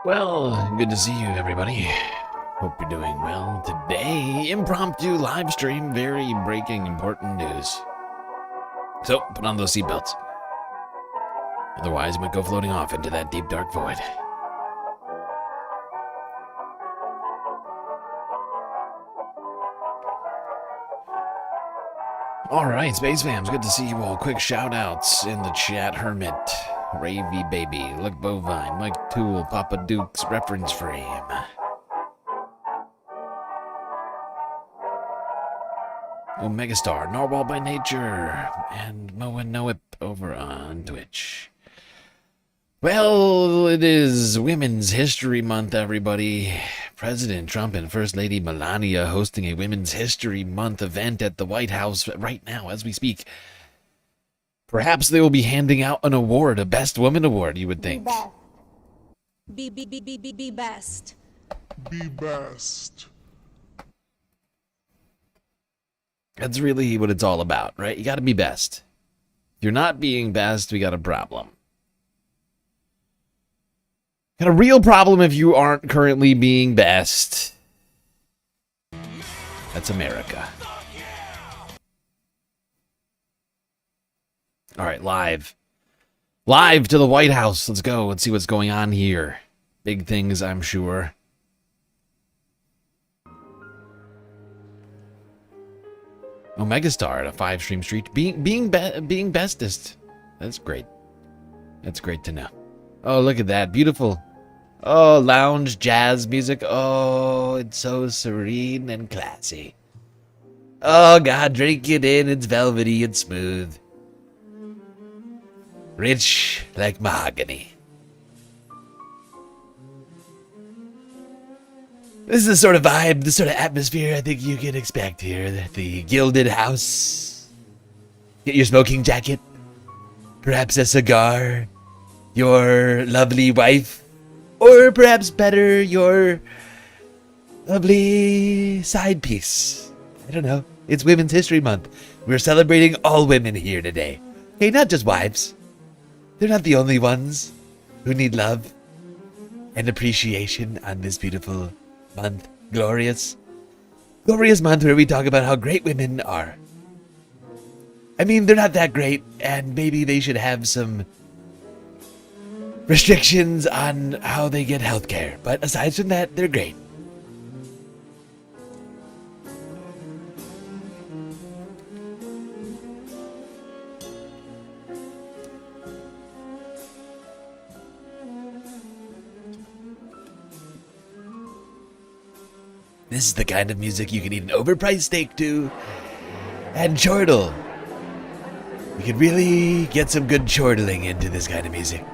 Well, good to see you, everybody. Hope you're doing well. Today, impromptu live stream, very breaking important news. So, put on those seatbelts. Otherwise, you might go floating off into that deep, dark void. Alright, Space Fams, good to see you all. Quick shout-outs in the chat. Hermit, Ravy Baby, Look Bovine, Mike Toole, Papa Duke's Reference Frame. Omegastar, Narwhal by Nature, and Moa Noip over on Twitch. Well, it is Women's History Month, everybody. President Trump and First Lady Melania hosting a Women's History Month event at the White House right now as we speak. Perhaps they will be handing out an award, a Best Woman award, you would think. Be best. Be best. That's really what it's all about, right? You gotta be best. If you're not being best, we got a problem. Got a real problem if you aren't currently being best. That's America. Alright, live. Live to the White House. Let's go. Let's see what's going on here. Big things, I'm sure. Omegastar at a 5-stream streak. Being bestest. That's great. That's great to know. Oh, look at that. Beautiful. Oh, lounge jazz music. Oh, it's so serene and classy. Oh, God, drink it in. It's velvety and smooth. Rich like mahogany. This is the sort of vibe, the sort of atmosphere I think you can expect here at the Gilded House. Get your smoking jacket. Perhaps a cigar. Your lovely wife, or perhaps better, your lovely side piece. I don't know. It's Women's History Month. We're celebrating all women here today. Okay, not just wives. They're not the only ones who need love and appreciation on this beautiful month. Glorious month where we talk about how great women are. I mean, they're not that great, and maybe they should have some restrictions on how they get healthcare, but aside from that, they're great. This is the kind of music you can eat an overpriced steak to and chortle. You can really get some good chortling into this kind of music.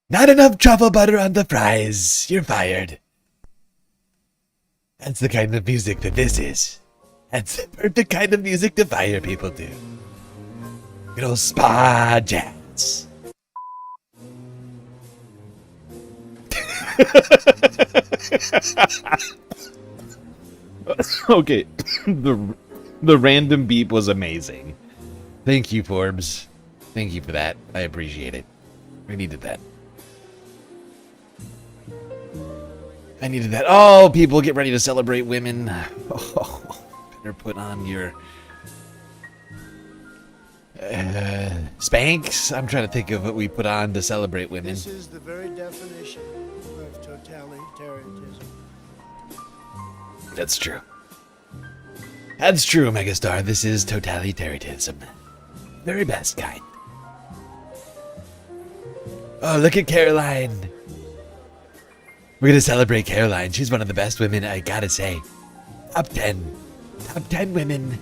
Not enough truffle butter on the fries. You're fired. That's the kind of music that this is. That's the perfect kind of music to fire people to. Good old spa jazz. Okay, the random beep was amazing. Thank you, Forbes. Thank you for that. I appreciate it. We needed that. I needed that. Oh, people, get ready to celebrate women. Oh, better put on your Spanx. I'm trying to think of what we put on to celebrate women. This is the very definition of totalitarianism. That's true. That's true, Megastar. This is totalitarianism. Very best kind. Oh, look at Caroline. We're gonna celebrate Caroline. She's one of the best women, I gotta say. Top 10. Top 10 women.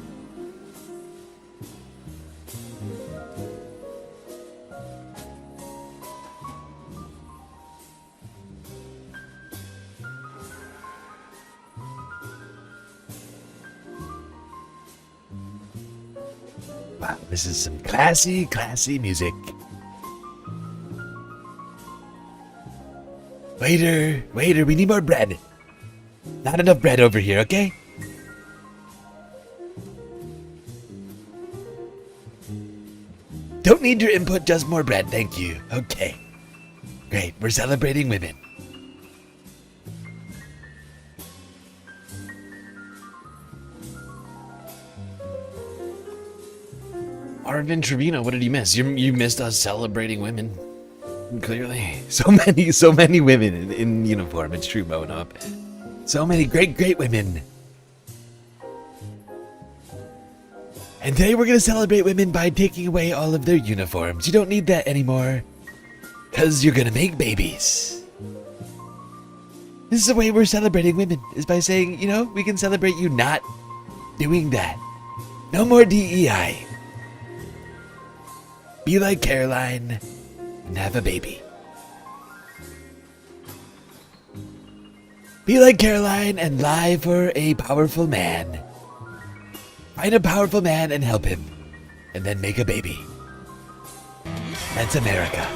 Wow, this is some classy music. Waiter, we need more bread. Not enough bread over here, okay? Don't need your input, just more bread, thank you. Okay. Great, we're celebrating women. Arvin Trevino, what did you miss? You missed us celebrating women. Clearly. So many women in uniform. It's true, Moan Up. So many great women. And today we're going to celebrate women by taking away all of their uniforms. You don't need that anymore. Because you're going to make babies. This is the way we're celebrating women. Is by saying, you know, we can celebrate you not doing that. No more DEI. Be like Caroline and have a baby. Be like Caroline and lie for a powerful man. Find a powerful man and help him. And then make a baby. That's America.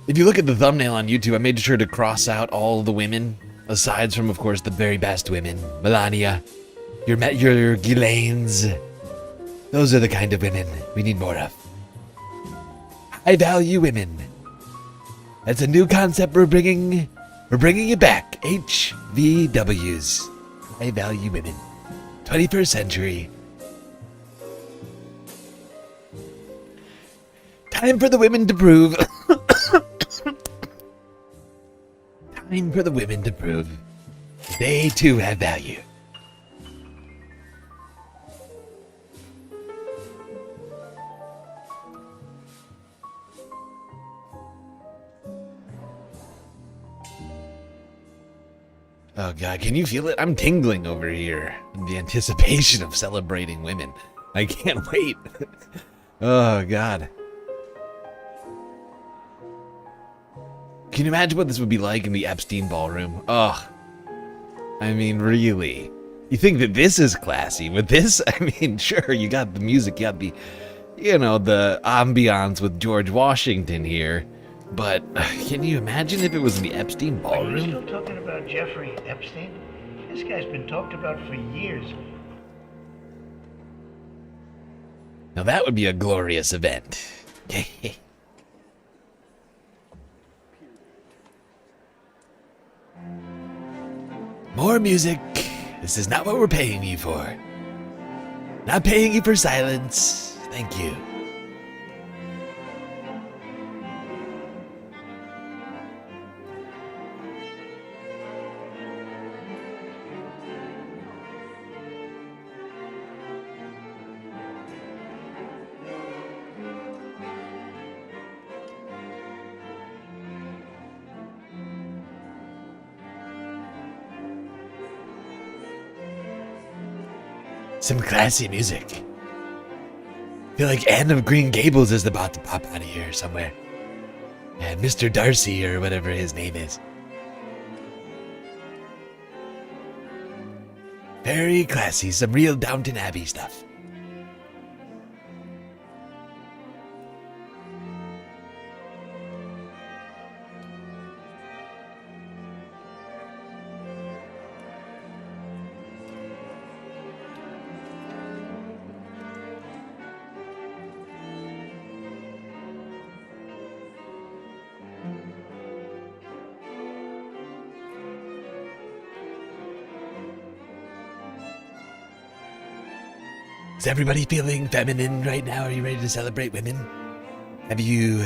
If you look at the thumbnail on YouTube, I made sure to cross out all the women, aside from, of course, the very best women. Melania, your Ghislaines. Those are the kind of women we need more of. High value women. That's a new concept we're bringing it back. HVWs. High value women. 21st century. Time for the women to prove. Time for the women to prove they too have value. Oh God, can you feel it? I'm tingling over here in the anticipation of celebrating women. I can't wait. Oh God. Can you imagine what this would be like in the Epstein ballroom? Ugh. I mean, really. You think that this is classy? With this, I mean, sure, you got the music, you got the, the ambiance with George Washington here. But can you imagine if it was in the Epstein Are you ballroom? still talking about Jeffrey Epstein? This guy's been talked about for years. Now that would be a glorious event. More music. This is not what we're paying you for. Not paying you for silence. Thank you. Some classy music. Feel like Anne of Green Gables is about to pop out of here somewhere. And Mr. Darcy or whatever his name is. Very classy, some real Downton Abbey stuff. Is everybody feeling feminine right now? Are you ready to celebrate women? Have you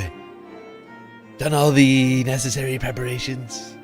done all the necessary preparations?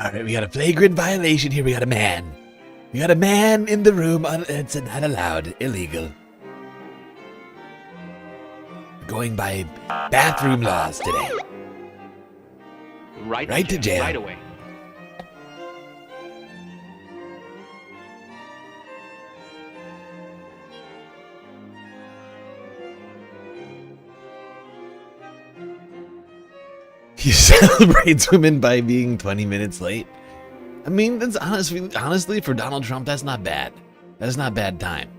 All right, we got a flagrant violation here. We got a man. We got a man in the room. It's not allowed. Illegal. Going by bathroom laws today. Right to jail. Right away. He celebrates women by being 20 minutes late. I mean, that's honestly, for Donald Trump, that's not bad. That's not bad time.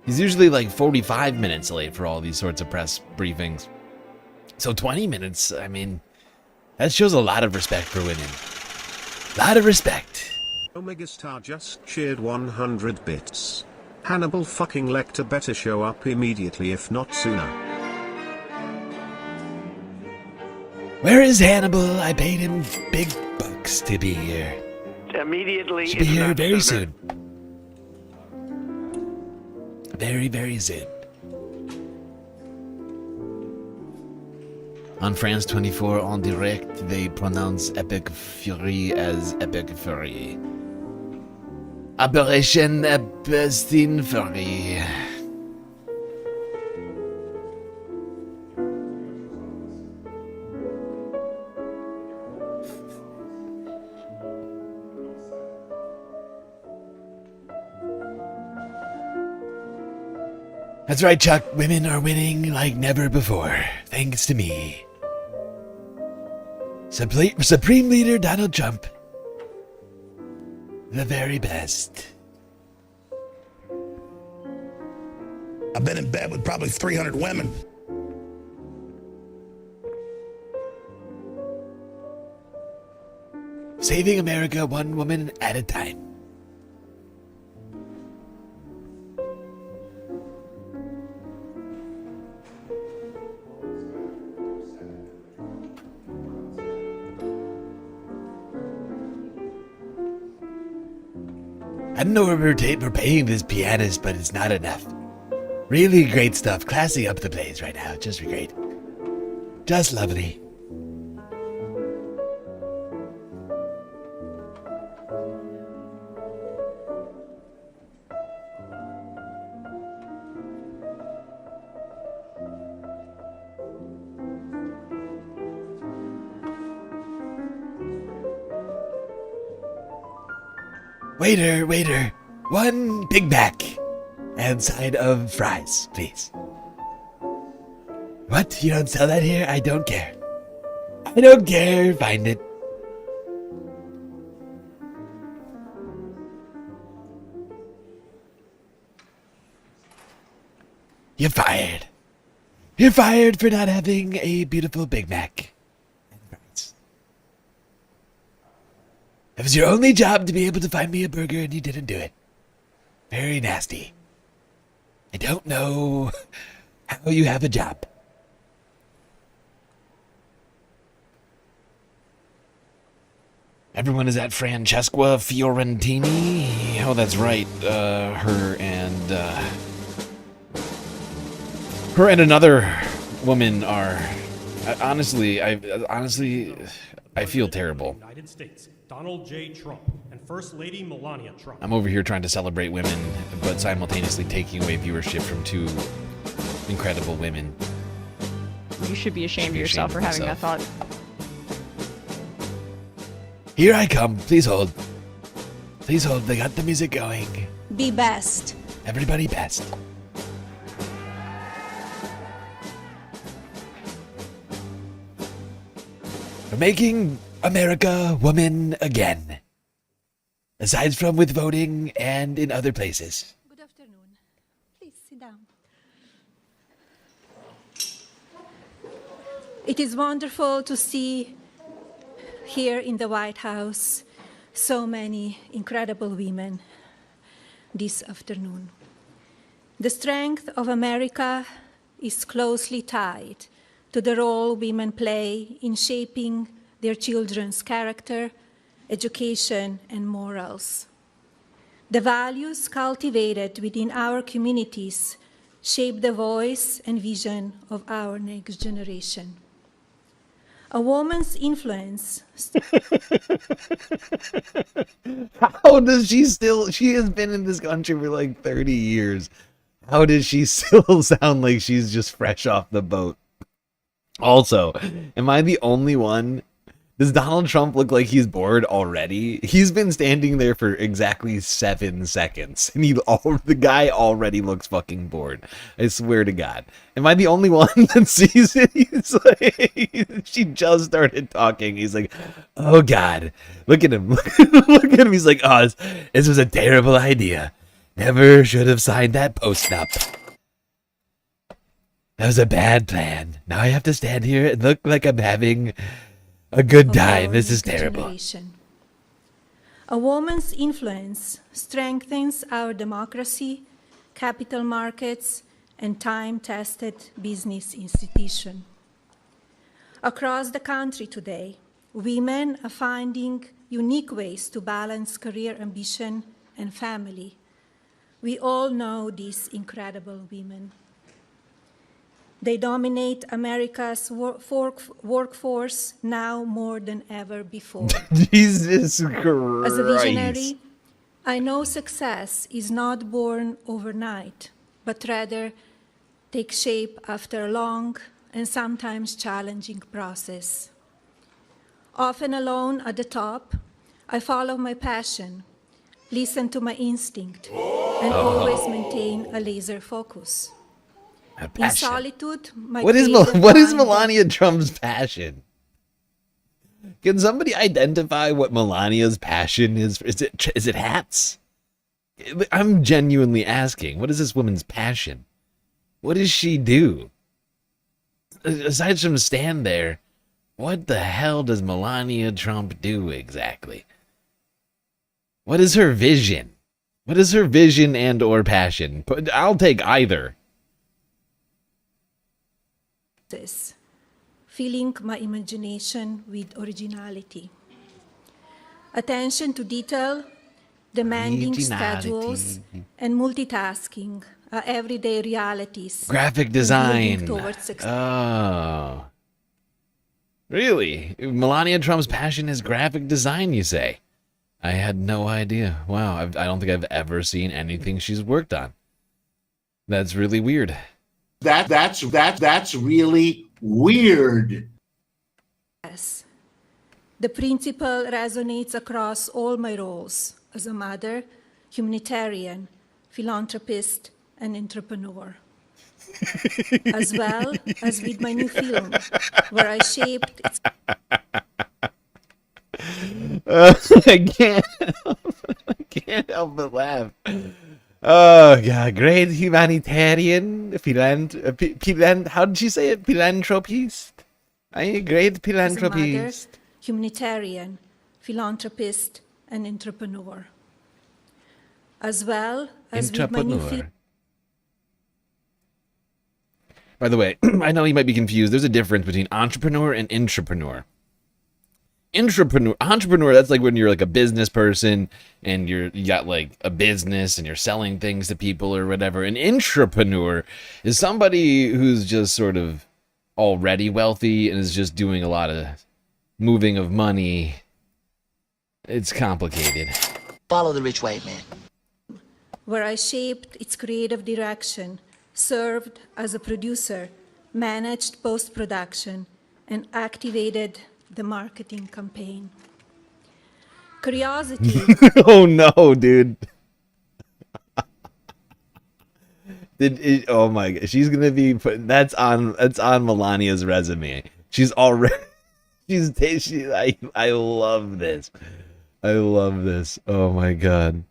He's usually like 45 minutes late for all these sorts of press briefings. So 20 minutes, I mean, that shows a lot of respect for women. A lot of respect. Omega Star just cheered 100 bits. Hannibal fucking Lecter better show up immediately, if not sooner. Where is Hannibal? I paid him big bucks to be here. Immediately. Should be here very soon. Very, very soon. On France 24 en direct, they pronounce Epic Fury as Epic Fury. Operation Epstein Fury. That's right, Chuck. Women are winning like never before, thanks to me. Supreme Leader Donald Trump. The very best. I've been in bed with probably 300 women. Saving America one woman at a time. I don't know where we're paying this pianist, but it's not enough. Really great stuff. Classy up the place right now. Just great. Just lovely. Waiter, one Big Mac and side of fries, please. What? You don't sell that here? I don't care. I don't care. Find it. You're fired. You're fired for not having a beautiful Big Mac. It was your only job to be able to find me a burger and you didn't do it. Very nasty. I don't know how you have a job. Everyone is at Francesca Fiorentini. Oh, that's right. Her and another woman are. Honestly, I feel terrible. United States, Donald J. Trump, and First Lady Melania Trump. I'm over here trying to celebrate women, but simultaneously taking away viewership from two incredible women. You should be ashamed of yourself for having that thought. Here I come. Please hold. Please hold. They got the music going. Be best. Everybody best. We're making America woman again. Aside from with voting and in other places. Good afternoon. Please sit down. It is wonderful to see here in the White House so many incredible women this afternoon. The strength of America is closely tied to the role women play in shaping their children's character, education, and morals. The values cultivated within our communities shape the voice and vision of our next generation. A woman's influence. How does she still? She has been in this country for like 30 years. How does she still sound like she's just fresh off the boat? Also, am I the only one? Does Donald Trump look like he's bored already? He's been standing there for exactly 7 seconds, and the guy already looks fucking bored. I swear to God. Am I the only one that sees it? He's like, she just started talking. He's like, oh God, look at him. Look at him. He's like, oh, this was a terrible idea. Never should have signed that post-nup. That was a bad plan. Now I have to stand here and look like I'm having a good time. This is terrible. Generation. A woman's influence strengthens our democracy, capital markets, and time-tested business institution. Across the country today, women are finding unique ways to balance career ambition and family. We all know these incredible women. They dominate America's workforce now more than ever before. Jesus Christ. As a visionary, I know success is not born overnight, but rather takes shape after a long and sometimes challenging process. Often alone at the top, I follow my passion, listen to my instinct, and always maintain a laser focus. In solitude, what is Melania Trump's passion? Can somebody identify what Melania's passion is? Is it hats? I'm genuinely asking. What is this woman's passion? What does she do? Aside from stand there, what the hell does Melania Trump do exactly? What is her vision? What is her vision and or passion? I'll take either. Filling my imagination with originality. Attention to detail, demanding schedules, and multitasking are everyday realities. Graphic design. Oh. Really? Melania Trump's passion is graphic design, you say? I had no idea. Wow, I don't think I've ever seen anything she's worked on. That's really weird. That's really weird. Yes. The principle resonates across all my roles as a mother, humanitarian, philanthropist, and entrepreneur. As well as with my new film, where I shaped its... I can't help but laugh. Oh, God, great humanitarian, how did she say it? Philanthropist? A great philanthropist. Mother, humanitarian, philanthropist, and entrepreneur. As well as with my new film. By the way, I know you might be confused. There's a difference between entrepreneur and intrapreneur. Entrepreneur, that's like when you're like a business person and you got like a business and you're selling things to people or whatever. An intrapreneur is somebody who's just sort of already wealthy and is just doing a lot of moving of money. It's complicated. Follow the rich white man. Where I shaped its creative direction, served as a producer, managed post-production, and activated the marketing campaign. Curiosity. Oh no, dude. Oh my God, she's gonna be put. That's on Melania's resume. She's already. I love this. I love this. Oh my God.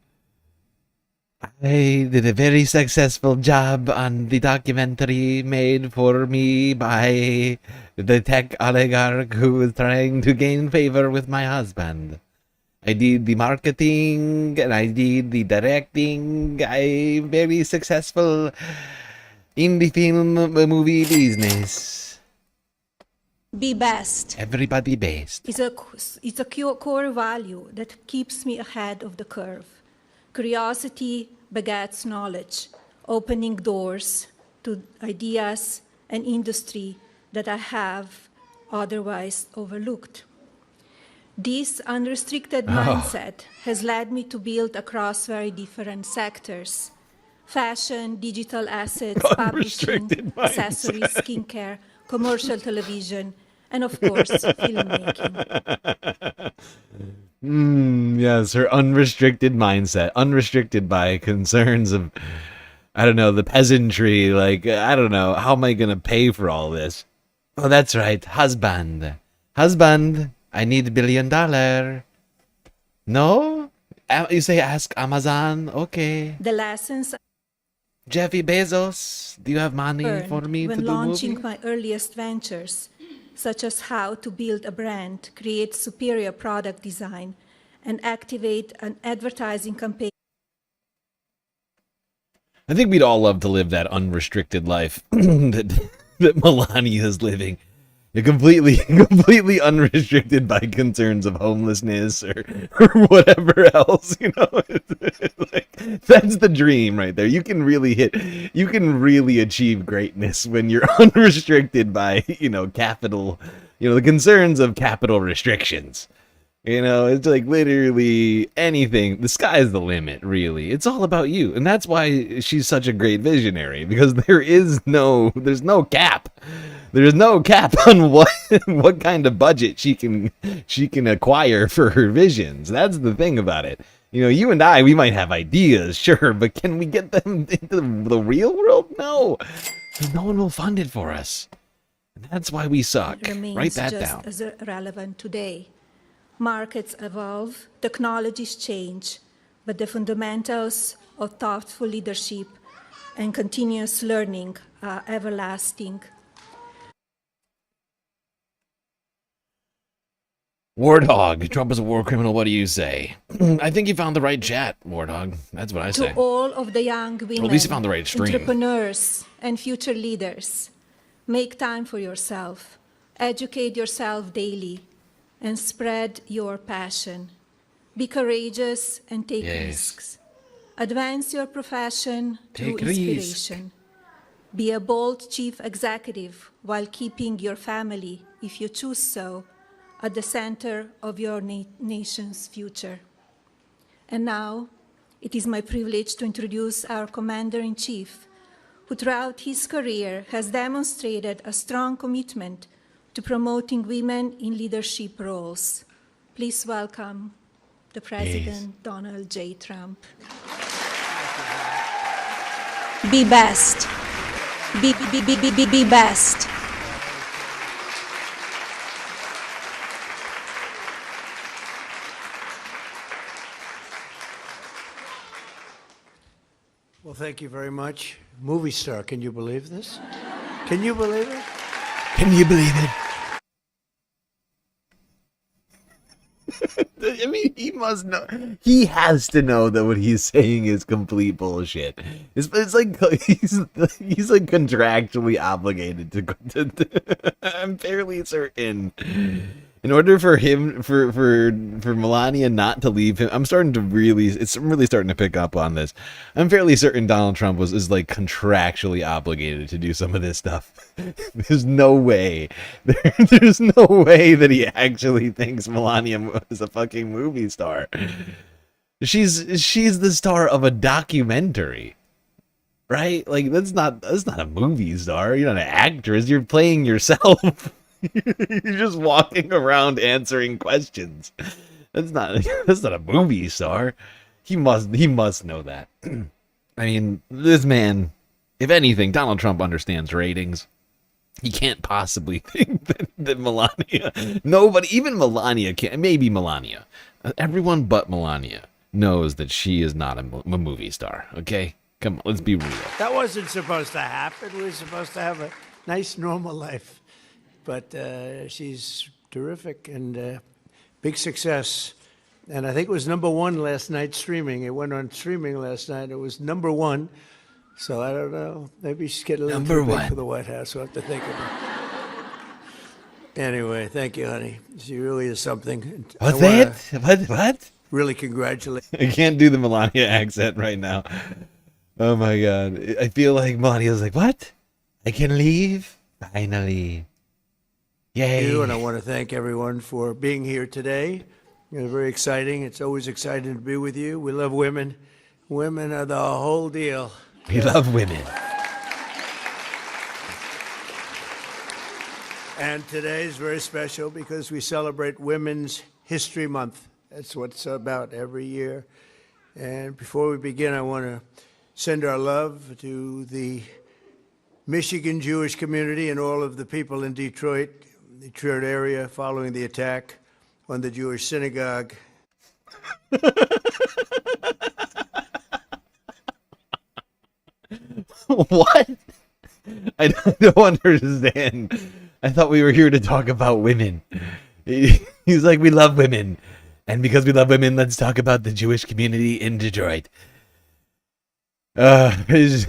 I did a very successful job on the documentary made for me by the tech oligarch who was trying to gain favor with my husband. I did the marketing and I did the directing. I'm very successful in the film movie business. Be best. Everybody best. It's a core value that keeps me ahead of the curve. Curiosity begets knowledge, opening doors to ideas and industry that I have otherwise overlooked. This unrestricted mindset has led me to build across very different sectors: fashion, digital assets, publishing, accessories, skincare, commercial television, and of course, filmmaking. Yes, her unrestricted mindset, unrestricted by concerns of, I don't know, the peasantry. Like, I don't know, how am I gonna pay for all this? Oh, that's right, husband. Husband, I need $1 billion. No? You say ask Amazon? Okay. The lessons Jeffy Bezos, do you have money for me to when do launching movie? my earliest ventures, such as how to build a brand, create superior product design, and activate an advertising campaign. I think we'd all love to live that unrestricted life that Melania is living. You're completely unrestricted by concerns of homelessness or whatever else, you know. Like, that's the dream right there. You can really achieve greatness when you're unrestricted by, capital, the concerns of capital restrictions. It's like literally anything. The sky's the limit, really. It's all about you. And that's why she's such a great visionary, because there's no cap. There's no cap on what kind of budget she can acquire for her visions. That's the thing about it. You and I, we might have ideas, sure, but can we get them into the real world? No. No one will fund it for us. And that's why we suck. Write that down. As relevant today. Markets evolve, technologies change, but the fundamentals of thoughtful leadership and continuous learning are everlasting. Warthog, Trump is a war criminal, what do you say? I think you found the right chat, Warthog. That's what I say. To all of the young women, at least you found the right stream. Entrepreneurs, and future leaders, make time for yourself, educate yourself daily, and spread your passion. Be courageous and take risks. Advance your profession through inspiration. Be a bold chief executive while keeping your family, if you choose so, at the center of your nation's future. And now, it is my privilege to introduce our Commander-in-Chief, who throughout his career has demonstrated a strong commitment to promoting women in leadership roles. Please welcome the President, Donald J. Trump. Be best. Be best. Well, thank you very much. Movie star, can you believe this? Can you believe it? Can you believe it? I mean, he must know. He has to know that what he's saying is complete bullshit. It's like he's like contractually obligated to I'm fairly certain. In order for him, for Melania not to leave him, I'm really starting to pick up on this. I'm fairly certain Donald Trump is like contractually obligated to do some of this stuff. There's no way. There's no way that he actually thinks Melania is a fucking movie star. She's the star of a documentary. Right? Like that's not a movie star. You're not an actress. You're playing yourself. You're just walking around answering questions. That's not a movie star. He must know that. I mean, this man, if anything, Donald Trump understands ratings. He can't possibly think that Melania, nobody, even Melania can't, maybe Melania. Everyone but Melania knows that she is not a movie star, okay? Come on, let's be real. That wasn't supposed to happen. We were supposed to have a nice, normal life. But she's terrific and big success. And I think it was #1 last night streaming. It went on streaming last night. It was #1. So I don't know. Maybe she's getting a little too big for the White House. We'll have to think about it. Anyway, thank you, honey. She really is something. What's that? What? Really congratulate. I can't do the Melania accent right now. Oh my God. I feel like Melania's like, what? I can leave? Finally. Yay. And I want to thank everyone for being here today. It's very exciting. It's always exciting to be with you. We love women. Women are the whole deal. We love women. And today is very special because we celebrate Women's History Month. That's what it's about every year. And before we begin, I want to send our love to the Michigan Jewish community and all of the people in Detroit area following the attack on the Jewish synagogue. What? I don't understand. I thought we were here to talk about women. He's like, we love women. And because we love women, let's talk about the Jewish community in Detroit. It's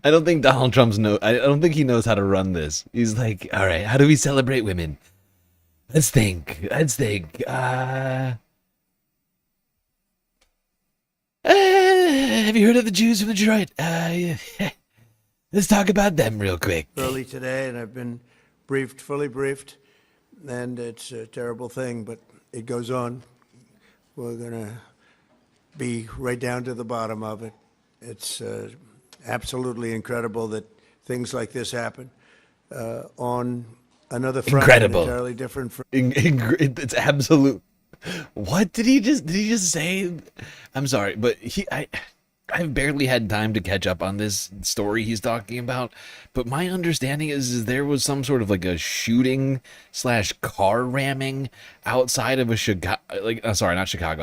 I don't think Donald Trump's I don't think he knows how to run this. He's like, all right, how do we celebrate women? Let's think. Have you heard of the Jews from Detroit? Let's talk about them real quick. Early today, and I've been fully briefed, and it's a terrible thing, but it goes on. We're going to be right down to the bottom of it. It's absolutely incredible that things like this happen on another front. Incredible. Entirely different. It's absolute. What did he just say? I'm sorry, but I've barely had time to catch up on this story he's talking about. But my understanding is there was some sort of like a shooting / car ramming outside of a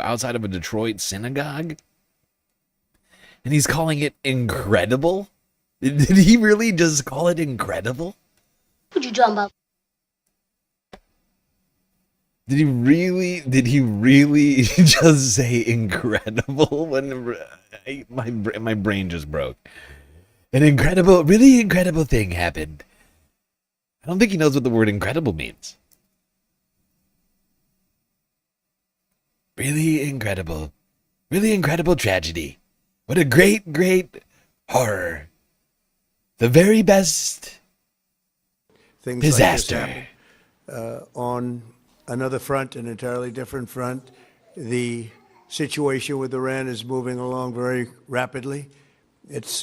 outside of a Detroit synagogue. And he's calling it incredible? Did he really just call it incredible? What you talking about? Did he really just say incredible? When my brain just broke. Really incredible thing happened. I don't think he knows what the word incredible means. Really incredible tragedy. What a great horror. The very best Things disaster. Like this happen. On another front, an entirely different front, the situation with Iran is moving along very rapidly. It's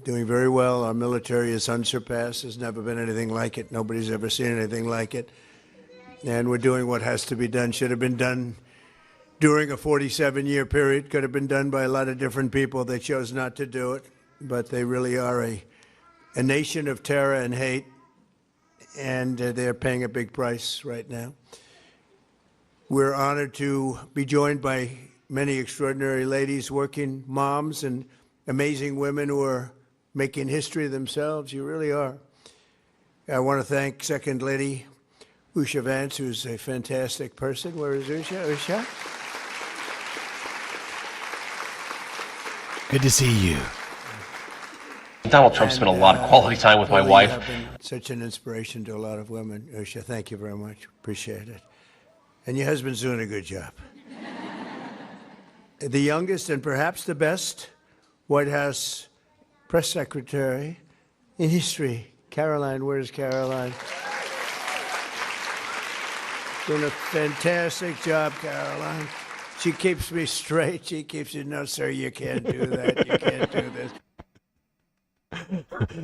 doing very well. Our military is unsurpassed. There's never been anything like it. Nobody's ever seen anything like it. And we're doing what has to be done. Should have been done during a 47-year period. Could have been done by a lot of different people. They chose not to do it. But they really are a nation of terror and hate. And they're paying a big price right now. We're honored to be joined by many extraordinary ladies, working moms, and amazing women who are making history themselves. You really are. I want to thank Second Lady Usha Vance, who's a fantastic person. Where is Usha? Good to see you. Donald Trump spent a lot of quality time with my really wife. have been such an inspiration to a lot of women. Usha, thank you very much. Appreciate it. And your husband's doing a good job. The youngest and perhaps the best White House press secretary in history. Caroline, where's Caroline? Doing a fantastic job, Caroline. She keeps me straight. She keeps you, no, sir, you can't do that. You can't do this.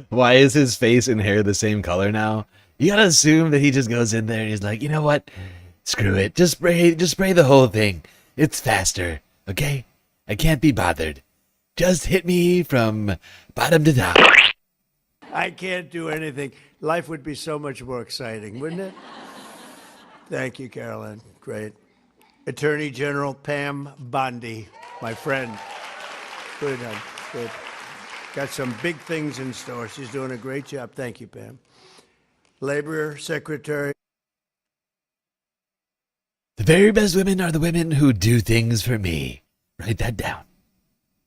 Why is his face and hair the same color now? You gotta assume that he just goes in there and he's like, you know what? Screw it. Just spray the whole thing. It's faster, okay? I can't be bothered. Just hit me from bottom to top. I can't do anything. Life would be so much more exciting, wouldn't it? Thank you, Caroline. Great. Attorney General Pam Bondi, my friend. Good. Good. Got some big things in store. She's doing a great job. Thank you, Pam. Labor Secretary. The very best women are the women who do things for me. Write that down.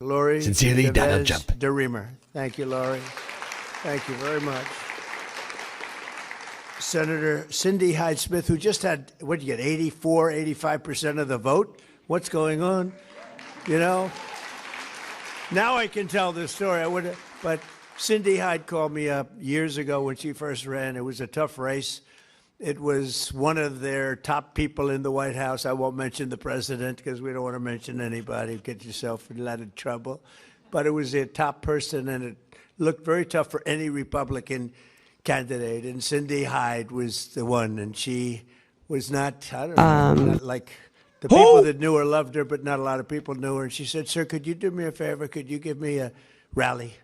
Lori. Sincerely, Donald Trump. DeReamer. Thank you, Lori. Thank you very much. Senator Cindy Hyde-Smith, who just had, what did you get, 85% of the vote? What's going on? You know? Now I can tell this story. I would, but Cindy Hyde called me up years ago when she first ran. It was a tough race. It was one of their top people in the White House. I won't mention the president because we don't want to mention anybody. Get yourself in a lot of trouble. But it was a top person, and it looked very tough for any Republican candidate. And Cindy Hyde was the one, and she was not, I don't know, not like the people that knew her loved her, but not a lot of people knew her. And she said, "Sir, could you do me a favor? Could you give me a rally?"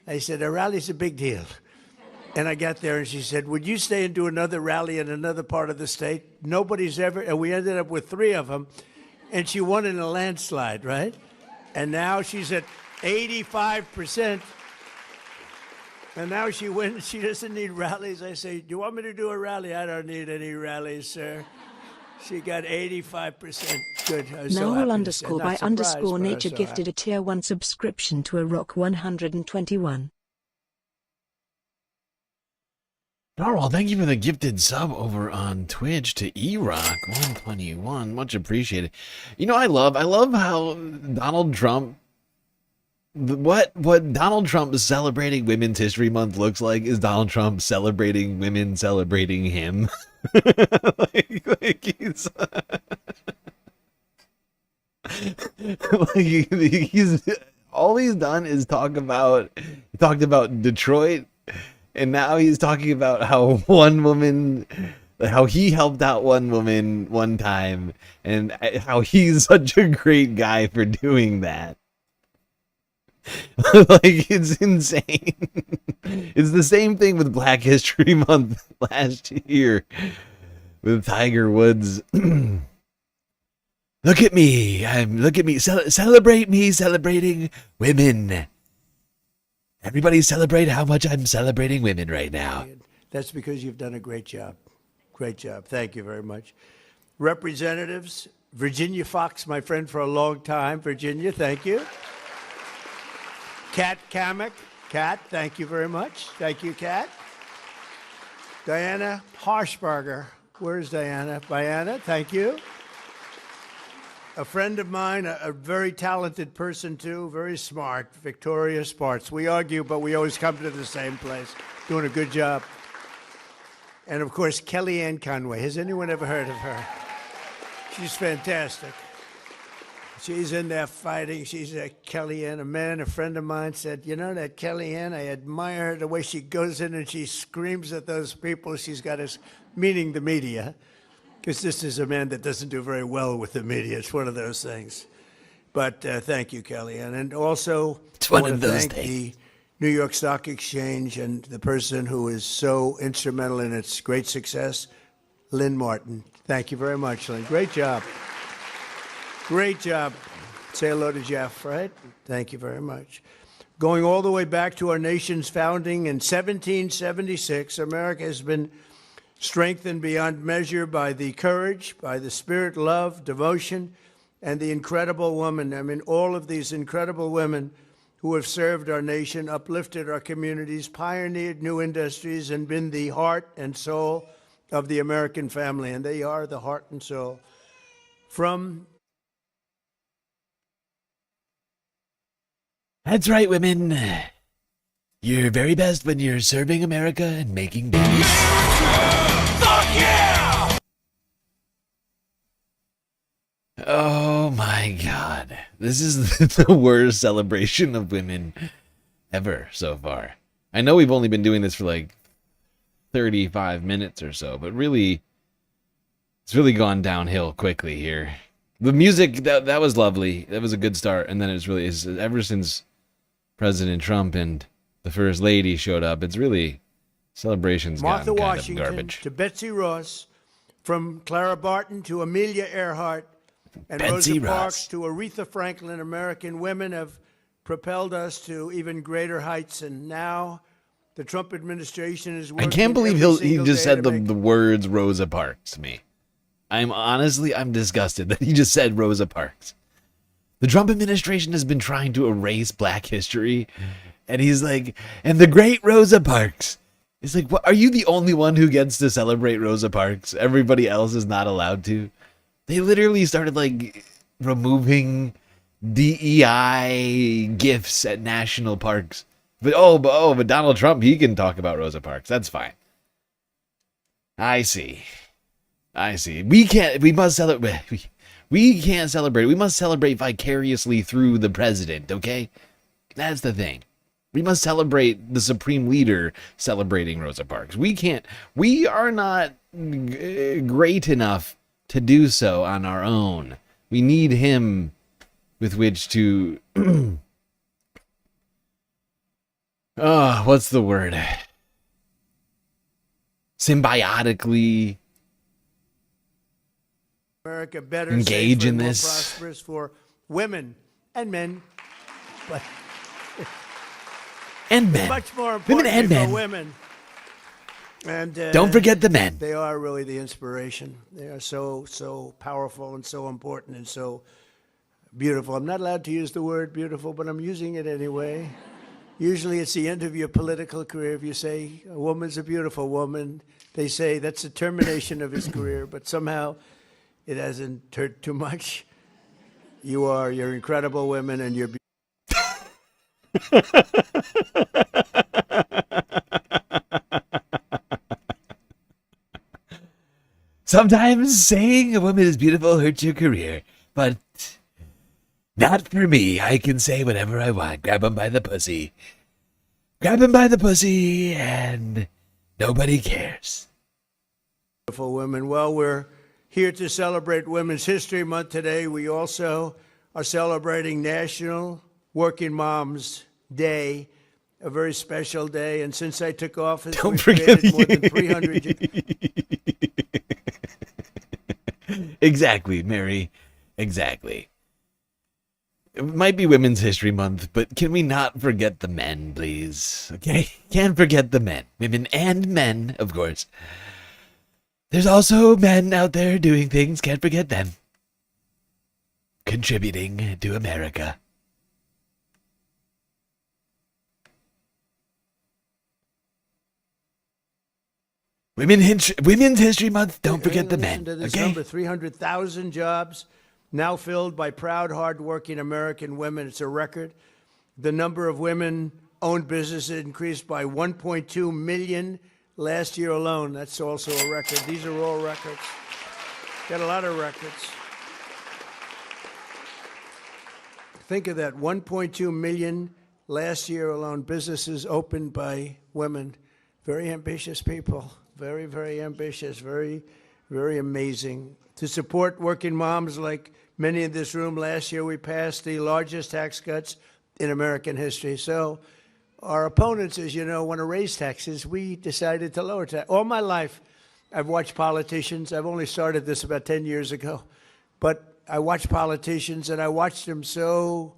I said, "A rally's a big deal." And I got there, and she said, "Would you stay and do another rally in another part of the state?" Nobody's ever, and we ended up with 3 of them. And she won in a landslide, right? And now she's at 85%. And now she wins. She doesn't need rallies. I say, "Do you want me to do a rally?" "I don't need any rallies, sir." She got 85%. Good. Narwhal underscore by underscore nature gifted a tier 1 subscription to a Rock 121. Narwhal, thank you for the gifted sub over on Twitch to eRock 121. Much appreciated. You know, I love how Donald Trump, what Donald Trump celebrating Women's History Month looks like is Donald Trump celebrating women celebrating him. like he's he's all he's done is talked about Detroit. And now he's talking about how how he helped out one woman one time, and how he's such a great guy for doing that. Like, it's insane. It's the same thing with Black History Month last year with Tiger Woods. Look at me. Celebrate me celebrating women. Everybody celebrate how much I'm celebrating women right now. That's because you've done a great job. Great job. Thank you very much. Representatives, Virginia Fox, my friend for a long time. Virginia, thank you. Kat Kamek. Kat, thank you very much. Thank you, Kat. Diana Harshbarger. Where's Diana? Diana, thank you. A friend of mine, a very talented person too, very smart, Victoria Sparks. We argue, but we always come to the same place. Doing a good job. And of course, Kellyanne Conway. Has anyone ever heard of her? She's fantastic. She's in there fighting. She's a Kellyanne. A friend of mine said, "You know that Kellyanne, I admire her, the way she goes in and she screams at those people she's got us," meaning the media. Because this is a man that doesn't do very well with the media. It's one of those things. But thank you, Kellyanne. And also, it's one I want of to those thank things. the New York Stock Exchange and the person who is so instrumental in its great success, Lynn Martin. Thank you very much, Lynn. Great job. Great job. Say hello to Jeff, right? Thank you very much. Going all the way back to our nation's founding in 1776, America has been strengthened beyond measure by the courage, by the spirit, love, devotion, and the incredible woman. I mean, all of these incredible women who have served our nation, uplifted our communities, pioneered new industries, and been the heart and soul of the American family. And they are the heart and soul. That's right, women. You're very best when you're serving America and making babies. Fuck yeah! Oh my God. This is the worst celebration of women ever so far. I know we've only been doing this for like 35 minutes or so, but really, it's really gone downhill quickly here. The music, that was lovely. That was a good start. And then it's ever since President Trump and the First Lady showed up, it's really, celebrations Martha gotten kind Washington of garbage. to Betsy Ross, from Clara Barton to Amelia Earhart, and Betsy Rosa Ross. Parks to Aretha Franklin. American women have propelled us to even greater heights, and now the Trump administration is working. I can't believe he just said the words Rosa Parks to me. I'm disgusted that he just said Rosa Parks. The Trump administration has been trying to erase black history, and he's like, and the great Rosa Parks. It's like, what, are you the only one who gets to celebrate Rosa Parks? Everybody else is not allowed to. They literally started like removing DEI gifts at national parks. But Donald Trump, he can talk about Rosa Parks. That's fine. I see. We must celebrate. We can't celebrate. We must celebrate vicariously through the president, okay? That's the thing. We must celebrate the supreme leader celebrating Rosa Parks. We are not great enough to do so on our own. We need him with which to what's the word? Symbiotically America better, engage safer, in more this. prosperous for women and men, but And men. much more Women importantly and men. for women. And Don't forget the men. They are really the inspiration. They are so powerful and so important and so beautiful. I'm not allowed to use the word beautiful, but I'm using it anyway. Usually it's the end of your political career. If you say a woman's a beautiful woman, they say that's the termination of his career, but somehow it hasn't hurt too much. You're incredible women and you're Sometimes saying a woman is beautiful hurts your career, but not for me. I can say whatever I want. Grab him by the pussy. Grab him by the pussy, and nobody cares. beautiful women. Well, we're here to celebrate Women's History Month today. We also are celebrating National Working Moms Day, a very special day. And since I took office, we've created more than 300... Exactly, Mary. Exactly. It might be Women's History Month, but can we not forget the men, please? Okay? Can't forget the men. Women and men, of course. There's also men out there doing things. Can't forget them. Contributing to America. Women's History Month, don't forget the men, To this okay? number, 300,000 jobs now filled by proud, hardworking American women. It's a record. The number of women-owned businesses increased by 1.2 million last year alone. That's also a record. These are all records. Got a lot of records. Think of that, 1.2 million last year alone, businesses opened by women. Very ambitious people. Very, very ambitious. Very, very amazing. To support working moms like many in this room, last year we passed the largest tax cuts in American history. So our opponents, as you know, want to raise taxes. We decided to lower taxes. All my life, I've watched politicians. I've only started this about 10 years ago. But I watched politicians, and I watched them so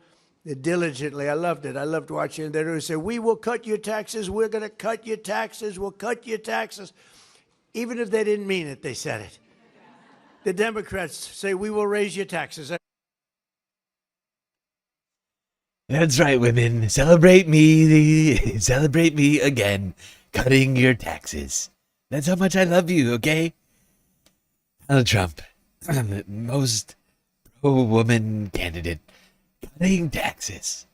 diligently. I loved it. I loved watching. They would say, we will cut your taxes. We're going to cut your taxes. We'll cut your taxes. Even if they didn't mean it, they said it. The Democrats say, we will raise your taxes. That's right, women. Celebrate me. Celebrate me again. Cutting your taxes. That's how much I love you, okay? Donald Trump. I'm the most pro-woman candidate. Cutting taxes.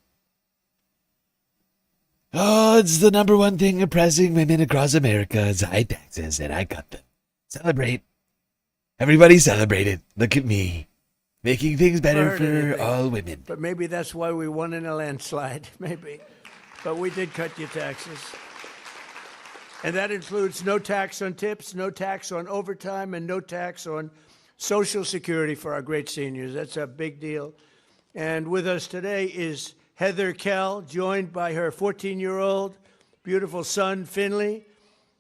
Oh, it's the number one thing oppressing women across America is high taxes, and I cut them. Celebrate. Everybody celebrate it. Look at me. Making things better for all women. But maybe that's why we won in a landslide. Maybe. But we did cut your taxes. And that includes no tax on tips, no tax on overtime, and no tax on Social Security for our great seniors. That's a big deal. And with us today is Heather Kell, joined by her 14-year-old beautiful son, Finley.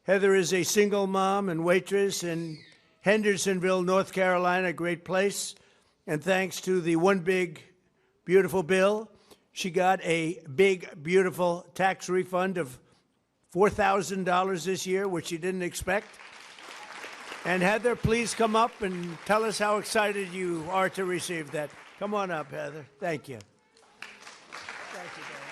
Heather is a single mom and waitress in Hendersonville, North Carolina, a great place. And thanks to the One Big Beautiful Bill, she got a big, beautiful tax refund of $4,000 this year, which she didn't expect. And Heather, please come up and tell us how excited you are to receive that. Come on up, Heather. Thank you. Thank you, darling.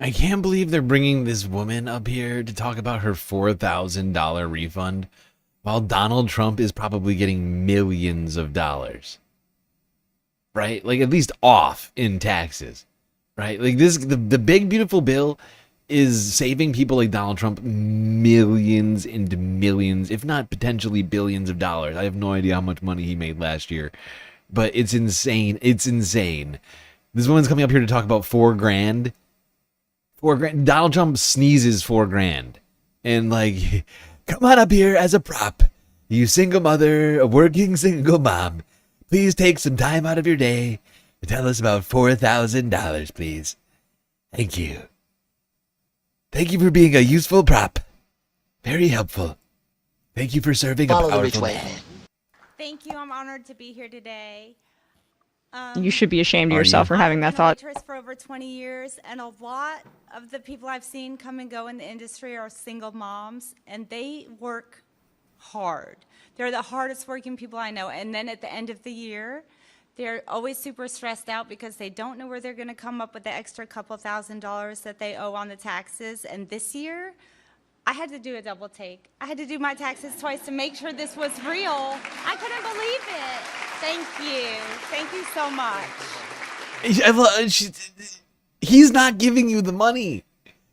I can't believe they're bringing this woman up here to talk about her $4,000 refund. while Donald Trump is probably getting millions of dollars. Right? Like, at least off in taxes. Right? Like, the big, beautiful bill is saving people like Donald Trump millions and millions, if not potentially billions of dollars. I have no idea how much money he made last year, but it's insane. It's insane. This woman's coming up here to talk about $4,000. $4,000. Donald Trump sneezes $4,000. And like, come on up here as a prop. You single mother, a working single mom. Please take some time out of your day to tell us about $4,000, please. Thank you. Thank you for being a useful prop. Very helpful. Thank you for serving a powerful man. Thank you. I'm honored to be here today. You should be ashamed of yourself for having that thought. I've been a waitress for over 20 years, and a lot of the people I've seen come and go in the industry are single moms, and they work hard. They're the hardest working people I know. And then at the end of the year, they're always super stressed out because they don't know where they're going to come up with the extra couple $1,000s that they owe on the taxes. And this year, I had to do a double take. I had to do my taxes twice to make sure this was real. I couldn't believe it. Thank you. Thank you so much. He's not giving you the money.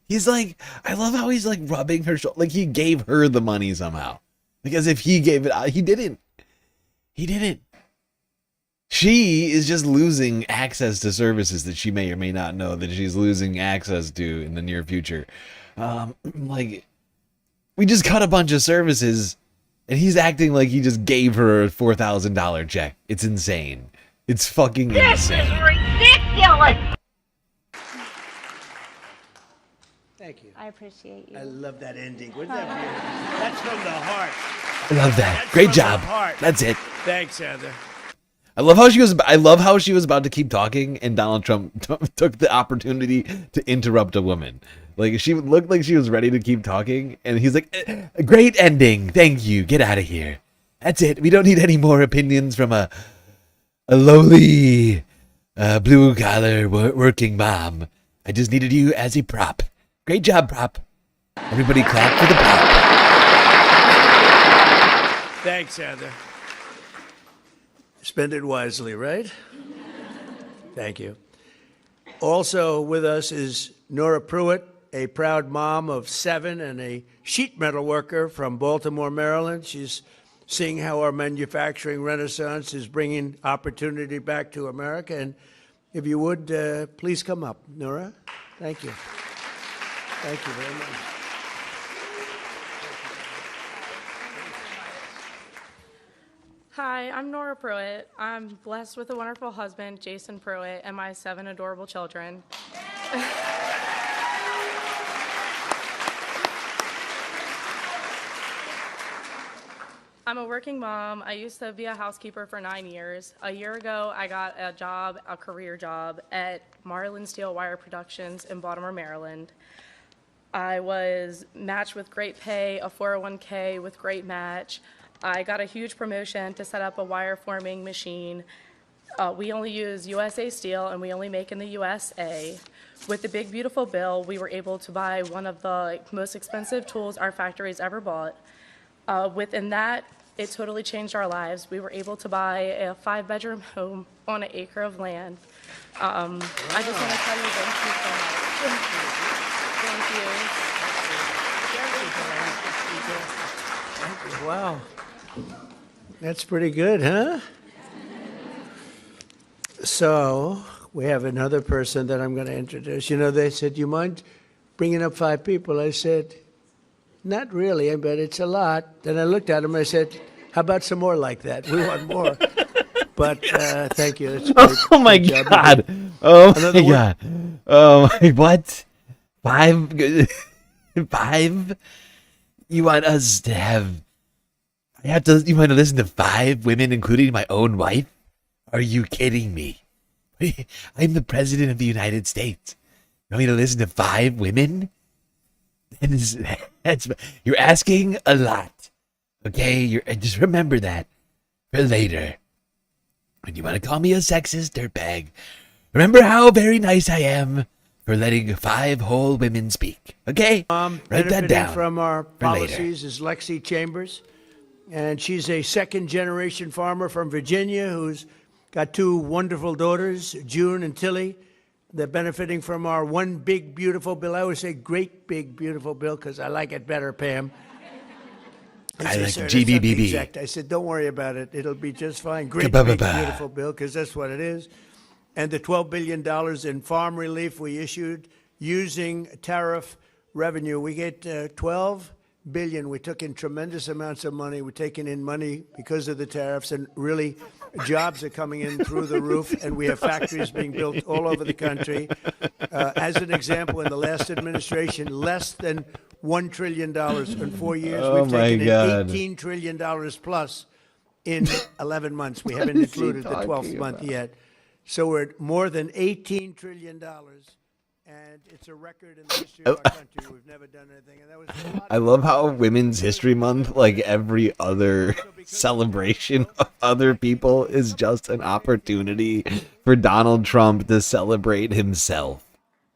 He's like, I love how he's like rubbing her shoulder. Like he gave her the money somehow. Because if he gave it, he didn't. He didn't. She is just losing access to services that she may or may not know that she's losing access to in the near future. Like, we just cut a bunch of services, and he's acting like he just gave her a $4,000 check. It's insane. It's fucking insane. This is ridiculous. Thank you. I appreciate you. I love that ending. Wouldn't that be? That's from the heart. I love that. That's Great from job. the heart. That's it. Thanks, Heather. I love how she was about to keep talking, and Donald Trump took the opportunity to interrupt a woman. Like, she looked like she was ready to keep talking, and he's like, "Great ending. Thank you. Get out of here. That's it. We don't need any more opinions from a lowly blue collar working mom. I just needed you as a prop. Great job, prop. Everybody clap for the prop." Thanks, Heather. Spend it wisely, right? Thank you. Also with us is Nora Pruitt, a proud mom of 7 and a sheet metal worker from Baltimore, Maryland. She's seeing how our manufacturing renaissance is bringing opportunity back to America. And if you would, please come up, Nora. Thank you. Thank you very much. Hi, I'm Nora Pruitt. I'm blessed with a wonderful husband, Jason Pruitt, and my 7 adorable children. I'm a working mom. I used to be a housekeeper for 9 years. A year ago, I got a job, a career job, at Marlin Steel Wire Productions in Baltimore, Maryland. I was matched with great pay, a 401k with great match. I got a huge promotion to set up a wire forming machine. We only use USA steel, and we only make in the USA. With the big, beautiful bill, we were able to buy one of the most expensive tools our factory's ever bought. Within that, it totally changed our lives. We were able to buy a 5-bedroom home on an acre of land. I just want to tell you thank you so much. Thank you. Wow. That's pretty good, huh? So we have another person that I'm going to introduce. You know, they said, you mind bringing up 5 people? I said, not really, but it's a lot. Then I looked at him and I said, how about some more like that? We want more. But thank you. That's great. Oh my Good job. God. Oh Another my one? God. Oh my, what? 5? 5? You want us to have, you want to listen to 5 women, including my own wife? Are you kidding me? I'm the president of the United States. You want me to listen to 5 women? You're asking a lot. Okay? Just remember that for later. When you want to call me a sexist dirtbag, remember how very nice I am for letting 5 whole women speak. Okay? Write that down From our for later. policies is Lexi Chambers. and she's a second-generation farmer from Virginia who's got two wonderful daughters, June and Tilly. They're benefiting from our one big, beautiful bill. I always say great, big, beautiful bill because I like it better, Pam. I like "Sir, that's not the GBBB. exact." I said, don't worry about it. It'll be just fine. Great, big, beautiful bill, because that's what it is. And the $12 billion in farm relief we issued using tariff revenue. We get $12 billion. We took in tremendous amounts of money. We're taking in money because of the tariffs, and really jobs are coming in through the roof, and we have factories being built all over the country. As an example, in the last administration, less than $1 trillion in 4 years. Oh, We've my taken God. in $18 trillion plus in 11 months. We haven't included the 12th month yet. So we're at more than $18 trillion, and it's a record in the history of our country. We've never done anything, and that was a lot. I love how Women's History Month, like every other celebration of other people, is just an opportunity for Donald Trump to celebrate himself.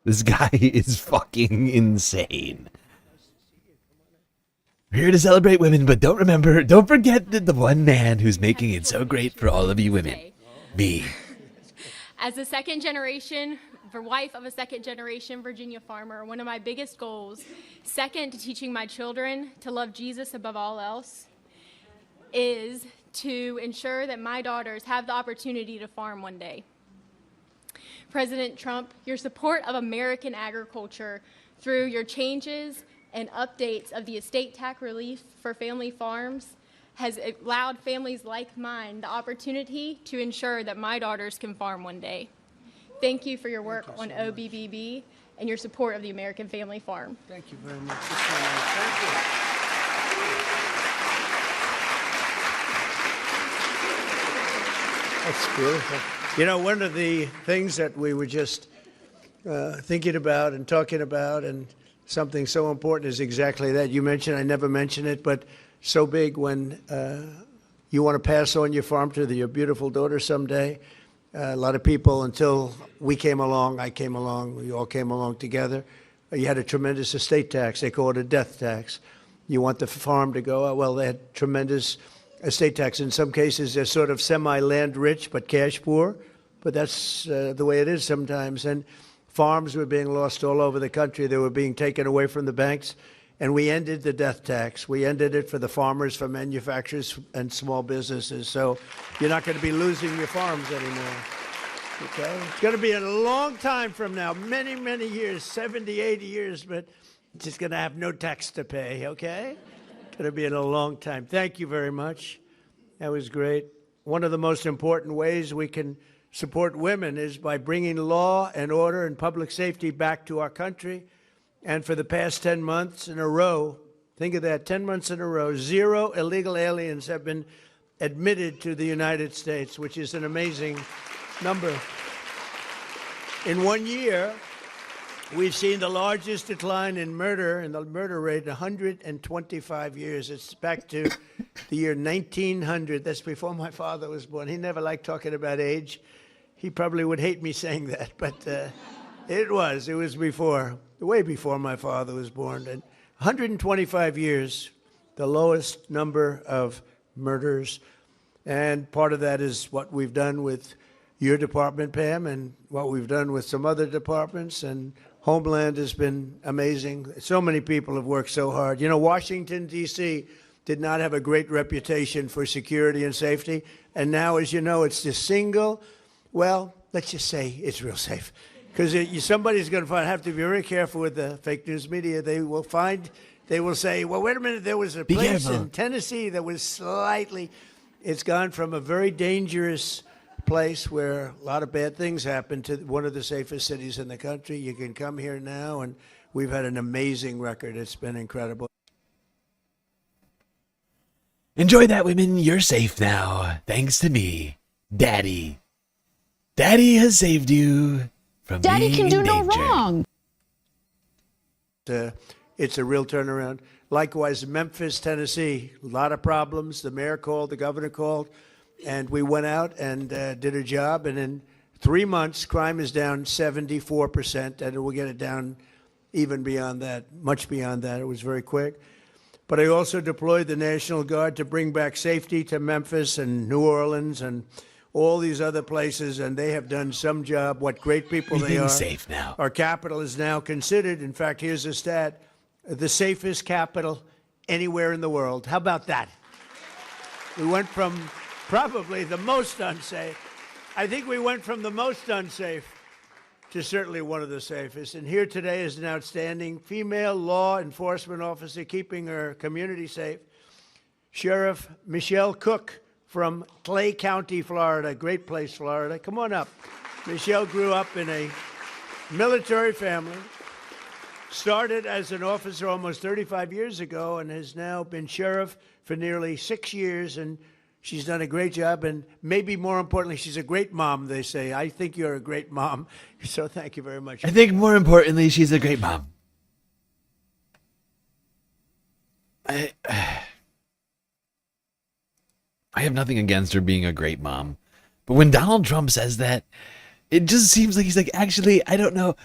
This guy is fucking insane. We're here to celebrate women, but don't forget that the one man who's making it so great for all of you women. Me. As a wife of a second-generation Virginia farmer, one of my biggest goals, second to teaching my children to love Jesus above all else, is to ensure that my daughters have the opportunity to farm one day. President Trump, your support of American agriculture through your changes and updates of the estate tax relief for family farms has allowed families like mine the opportunity to ensure that my daughters can farm one day. Thank you for your work on OBBB and your support of the American family farm. Thank you very much. Thank you. That's beautiful. You know, one of the things that we were just thinking about and talking about, and something so important is exactly that. You mentioned, I never mentioned it, but so big when you want to pass on your farm to your beautiful daughter someday. A lot of people, until we came along, I came along, we all came along together, you had a tremendous estate tax. They call it a death tax. You want the farm to go, well, they had tremendous estate tax. In some cases, they're sort of semi-land rich but cash poor, but that's the way it is sometimes. And farms were being lost all over the country. They were being taken away from the banks. And we ended the death tax. We ended it for the farmers, for manufacturers, and small businesses. So you're not going to be losing your farms anymore. Okay? It's going to be a long time from now, many, many years, 70, 80 years, but it's just going to have no tax to pay, okay? It's going to be in a long time. Thank you very much. That was great. One of the most important ways we can support women is by bringing law and order and public safety back to our country. And for the past 10 months in a row, think of that, 10 months in a row, 0 illegal aliens have been admitted to the United States, which is an amazing number. In 1 year, we've seen the largest decline in murder, in the murder rate, in 125 years. It's back to the year 1900. That's before my father was born. He never liked talking about age. He probably would hate me saying that, but it was before. Way before my father was born. And 125 years, the lowest number of murders. And part of that is what we've done with your department, Pam, and what we've done with some other departments. And Homeland has been amazing. So many people have worked so hard. You know, Washington, D.C. did not have a great reputation for security and safety. And now, as you know, it's the single, well, let's just say it's real safe. Because somebody's going to have to be very careful with the fake news media. They will say, well, wait a minute, there was a place in Tennessee that was slightly, it's gone from a very dangerous place where a lot of bad things happen to one of the safest cities in the country. You can come here now, and we've had an amazing record. It's been incredible. Enjoy that, women. You're safe now. Thanks to me, Daddy. Daddy has saved you. Daddy can do no wrong. It's a real turnaround. Likewise, Memphis, Tennessee, a lot of problems. The mayor called, the governor called, and we went out and did a job. And in 3 months, crime is down 74%, and we'll get it down even beyond that, much beyond that. It was very quick. but I also deployed the National Guard to bring back safety to Memphis and New Orleans and all these other places, and they have done some job. What great people they are. Everything's safe now. Our capital is now considered, in fact, here's a stat, the safest capital anywhere in the world. How about that? We went from probably the most unsafe. I think we went from the most unsafe to certainly one of the safest. And here today is an outstanding female law enforcement officer keeping her community safe, Sheriff Michelle Cook from Clay County, Florida. Great place, Florida. Come on up. Michelle grew up in a military family, started as an officer almost 35 years ago, and has now been sheriff for nearly 6 years, and she's done a great job, and maybe more importantly, she's a great mom, they say. I think you're a great mom, so thank you very much. I think more importantly, she's a great mom. I have nothing against her being a great mom, but when Donald Trump says that, it just seems like he's like, actually, I don't know.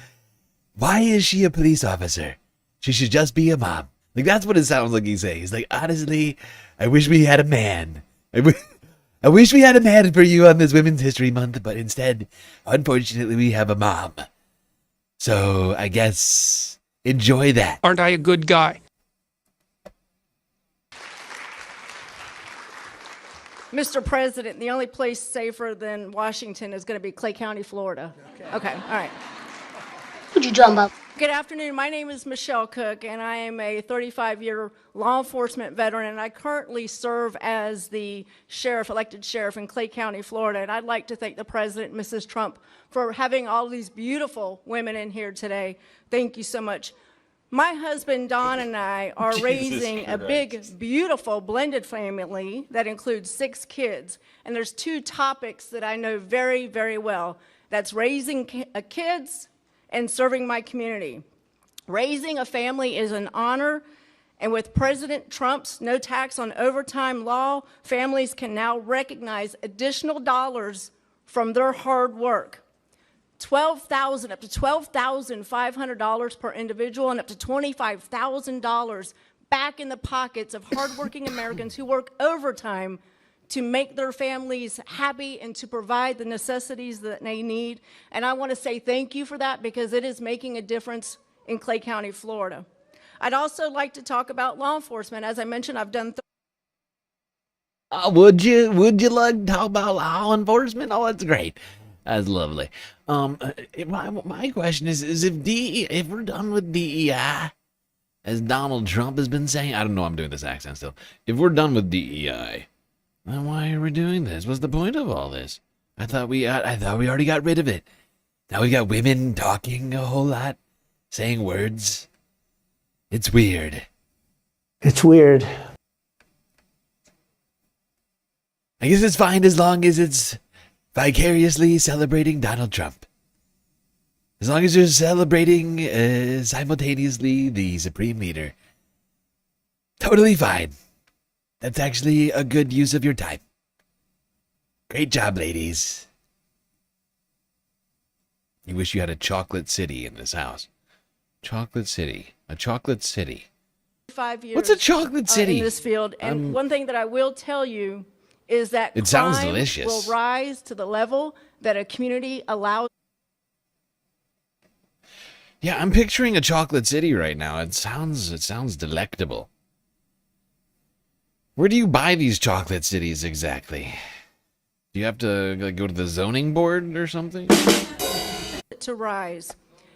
Why is she a police officer? She should just be a mom. Like, that's what it sounds like he's saying. He's like, honestly, I wish we had a man. I wish we had a man for you on this Women's History Month, but instead, unfortunately, we have a mom. So, I guess, enjoy that. Aren't I a good guy? Mr. President, the only place safer than Washington is going to be Clay County, Florida. Okay, all right. What you talking about? Good afternoon. My name is Michelle Cook, and I am a 35-year law enforcement veteran, and I currently serve as the elected sheriff in Clay County, Florida. And I'd like to thank the President, Mrs. Trump, for having all these beautiful women in here today. Thank you so much. My husband, Don, and I are raising a big, beautiful blended family that includes 6 kids. And there's 2 topics that I know very, very well. That's raising kids and serving my community. Raising a family is an honor, and with President Trump's no tax on overtime law, families can now recognize additional dollars from their hard work. Up to $12,500 per individual, and up to $25,000 back in the pockets of hardworking Americans who work overtime to make their families happy and to provide the necessities that they need. And I want to say thank you for that, because it is making a difference in Clay County, Florida. I'd also like to talk about law enforcement. As I mentioned, I've done would you like to talk about law enforcement? Oh, that's great. That's lovely. My question is if we're done with DEI, as Donald Trump has been saying, I don't know, I'm doing this accent still. If we're done with DEI, then why are we doing this? What's the point of all this? I thought we already got rid of it. Now we got women talking a whole lot, saying words. It's weird. It's weird. I guess it's fine as long as it's vicariously celebrating Donald Trump. As long as you're celebrating simultaneously the Supreme Leader. Totally fine. That's actually a good use of your time. Great job, ladies. You wish you had a chocolate city in this house. Chocolate city. A chocolate city. 5 years. What's a chocolate city? In this field. And one thing that I will tell you is that it sounds crime delicious. Will rise to the level that a community allows. Yeah, I'm picturing a chocolate city right now. It sounds delectable. Where do you buy these chocolate cities exactly? Do you have to go to the zoning board or something? To rise.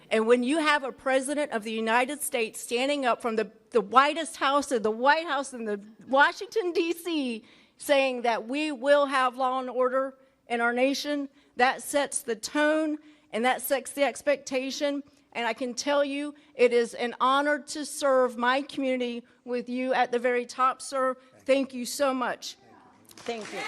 And when you have a president of the United States standing up from the Whitest House of the White House in the Washington, D.C., saying that we will have law and order in our nation, that sets the tone and that sets the expectation. And I can tell you, it is an honor to serve my community with you at the very top, sir. Thank you so much. Thank you.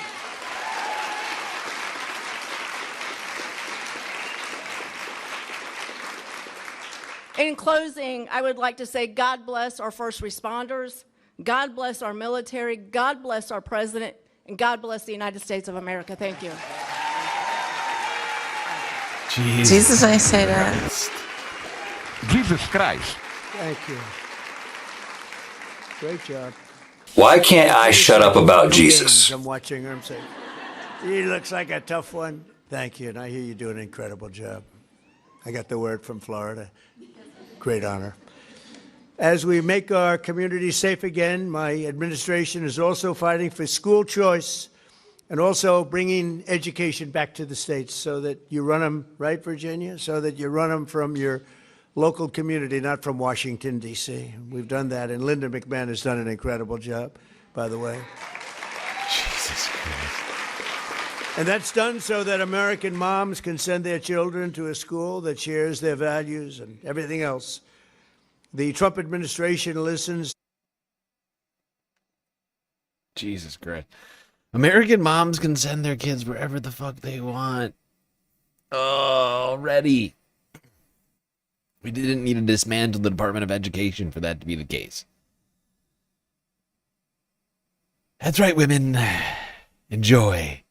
In closing, I would like to say God bless our first responders, God bless our military, God bless our president, and God bless the United States of America. Thank you. Jesus, I say that. Jesus Christ. Thank you. Great job. Why can't I shut up about No Jesus? games. I'm watching her. I'm saying, he looks like a tough one. Thank you. And I hear you do an incredible job. I got the word from Florida. Great honor. As we make our community safe again, my administration is also fighting for school choice and also bringing education back to the states so that you run them, right, Virginia? So that you run them from your local community, not from Washington, D.C. We've done that, and Linda McMahon has done an incredible job, by the way. Jesus Christ. And that's done so that American moms can send their children to a school that shares their values and everything else. The Trump administration listens. Jesus Christ. American moms can send their kids wherever the fuck they want. Oh, already. We didn't need to dismantle the Department of Education for that to be the case. That's right, women. Enjoy.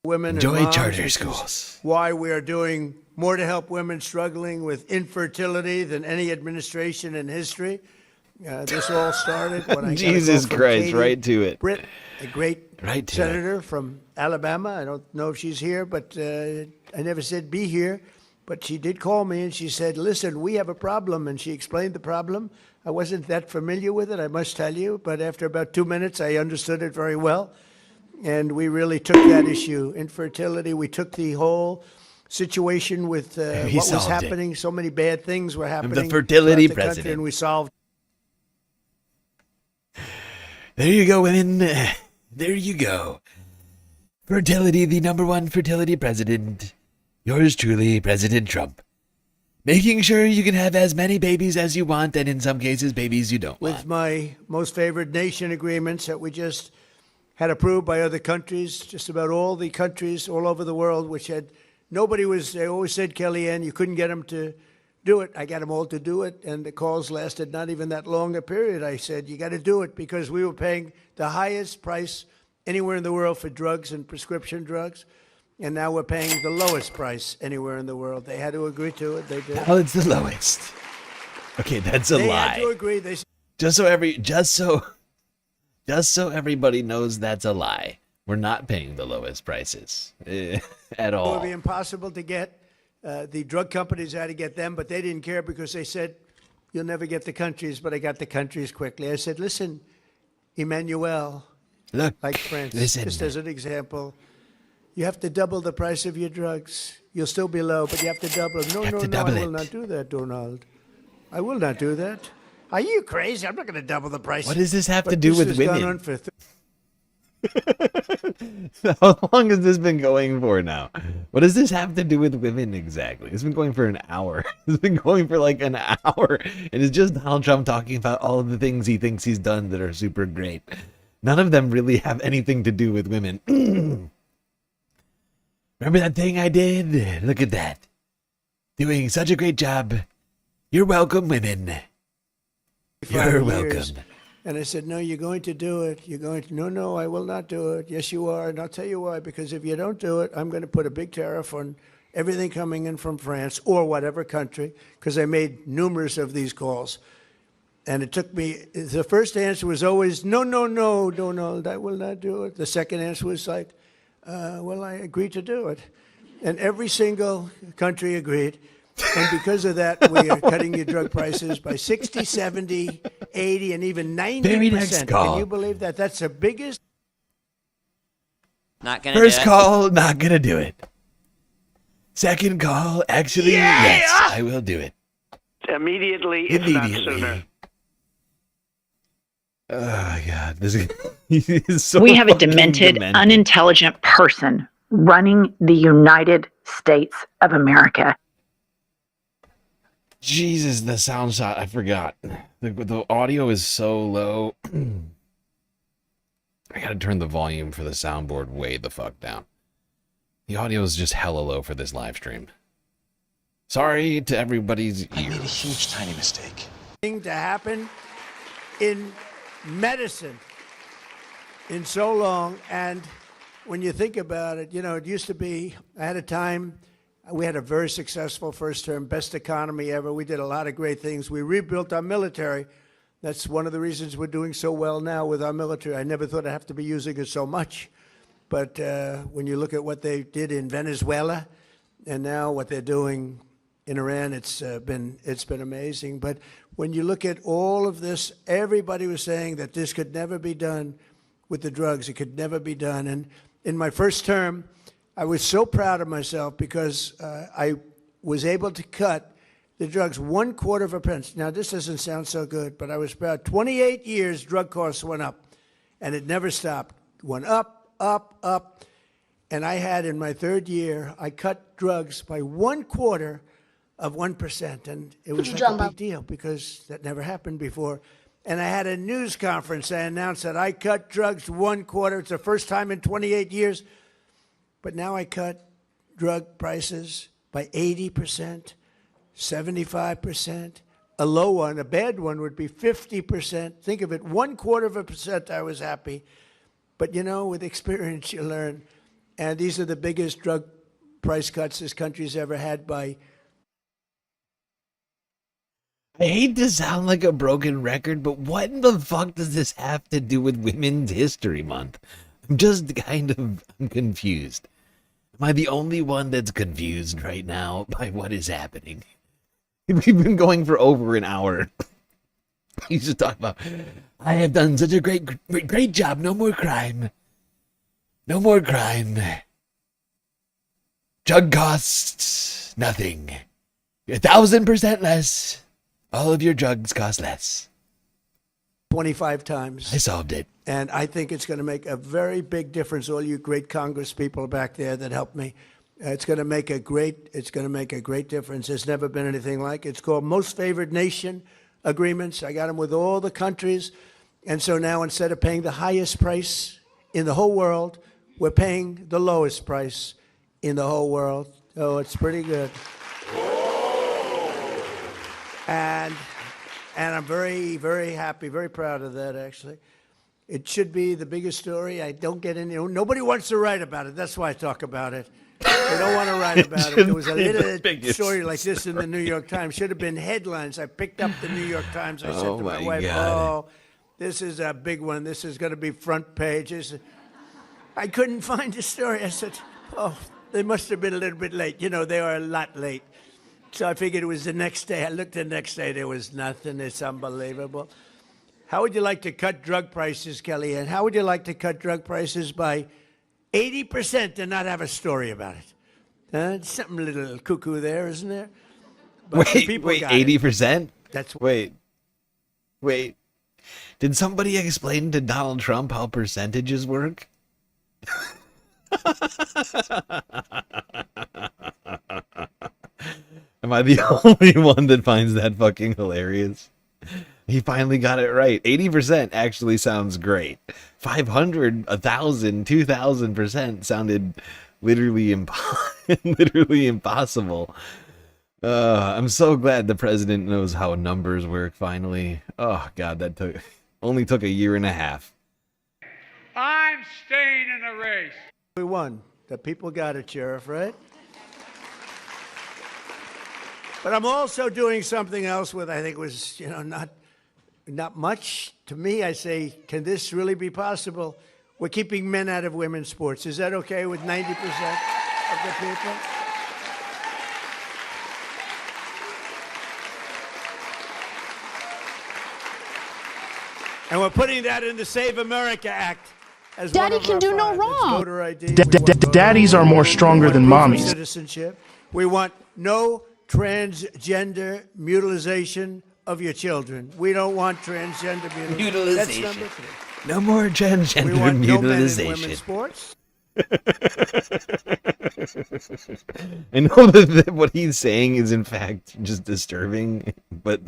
Women Enjoy and moms, charter which is schools. Why we are doing more to help women struggling with infertility than any administration in history. This all started when I Jesus got a call from Christ, Katie right to it. Britt, a great Right to senator from Alabama. I don't know if she's here, but I never said be here. But she did call me and she said, listen, we have a problem. And she explained the problem. I wasn't that familiar with it, I must tell you. But after about 2 minutes, I understood it very well. And we really took that issue, infertility. We took the whole situation with what was solved it. happening. So many bad things were happening. the fertility throughout the country, president. and we solved. There you go, women. There you go. Fertility, the #1 fertility president. Yours truly, President Trump. Making sure you can have as many babies as you want, and in some cases, babies you don't With want. my most favored nation agreements that we just had approved by other countries, just about all the countries all over the world, which had, they always said, Kellyanne, you couldn't get them to do it. I got them all to do it, and the calls lasted not even that long a period. I said, you got to do it, because we were paying the highest price anywhere in the world for drugs and prescription drugs, and now we're paying the lowest price anywhere in the world. They had to agree to it. They did. Well, it's the lowest. Okay, that's a They lie. had to agree. They Just so everybody knows that's a lie. We're not paying the lowest prices at It all. would be impossible to get. The drug companies had to get them, but they didn't care because they said, you'll never get the countries, but I got the countries quickly. I said, listen, Emmanuel, Look, like France, listen. just as an example, you have to double the price of your drugs. You'll still be low, but you have to double them. No, I will not do that, Donald. I will not do that. Are you crazy? I'm not going to double the price. What does this have to But do this with has gone women? on for How long has this been going for now? What does this have to do with women exactly? It's been going for an hour. It's been going for like an hour. And it's just Donald Trump talking about all of the things he thinks he's done that are super great. None of them really have anything to do with women. Remember that thing I did? Look at that. Doing such a great job. You're welcome, women. You're welcome. And I said, no, you're going to do it. You're going to, no, I will not do it. Yes, you are. And I'll tell you why. Because if you don't do it, I'm going to put a big tariff on everything coming in from France or whatever country, because I made numerous of these calls. And it took me, the first answer was always, no, Donald, I will not do it. The second answer was like, well, I agreed to do it. And every single country agreed. And because of that, we are cutting your drug prices by 60, 70, 80, and even 90%. Very next call. Can you believe that? That's the biggest. Not gonna First do it. call, not gonna do it. Second call, actually, yes, I will do it. Immediately, if not sooner. Oh, God. This is so We have a fucking demented, unintelligent person running the United States of America. Jesus, the sound shot, I forgot. The audio is so low. I gotta turn the volume for the soundboard way the fuck down. The audio is just hella low for this live stream. Sorry to everybody's ears. I made a huge, tiny mistake. Thing to happen in medicine in so long. And when you think about it, you know, it used to be, I had a time, we had a very successful first term, best economy ever. We did a lot of great things. We rebuilt our military. That's one of the reasons we're doing so well now with our military. I never thought I'd have to be using it so much. But when you look at what they did in Venezuela and now what they're doing in Iran, it's been amazing. But when you look at all of this, everybody was saying that this could never be done with the drugs. It could never be done. And in my first term, I was so proud of myself because I was able to cut the drugs 1/4%. Now, this doesn't sound so good, but I was proud. 28 years, drug costs went up, and it never stopped. Went up, up, up. And I had, in my third year, I cut drugs by 1/4%. And it was like a big deal because that never happened before. And I had a news conference. I announced that I cut drugs 1/4. It's the first time in 28 years. But now I cut drug prices by 80%, 75%. A low one, a bad one, would be 50%. Think of it, 1/4%, I was happy. But, you know, with experience, you learn. And these are the biggest drug price cuts this country's ever had by... I hate to sound like a broken record, but what in the fuck does this have to do with Women's History Month? I'm just I'm confused. Am I the only one that's confused right now by what is happening? We've been going for over an hour. He's just talking about, I have done such a great job. No more crime. No more crime. Drug costs nothing. 1,000% less. All of your drugs cost less. 25 times. I solved it. And I think it's going to make a very big difference. All you great Congress people back there that helped me. It's going to make a great difference. There's never been anything like it. It's called Most Favored Nation agreements. I got them with all the countries. And so now instead of paying the highest price in the whole world, we're paying the lowest price in the whole world. Oh, it's pretty good. And I'm very, very happy, very proud of that, actually. It should be the biggest story. I don't get any. Nobody wants to write about it. That's why I talk about it. They don't want to write about it. There was a little story like this in the New York Times. Should have been headlines. I picked up the New York Times. I said to my wife, oh, this is a big one. This is going to be front page. I couldn't find the story. I said, oh, they must have been a little bit late. You know, they are a lot late. So I figured it was the next day. I looked the next day. There was nothing. It's unbelievable. How would you like to cut drug prices, Kelly? And how would you like to cut drug prices by 80% and not have a story about it? Something a little cuckoo there, isn't there? But wait, 80%? That's wait. Did somebody explain to Donald Trump how percentages work? Am I the only one that finds that fucking hilarious? He finally got it right. 80% actually sounds great. 500, 1,000, 2,000% sounded literally impossible. I'm so glad the president knows how numbers work finally. Oh God, that only took a year and a half. I'm staying in the race. We won. The people got it, Sheriff, right? But I'm also doing something else with, I think was, not much. To me, I say, can this really be possible? We're keeping men out of women's sports. Is that okay with 90% of the people? And we're putting that in the Save America Act. As Daddy can do no wrong. Daddies are more stronger than mommies. Citizenship. We want no transgender mutilization of your children. We don't want transgender mutilization. That's number 3. No more transgender we want mutilization. No men in women's sports. I know that what he's saying is in fact just disturbing, but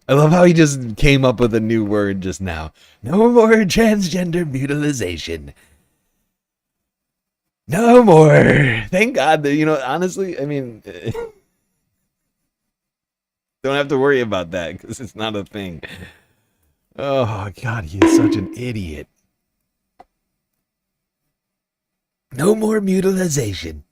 I love how he just came up with a new word just now. No more transgender mutilization. No more. Thank God that, honestly, I mean, don't have to worry about that because it's not a thing. Oh, God, he is such an idiot. No more mutilization.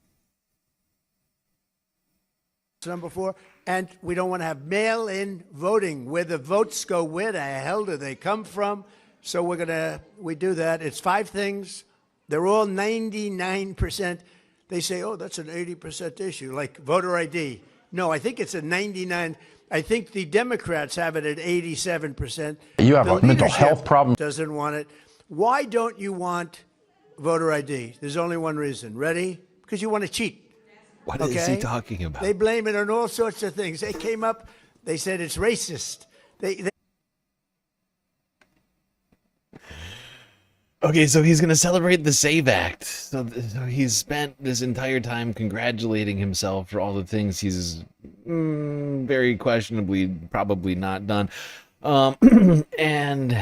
number 4. And we don't want to have mail-in voting. Where the votes go, where the hell do they come from? So we do that. It's 5 things. They're all 99%. They say, oh, that's an 80% issue, like voter ID. No, I think it's a 99. I think the Democrats have it at 87%. You have a mental health problem. Doesn't want it. Why don't you want voter ID? There's only one reason. Ready? Because you want to cheat. What is he talking about? They blame it on all sorts of things. They came up, they said it's racist. Okay, so he's going to celebrate the SAVE Act. So he's spent this entire time congratulating himself for all the things he's very questionably probably not done. And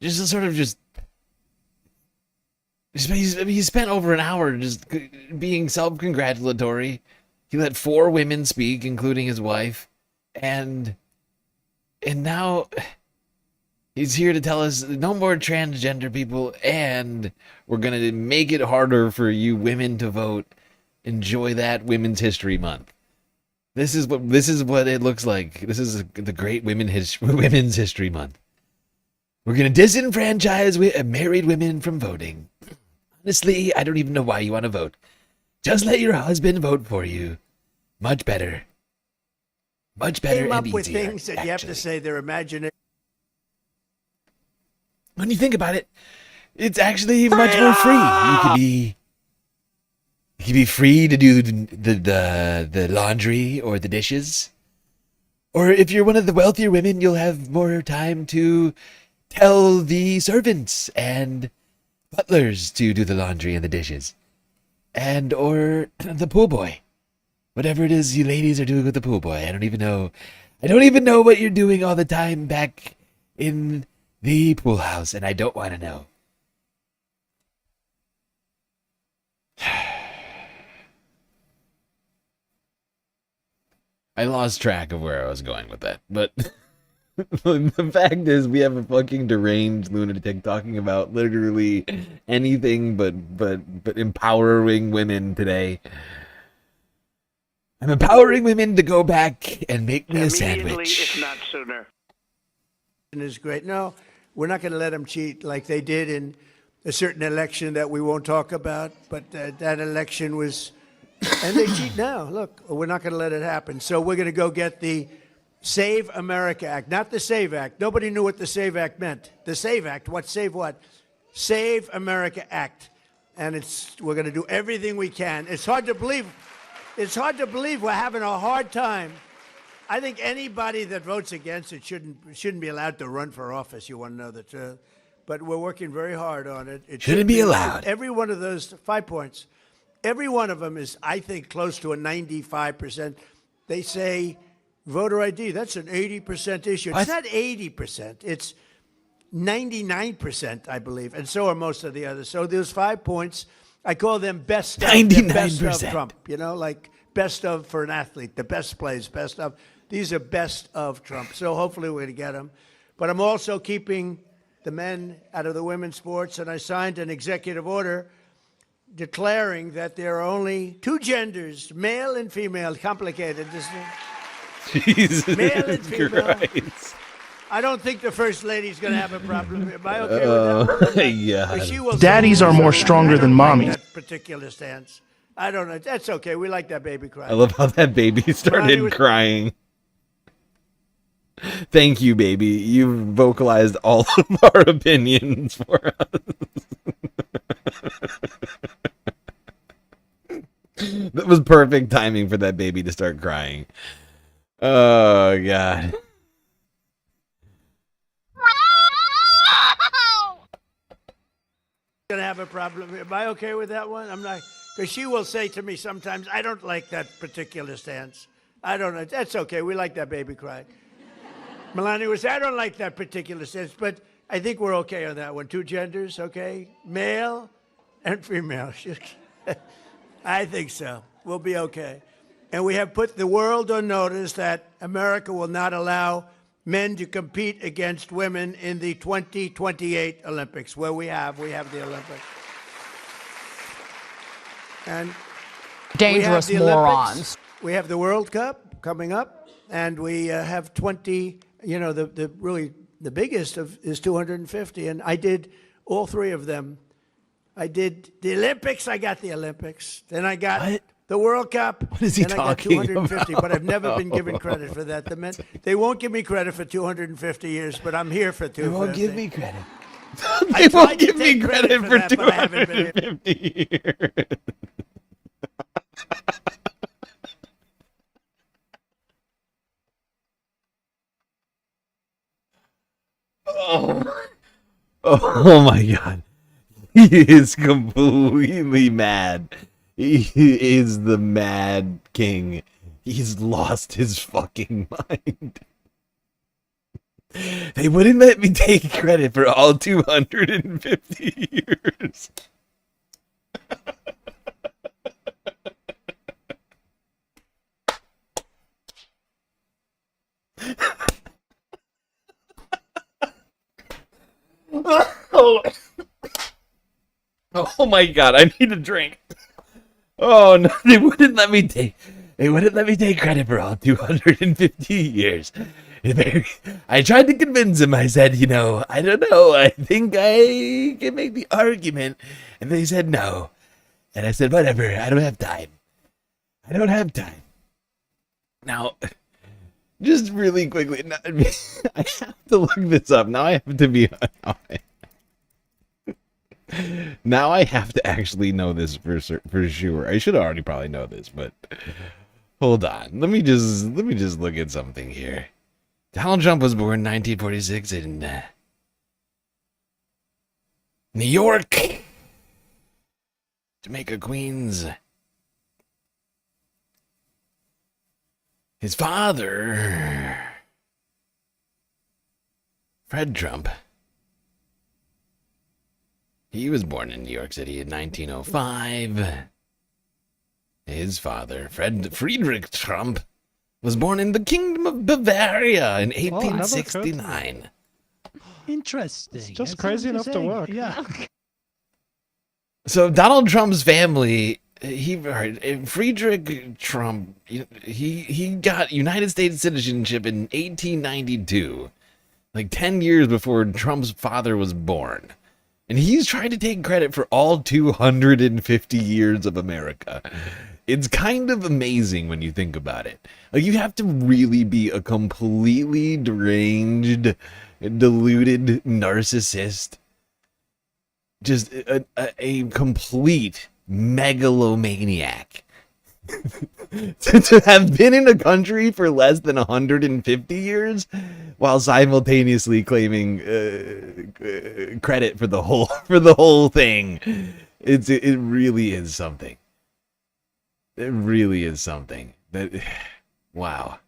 just to sort of he spent over an hour just being self-congratulatory. He let 4 women speak, including his wife. And now he's here to tell us no more transgender people, and we're going to make it harder for you women to vote. Enjoy that Women's History Month. This is what it looks like. This is the great Women's History Month. We're going to disenfranchise married women from voting. Honestly, I don't even know why you want to vote. Just let your husband vote for you. Much better. Much better came and up with easier, things that you have to say they're imaginary. When you think about it, it's actually much more free. You could be free to do the laundry or the dishes. Or if you're one of the wealthier women, you'll have more time to tell the servants and butlers to do the laundry and the dishes. And or the pool boy. Whatever it is you ladies are doing with the pool boy. I don't even know what you're doing all the time back in the pool house, and I don't want to know. I lost track of where I was going with that, but the fact is we have a fucking deranged lunatic talking about literally anything but empowering women today. I'm empowering women to go back and make me a sandwich. If not sooner. Is great. No, we're not going to let them cheat like they did in a certain election that we won't talk about. But that election was, and they cheat now. Look, we're not going to let it happen. So we're going to go get the Save America Act, not the SAVE Act. Nobody knew what the SAVE Act meant. The SAVE Act, what save what? Save America Act, and we're going to do everything we can. It's hard to believe. It's hard to believe we're having a hard time. I think anybody that votes against it shouldn't be allowed to run for office. You want to know the truth, but we're working very hard on it. It shouldn't be allowed. Every one of those 5 points, every one of them is, I think, close to a 95%. They say voter ID. That's an 80% issue. It's not 80%. It's 99%, I believe, and so are most of the others. So there's 5 points. I call them best of, 99%. Best of Trump. You know, like best of for an athlete, the best plays, best of. These are best of Trump. So hopefully we're going to get them. But I'm also keeping the men out of the women's sports, and I signed an executive order declaring that there are only 2 genders, male and female. Complicated, isn't it? Jesus male and female. Christ. I don't think the First Lady's going to have a problem. Am I okay with that? Yeah. She will Daddies are more stronger than mommies. That particular stance. I don't know. That's okay. We like that baby crying. I love how that baby started crying. Thank you, baby. You vocalized all of our opinions for us. That was perfect timing for that baby to start crying. Oh, God. Going to have a problem. Am I okay with that one? I'm not, because she will say to me sometimes, I don't like that particular stance. I don't know. That's okay. We like that baby crying. Melania would say, I don't like that particular stance, but I think we're okay on that one. 2 genders, okay? Male and female. I think so. We'll be okay. And we have put the world on notice that America will not allow men to compete against women in the 2028 Olympics, where we have the Olympics. And Dangerous morons. We have the World Cup coming up, and we have 20, the biggest is 250, and I did all three of them. I did the Olympics, I got the Olympics. Then I got the World Cup. What is he then I got talking 250, about? but I've never been given credit for that. They won't give me credit for 250 years, but I'm here for 250. They won't give me credit. They won't give me credit for that, but I haven't been able. 250 years. Oh my god. He is completely mad. He is the mad king. He's lost his fucking mind. They wouldn't let me take credit for all 250 years. Oh my god, I need a drink. Oh no, they wouldn't let me take credit for all 250 years. I tried to convince him. I said, I don't know. I think I can make the argument. And they said no. And I said, whatever. I don't have time. Now, just really quickly, I have to look this up. Now I have to be honest. Now I have to actually know this for sure. I should already probably know this, but hold on. Let me just look at something here. Donald Trump was born in 1946 in New York, Jamaica, Queens. His father, Fred Trump, he was born in New York City in 1905. His father, Friedrich Trump, was born in the Kingdom of Bavaria in 1869. Interesting. It's just crazy enough to work. Yeah. So Donald Trump's family, Friedrich Trump, he got United States citizenship in 1892, like 10 years before Trump's father was born. And he's trying to take credit for all 250 years of America. It's kind of amazing when you think about it. Like, you have to really be a completely deranged, deluded narcissist. Just a complete megalomaniac. to have been in a country for less than 150 years while simultaneously claiming credit for the whole thing. It really is something. It really is something. Wow.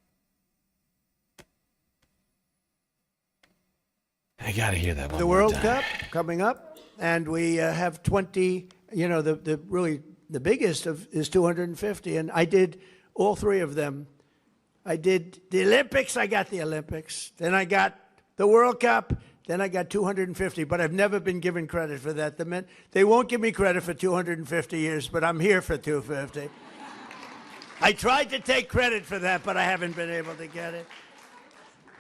I gotta hear that one The more World time. Cup coming up, and we have 20. The biggest is 250, and I did all three of them. I did the Olympics, I got the Olympics. Then I got the World Cup, then I got 250, but I've never been given credit for that. They won't give me credit for 250 years, but I'm here for 250. I tried to take credit for that, but I haven't been able to get it.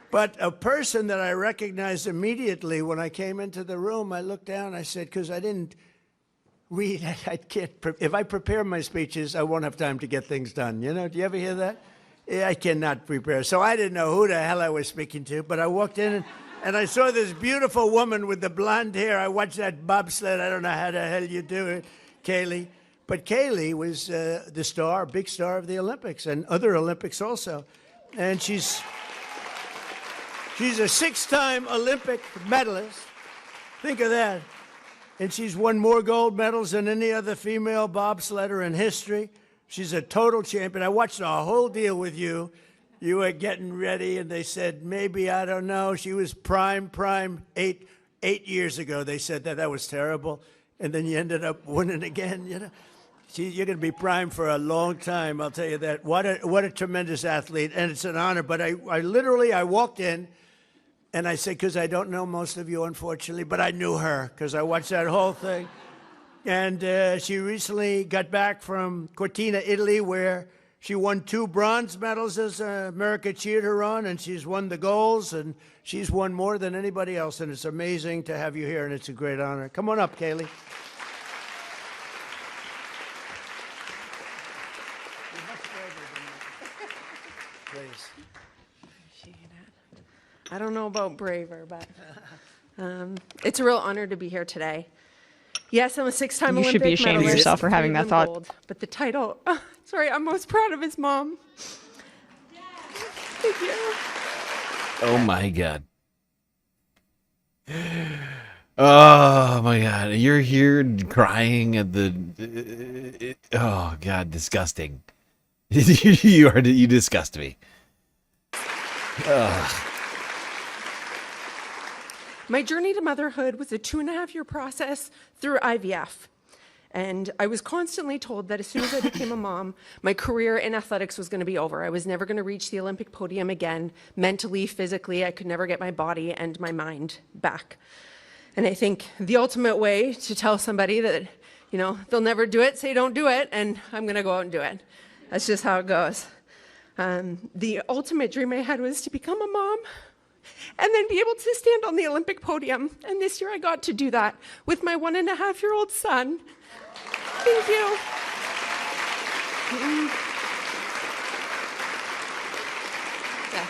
But a person that I recognized immediately when I came into the room, I looked down, I said, because I didn't read, I can't, if I prepare my speeches, I won't have time to get things done. Do you ever hear that? Yeah, I cannot prepare. So I didn't know who the hell I was speaking to, but I walked in and I saw this beautiful woman with the blonde hair. I watched that bobsled. I don't know how the hell you do it, Kaylee. But Kaylee was the star, big star of the Olympics and other Olympics also. And she's a six-time Olympic medalist. Think of that. And she's won more gold medals than any other female bobsledder in history. She's a total champion. I watched the whole deal with you. You were getting ready, and they said, maybe, I don't know. She was prime 8 years ago. They said that was terrible. And then you ended up winning again, You're going to be prime for a long time, I'll tell you that. What a tremendous athlete, and it's an honor. But I literally walked in, and I said, because I don't know most of you, unfortunately, but I knew her because I watched that whole thing. And she recently got back from Cortina, Italy, where she won 2 bronze medals as America cheered her on, and she's won the golds, and she's won more than anybody else. And it's amazing to have you here, and it's a great honor. Come on up, Kaylee. Please. I don't know about braver, but it's a real honor to be here today. Yes, I'm a 6-time Olympic You should be ashamed of medalist, yourself for having 3 that of them thought. gold, but the title, sorry, I'm most proud of his mom. Thank you. Oh my god. Oh my god. You're here crying at the oh god, disgusting. You disgust me. Ugh. My journey to motherhood was a 2.5-year process through IVF. And I was constantly told that as soon as I became a mom, my career in athletics was going to be over. I was never going to reach the Olympic podium again. Mentally, physically, I could never get my body and my mind back. And I think the ultimate way to tell somebody that, you know, they'll never do it, say don't do it, and I'm going to go out and do it. That's just how it goes. The ultimate dream I had was to become a mom and then be able to stand on the Olympic podium. And this year I got to do that with my 1.5-year-old son. Thank you. Yes.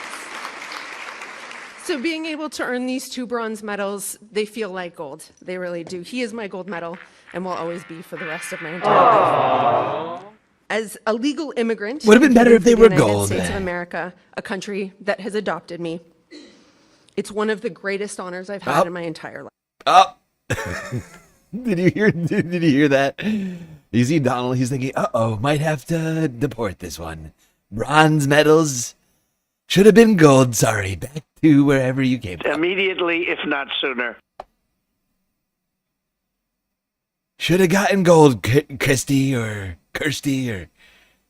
So being able to earn these 2 bronze medals, they feel like gold. They really do. He is my gold medal and will always be for the rest of my entire life. As a legal immigrant, Would have been better if they were in the United gold. States of America, a country that has adopted me. It's one of the greatest honors I've had in my entire life. Oh. Did you hear that? You see Donald, he's thinking, uh-oh, might have to deport this one. Bronze medals should have been gold, sorry. Back to wherever you came from. Immediately, if not sooner. Should have gotten gold, Christy or Kirsty or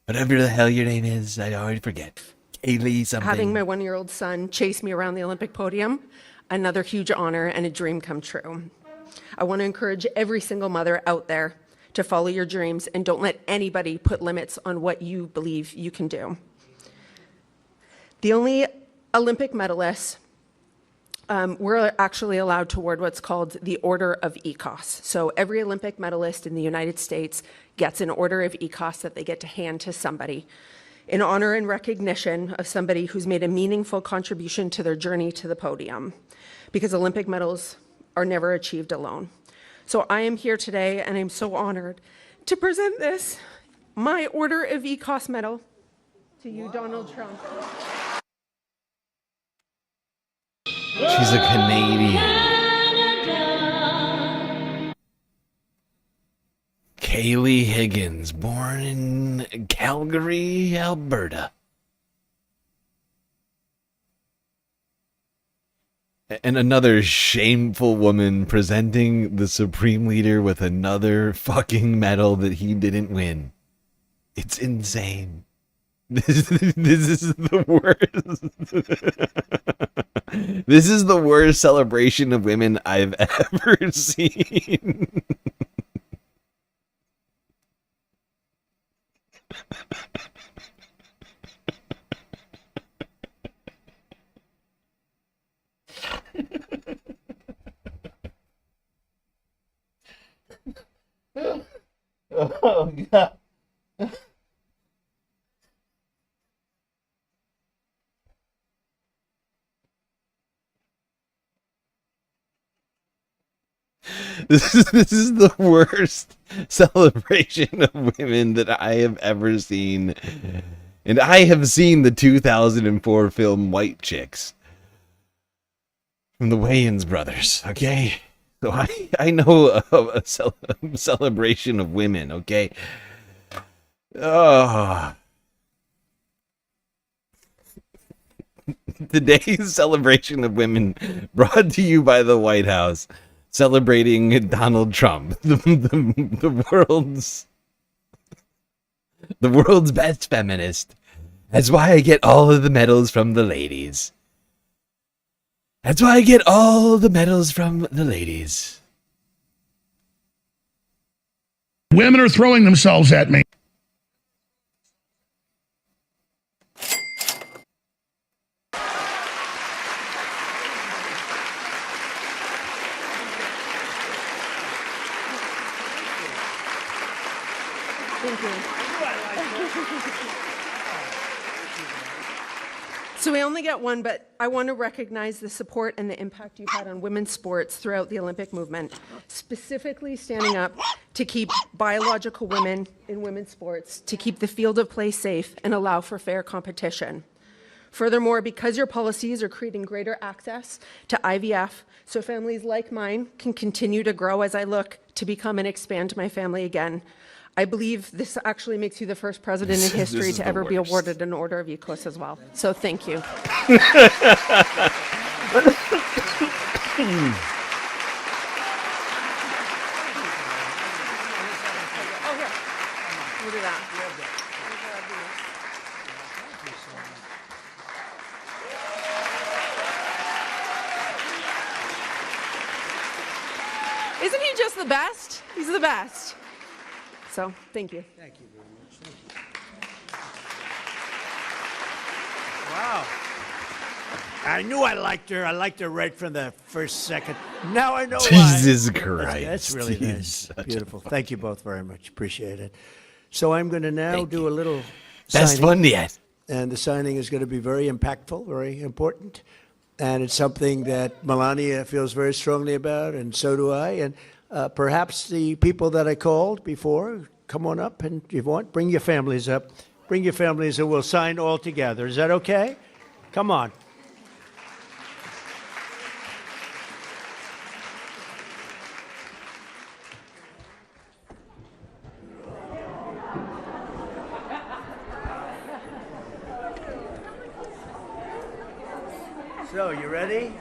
whatever the hell your name is. I already forget. Kaylee something. Having my 1-year-old son chase me around the Olympic podium, another huge honor and a dream come true. I want to encourage every single mother out there to follow your dreams and don't let anybody put limits on what you believe you can do. The only Olympic medalists we're actually allowed to award what's called the Order of ECOS. So every Olympic medalist in the United States gets an Order of ECOS that they get to hand to somebody in honor and recognition of somebody who's made a meaningful contribution to their journey to the podium, because Olympic medals are never achieved alone. So I am here today, and I'm so honored to present this, my Order of ECOS medal, to you, Donald Trump. She's a Canadian. Kaylee Higgins, born in Calgary, Alberta. And another shameful woman presenting the Supreme Leader with another fucking medal that he didn't win. It's insane. This is the worst. This is the worst celebration of women I've ever seen. Oh, God. This is the worst celebration of women that I have ever seen. And I have seen the 2004 film White Chicks from the Wayans brothers, okay? So I know a celebration of women, okay? Oh. Today's celebration of women brought to you by the White House, celebrating Donald Trump, the world's best feminist. That's why I get all of the medals from the ladies. That's why I get all the medals from the ladies. Women are throwing themselves at me. Thank you. So we only get one, but I want to recognize the support and the impact you've had on women's sports throughout the Olympic movement, specifically standing up to keep biological women in women's sports, to keep the field of play safe and allow for fair competition. Furthermore, because your policies are creating greater access to IVF, so families like mine can continue to grow as I look to become and expand my family again, I believe this actually makes you the first president in history to ever be awarded an Order of Euclid as well. So thank you. Oh, here. We'll do that. Isn't he just the best? He's the best. So, thank you. Thank you very much. Thank you. Wow. I knew I liked her. I liked her right from the first second. Now I know why. Jesus Christ. That's really nice. Beautiful. Thank you both very much. Appreciate it. So I'm going to now do a little Best signing. one yet. And the signing is going to be very impactful, very important. And it's something that Melania feels very strongly about, and so do I. And perhaps the people that I called before, come on up, and if you want, bring your families up. Bring your families, and we'll sign all together. Is that okay? Come on. So, you ready?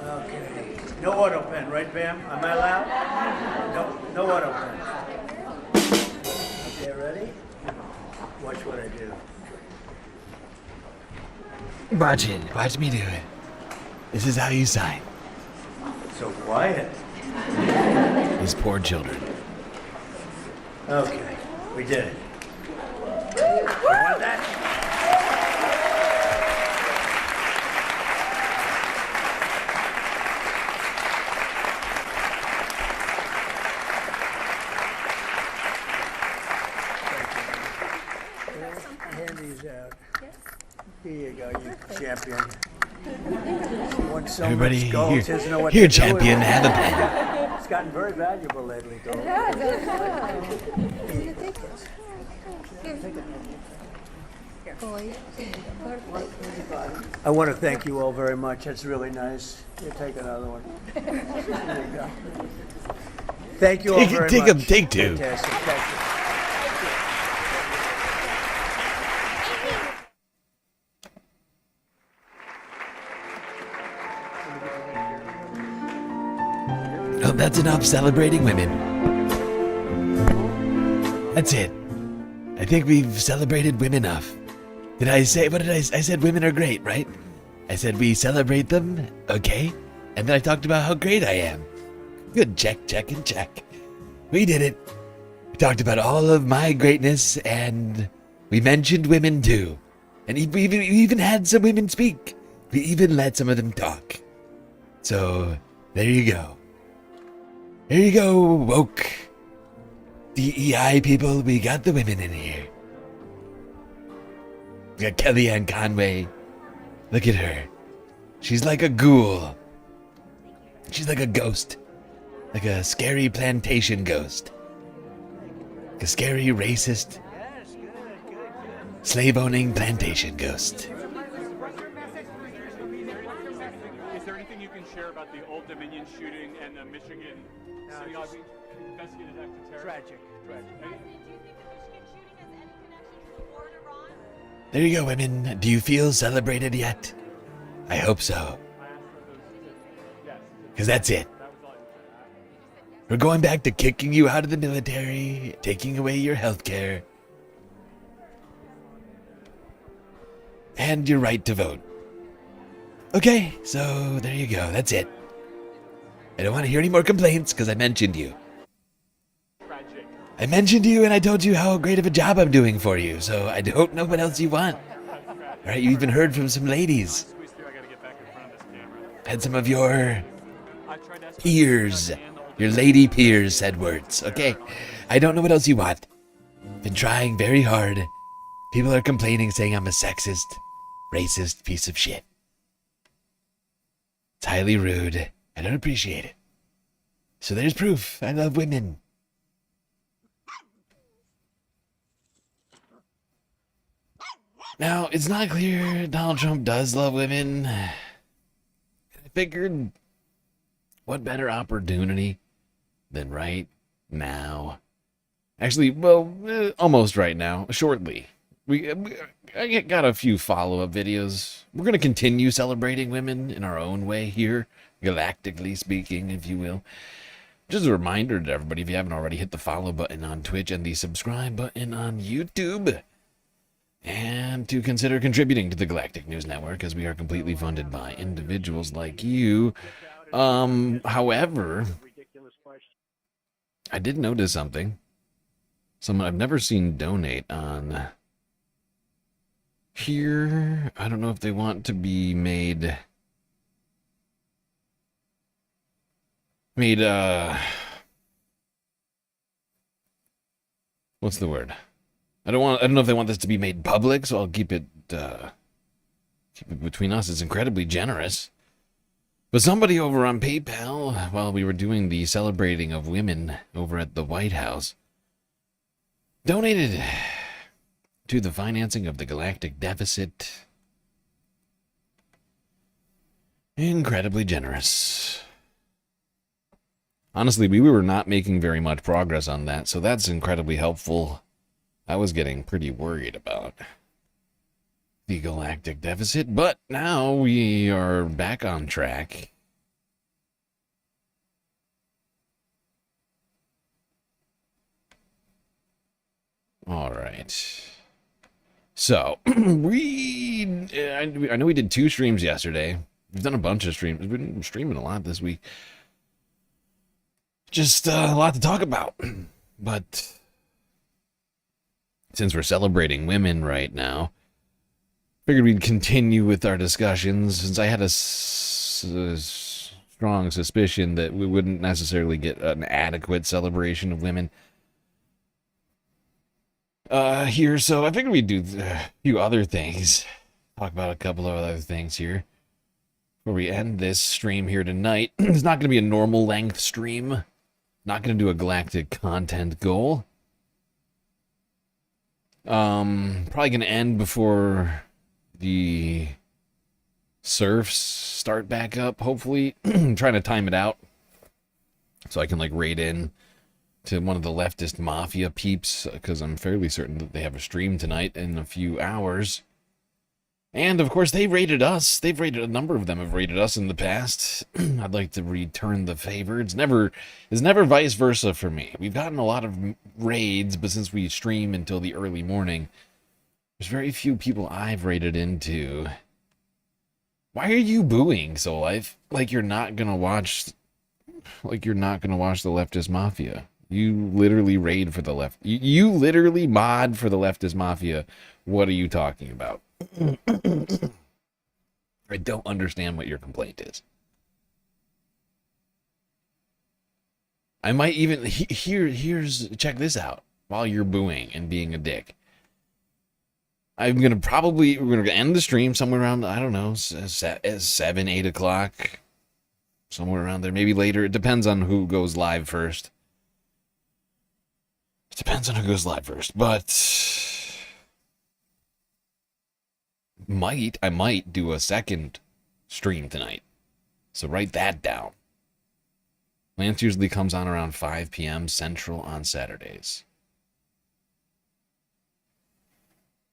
Okay. No auto pen, right, Pam? Am I allowed? No auto pen. Okay, ready? Watch what I do. Watch it. Watch me do it. This is how you sign. So quiet. These poor children. Okay, we did it. You want that? Hand these out. Here you go, you champion. Want so Everybody much gold, here, doesn't know what here, to do with champion, it. have a pen. It's gotten very valuable lately, gold. I want to thank you all very much. That's really nice. Here, take another one. There you go. Thank you all very much. Take two. Fantastic. Thank you. Oh, that's enough celebrating women. That's it. I think we've celebrated women enough. Did I say, what did I said women are great, right? I said we celebrate them, okay? And then I talked about how great I am. Good, check, check, and check. We did it. We talked about all of my greatness, and we mentioned women too. And we even had some women speak. We even let some of them talk. So, there you go. There you go, woke DEI people. We got the women in here. We got Kellyanne Conway. Look at her. She's like a ghoul. She's like a ghost. Like a scary plantation ghost. Like a scary, racist, slave-owning plantation ghost. Is there anything you can share about the Old Dominion shooting and the Michigan synagogue investigated act of terror? Tragic. There you go, women. Do you feel celebrated yet? I hope so. Because that's it. We're going back to kicking you out of the military, taking away your health care, and your right to vote. Okay, so there you go. That's it. I don't want to hear any more complaints because I mentioned you. I mentioned you and I told you how great of a job I'm doing for you, so I don't know what else you want. Alright, you even heard from some ladies. Had some of your peers, your lady peers said words, okay? I don't know what else you want. Been trying very hard. People are complaining, saying I'm a sexist, racist piece of shit. It's highly rude. I don't appreciate it. So there's proof. I love women. Now, it's not clear Donald Trump does love women. I figured, what better opportunity than right now? Actually, well, almost right now, shortly. I got a few follow-up videos. We're going to continue celebrating women in our own way here, galactically speaking, if you will. Just a reminder to everybody, if you haven't already, hit the follow button on Twitch and the subscribe button on YouTube. And to consider contributing to the Galactic News Network, as we are completely funded by individuals like you. However, I did notice something. Someone I've never seen donate on here. I don't know if they want to be made what's the word? I don't know if they want this to be made public, so I'll keep it between us. It's incredibly generous. But somebody over on PayPal, while we were doing the celebrating of women over at the White House, donated to the financing of the galactic deficit. Incredibly generous. Honestly, we were not making very much progress on that, so that's incredibly helpful. I was getting pretty worried about the galactic deficit, but now we are back on track. All right. So, I know we did 2 streams yesterday. We've done a bunch of streams. We've been streaming a lot this week. Just a lot to talk about. But since we're celebrating women right now, figured we'd continue with our discussions, since I had a strong suspicion that we wouldn't necessarily get an adequate celebration of women here. So I figured we'd do a few other things. Talk about a couple of other things here before we end this stream here tonight. It's not going to be a normal length stream. Not going to do a galactic content goal. Probably going to end before the surfs start back up, hopefully. I'm trying to time it out so I can like raid in to one of the leftist mafia peeps, because I'm fairly certain that they have a stream tonight in a few hours. And of course they raided us. They've raided, a number of them have raided us in the past. I'd like to return the favor. It's never vice versa for me. We've gotten a lot of raids, but since we stream until the early morning, there's very few people I've raided into. Why are you booing, Soul Life? Like you're not gonna watch the leftist mafia. You literally raid for the left. You literally mod for the leftist mafia. What are you talking about? I don't understand what your complaint is. I might even check this out while you're booing and being a dick. We're gonna end the stream somewhere around, I don't know, 7, 8 o'clock, somewhere around there, maybe later. It depends on who goes live first. But I might do a second stream tonight. So write that down. Lance usually comes on around 5 p.m. Central on Saturdays.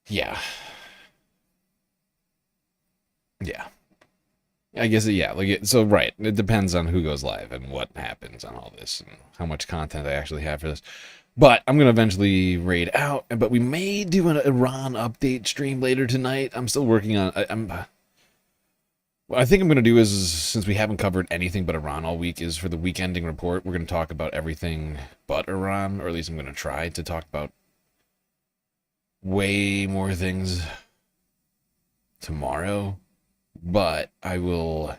Yeah. I guess, yeah. So, right. It depends on who goes live and what happens on all this and how much content I actually have for this. But I'm going to eventually raid out. But we may do an Iran update stream later tonight. I'm still working on... What I think I'm going to do is, since we haven't covered anything but Iran all week, is for the week ending report, we're going to talk about everything but Iran, or at least I'm going to try to talk about way more things tomorrow. But I will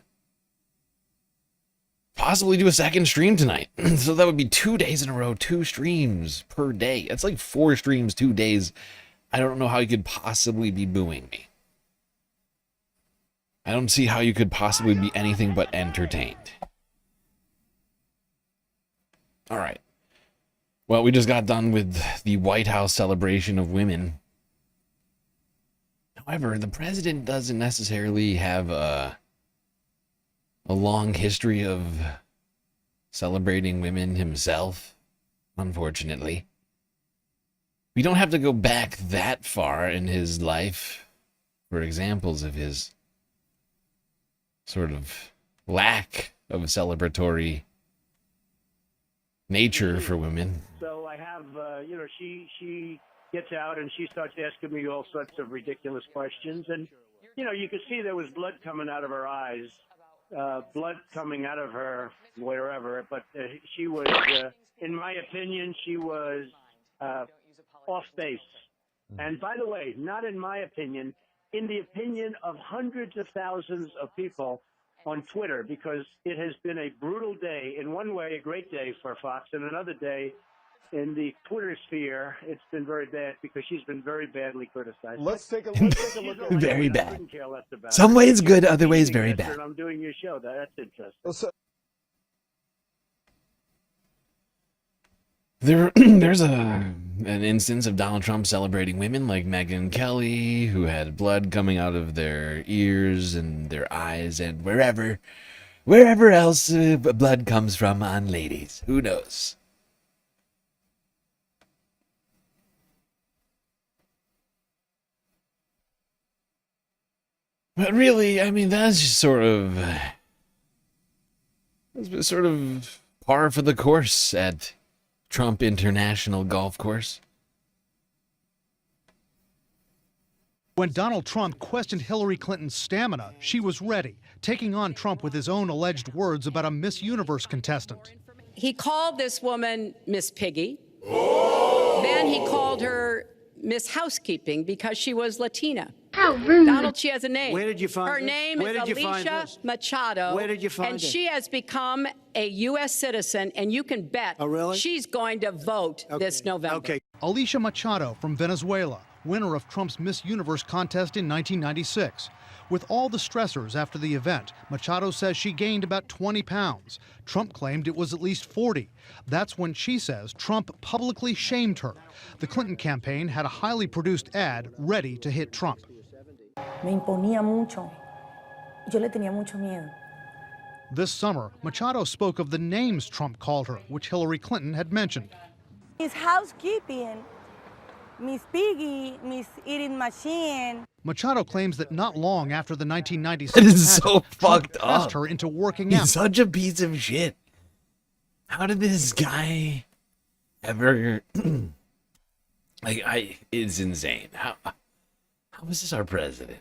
possibly do a second stream tonight. So that would be 2 days in a row, 2 streams per day. It's like 4 streams, 2 days. I don't know how you could possibly be booing me. I don't see how you could possibly be anything but entertained. All right. Well, we just got done with the White House celebration of women. However, the president doesn't necessarily have a long history of celebrating women himself, unfortunately. We don't have to go back that far in his life for examples of his sort of lack of celebratory nature for women. So I have, she gets out and she starts asking me all sorts of ridiculous questions. And, you could see there was blood coming out of her eyes, blood coming out of her wherever. But she was, in my opinion, she was off base. And by the way, not in my opinion, in the opinion of hundreds of thousands of people on Twitter, because it has been a brutal day. In one way, a great day for Fox, and another day in the Twitter sphere, it's been very bad because she's been very badly criticized. Let's take a look at Very bad. Some ways good, other ways very bad. I'm doing your show. That's interesting. There's an instance of Donald Trump celebrating women like Megyn Kelly, who had blood coming out of their ears and their eyes and wherever else blood comes from on ladies. Who knows? But really, I mean, that's just sort of par for the course at Trump International Golf Course. When Donald Trump questioned Hillary Clinton's stamina, she was ready, taking on Trump with his own alleged words about a Miss Universe contestant. He called this woman Miss Piggy. Then he called her Miss Housekeeping because she was Latina. How rude. Donald, she has a name. Where did you find her this? name Where is did you find Alicia this? Machado. Where did you find and it? she has become a U.S. citizen, and you can bet she's going to vote this November. Okay. Alicia Machado from Venezuela, winner of Trump's Miss Universe contest in 1996. With all the stressors after the event, Machado says she gained about 20 pounds. Trump claimed it was at least 40. That's when she says Trump publicly shamed her. The Clinton campaign had a highly produced ad ready to hit Trump. Me imponía mucho. Yo le tenía mucho miedo. This summer, Machado spoke of the names Trump called her, which Hillary Clinton had mentioned. Miss Housekeeping, Miss Piggy, Miss Eating Machine. Machado claims that not long after the 1996 It is so pageant, Trump fucked asked up. her into working out. He's such a piece of shit. How did this guy ever... it's insane. How is this our president?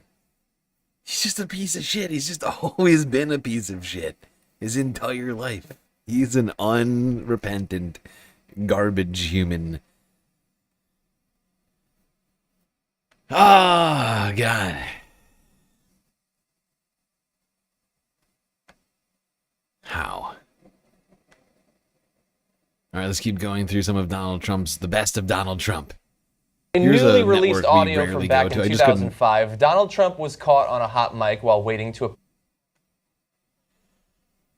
He's just a piece of shit. He's just always been a piece of shit his entire life. He's an unrepentant garbage human. Ah, God. How? All right, let's keep going through some of Donald Trump's, the best of Donald Trump. In Here's newly a released network we audio rarely from back go to. in I just couldn't- 2005, Donald Trump was caught on a hot mic while waiting to...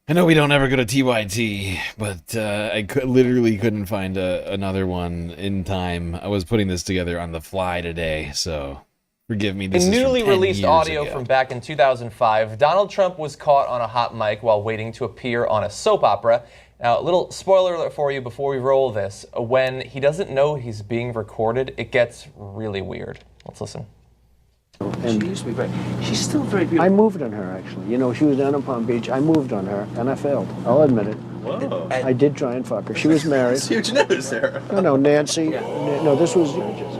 I know we don't ever go to TYT, but I literally couldn't find another one in time. I was putting this together on the fly today, so forgive me. This In is from newly 10 released years audio ago. from back in 2005, Donald Trump was caught on a hot mic while waiting to appear on a soap opera. Now, a little spoiler alert for you before we roll this. When he doesn't know he's being recorded, it gets really weird. Let's listen. And she used to be great. She's still very beautiful. I moved on her, actually. You know, she was down in Palm Beach. I moved on her, and I failed. I'll admit it. Whoa. I did try and fuck her. She was married. It's huge news there. No, Nancy. No, this was...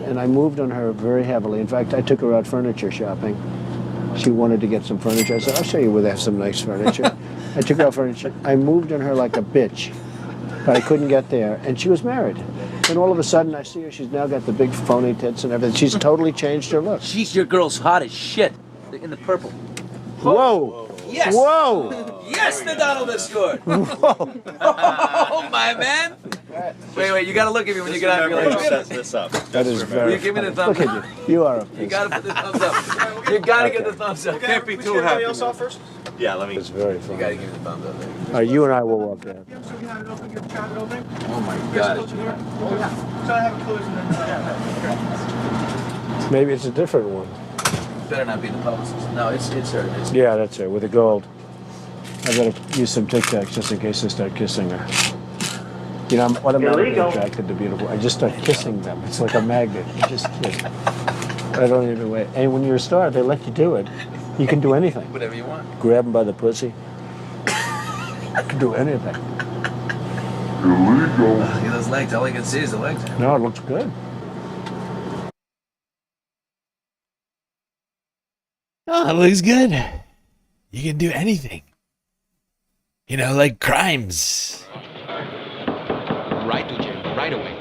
And I moved on her very heavily. In fact, I took her out furniture shopping. She wanted to get some furniture. I said, I'll show you where they have some nice furniture. I took out furniture. I moved on her like a bitch, but I couldn't get there. And she was married. And all of a sudden, I see her. She's now got the big phony tits and everything. She's totally changed her look. Jeez, your girl's hot as shit. In the purple. Whoa! Yes! Whoa! Yes, the Donald has scored! Whoa! Oh, my man! Wait, you gotta look at me when you get out. You're like, sets this up. That is very you give me the funny. thumbs Look up. at you. You are a You gotta put the thumbs up. You gotta get the thumbs up. Can't be too happy. else off first? Yeah, let me. It's very You funny. gotta give me the thumbs up. All right, you and I will walk there. Oh my god. Maybe it's a different one. Better not be the publicist. No, it's her. Yeah, that's her, with the gold. I better use some Tic Tacs just in case I start kissing her. You know, what am I attracted to beautiful? I just start kissing them. It's like a magnet. You just kiss. I don't even wait. And when you're a star, they let you do it. You can do anything. Whatever you want. Grab them by the pussy. You can do anything. Look at those legs. All I can see is the legs. No, it looks good. Oh, it looks good. You can do anything. You know, like crimes. Right to jail, right away.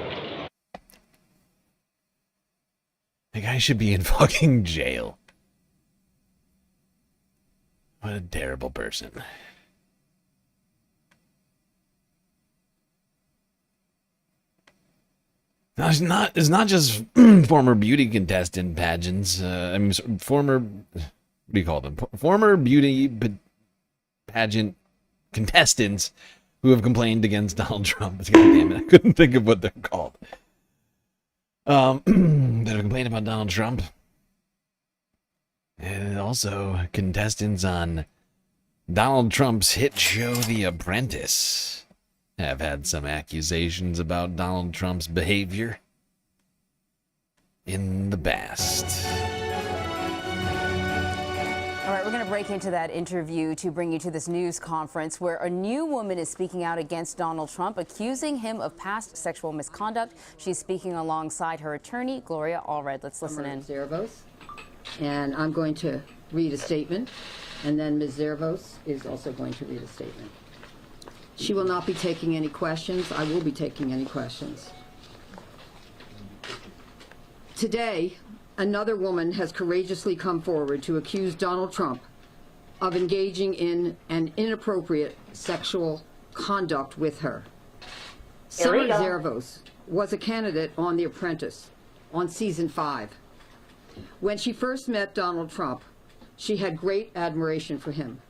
The guy should be in fucking jail. What a terrible person. No, it's not just former beauty contestant pageants. I mean, former, what do you call them? Former beauty pageant contestants who have complained against Donald Trump. God damn it, I couldn't think of what they're called. That have complained about Donald Trump. And also contestants on Donald Trump's hit show, The Apprentice, have had some accusations about Donald Trump's behavior in the past. All right, we're going to break into that interview to bring you to this news conference where a new woman is speaking out against Donald Trump, accusing him of past sexual misconduct. She's speaking alongside her attorney, Gloria Allred. Let's listen in. Zervos, and I'm going to read a statement, and then Ms. Zervos is also going to read a statement. She will not be taking any questions. I will be taking any questions. Today, another woman has courageously come forward to accuse Donald Trump of engaging in an inappropriate sexual conduct with her. Summer Zervos was a candidate on The Apprentice on season 5. When she first met Donald Trump, she had great admiration for him.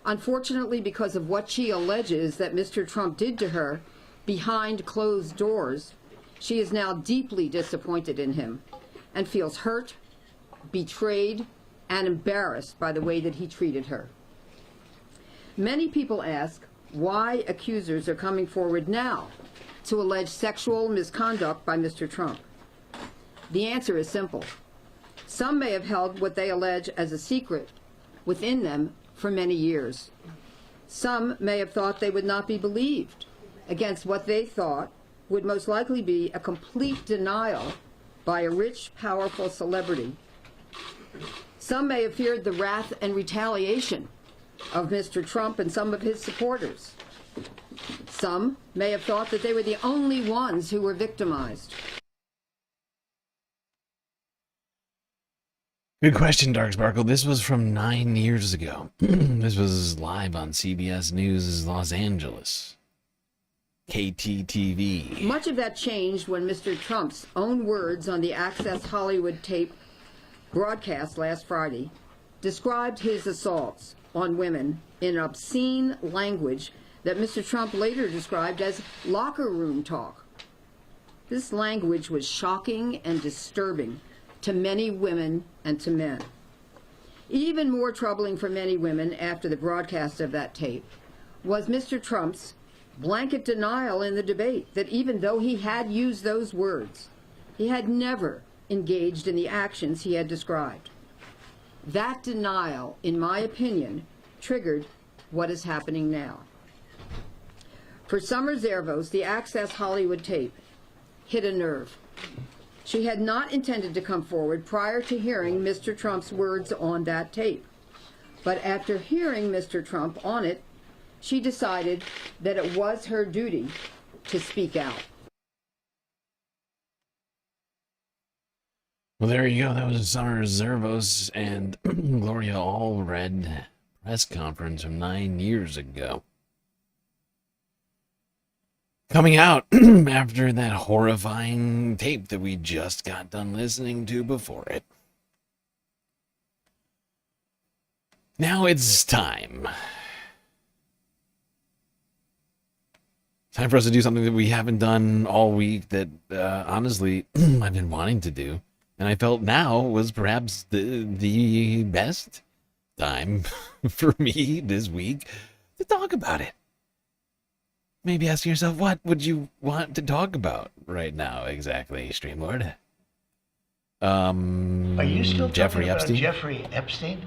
Unfortunately, because of what she alleges that Mr. Trump did to her behind closed doors, she is now deeply disappointed in him and feels hurt, betrayed, and embarrassed by the way that he treated her. Many people ask why accusers are coming forward now to allege sexual misconduct by Mr. Trump. The answer is simple. Some may have held what they allege as a secret within them for many years. Some may have thought they would not be believed against what they thought would most likely be a complete denial by a rich, powerful celebrity. Some may have feared the wrath and retaliation of Mr. Trump and some of his supporters. Some may have thought that they were the only ones who were victimized. Good question, Dark Sparkle. This was from 9 years ago. This was live on CBS News Los Angeles. KTTV. Much of that changed when Mr. Trump's own words on the Access Hollywood tape broadcast last Friday described his assaults on women in obscene language that Mr. Trump later described as locker room talk. This language was shocking and disturbing to many women and to men. Even more troubling for many women after the broadcast of that tape was Mr. Trump's blanket denial in the debate that even though he had used those words, he had never engaged in the actions he had described. That denial, in my opinion, triggered what is happening now. For Summer Zervos, the Access Hollywood tape hit a nerve. She had not intended to come forward prior to hearing Mr. Trump's words on that tape. But after hearing Mr. Trump on it, she decided that it was her duty to speak out. Well, there you go. That was Summer Zervos and Gloria Allred press conference from 9 years ago. Coming out after that horrifying tape that we just got done listening to before it. Now it's time. Time for us to do something that we haven't done all week that, honestly, I've been wanting to do. And I felt now was perhaps the best time for me this week to talk about it. Maybe asking yourself, what would you want to talk about right now exactly, StreamLord? Are you still Jeffrey talking about Epstein? Jeffrey Epstein?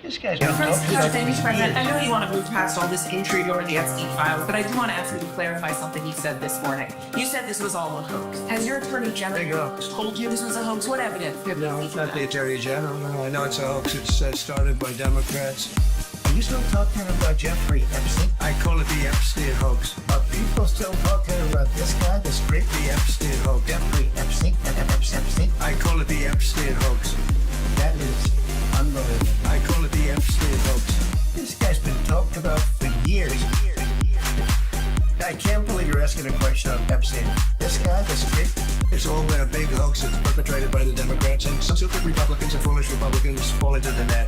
This guy's been First, talking about Mr. President, I years. know you want to move past all this intrigue over the Epstein files, but I do want to ask you to clarify something you said this morning. You said this was all a hoax. Has your Attorney General told you this was a hoax? What evidence? No, it's not the Attorney General. No, I know it's a hoax. It's started by Democrats. Are you still talking about Jeffrey Epstein? I call it the Epstein hoax. Are people still talking about this guy, this great, the Epstein hoax? Jeffrey Epstein? Epstein? I call it the Epstein hoax. That is unbelievable. I call it the Epstein hoax. This guy's been talked about for years. I can't believe you're asking a question of Epstein. This guy, this great, it's all a big hoax. It's perpetrated by the Democrats, and some stupid Republicans and foolish Republicans fall into the net.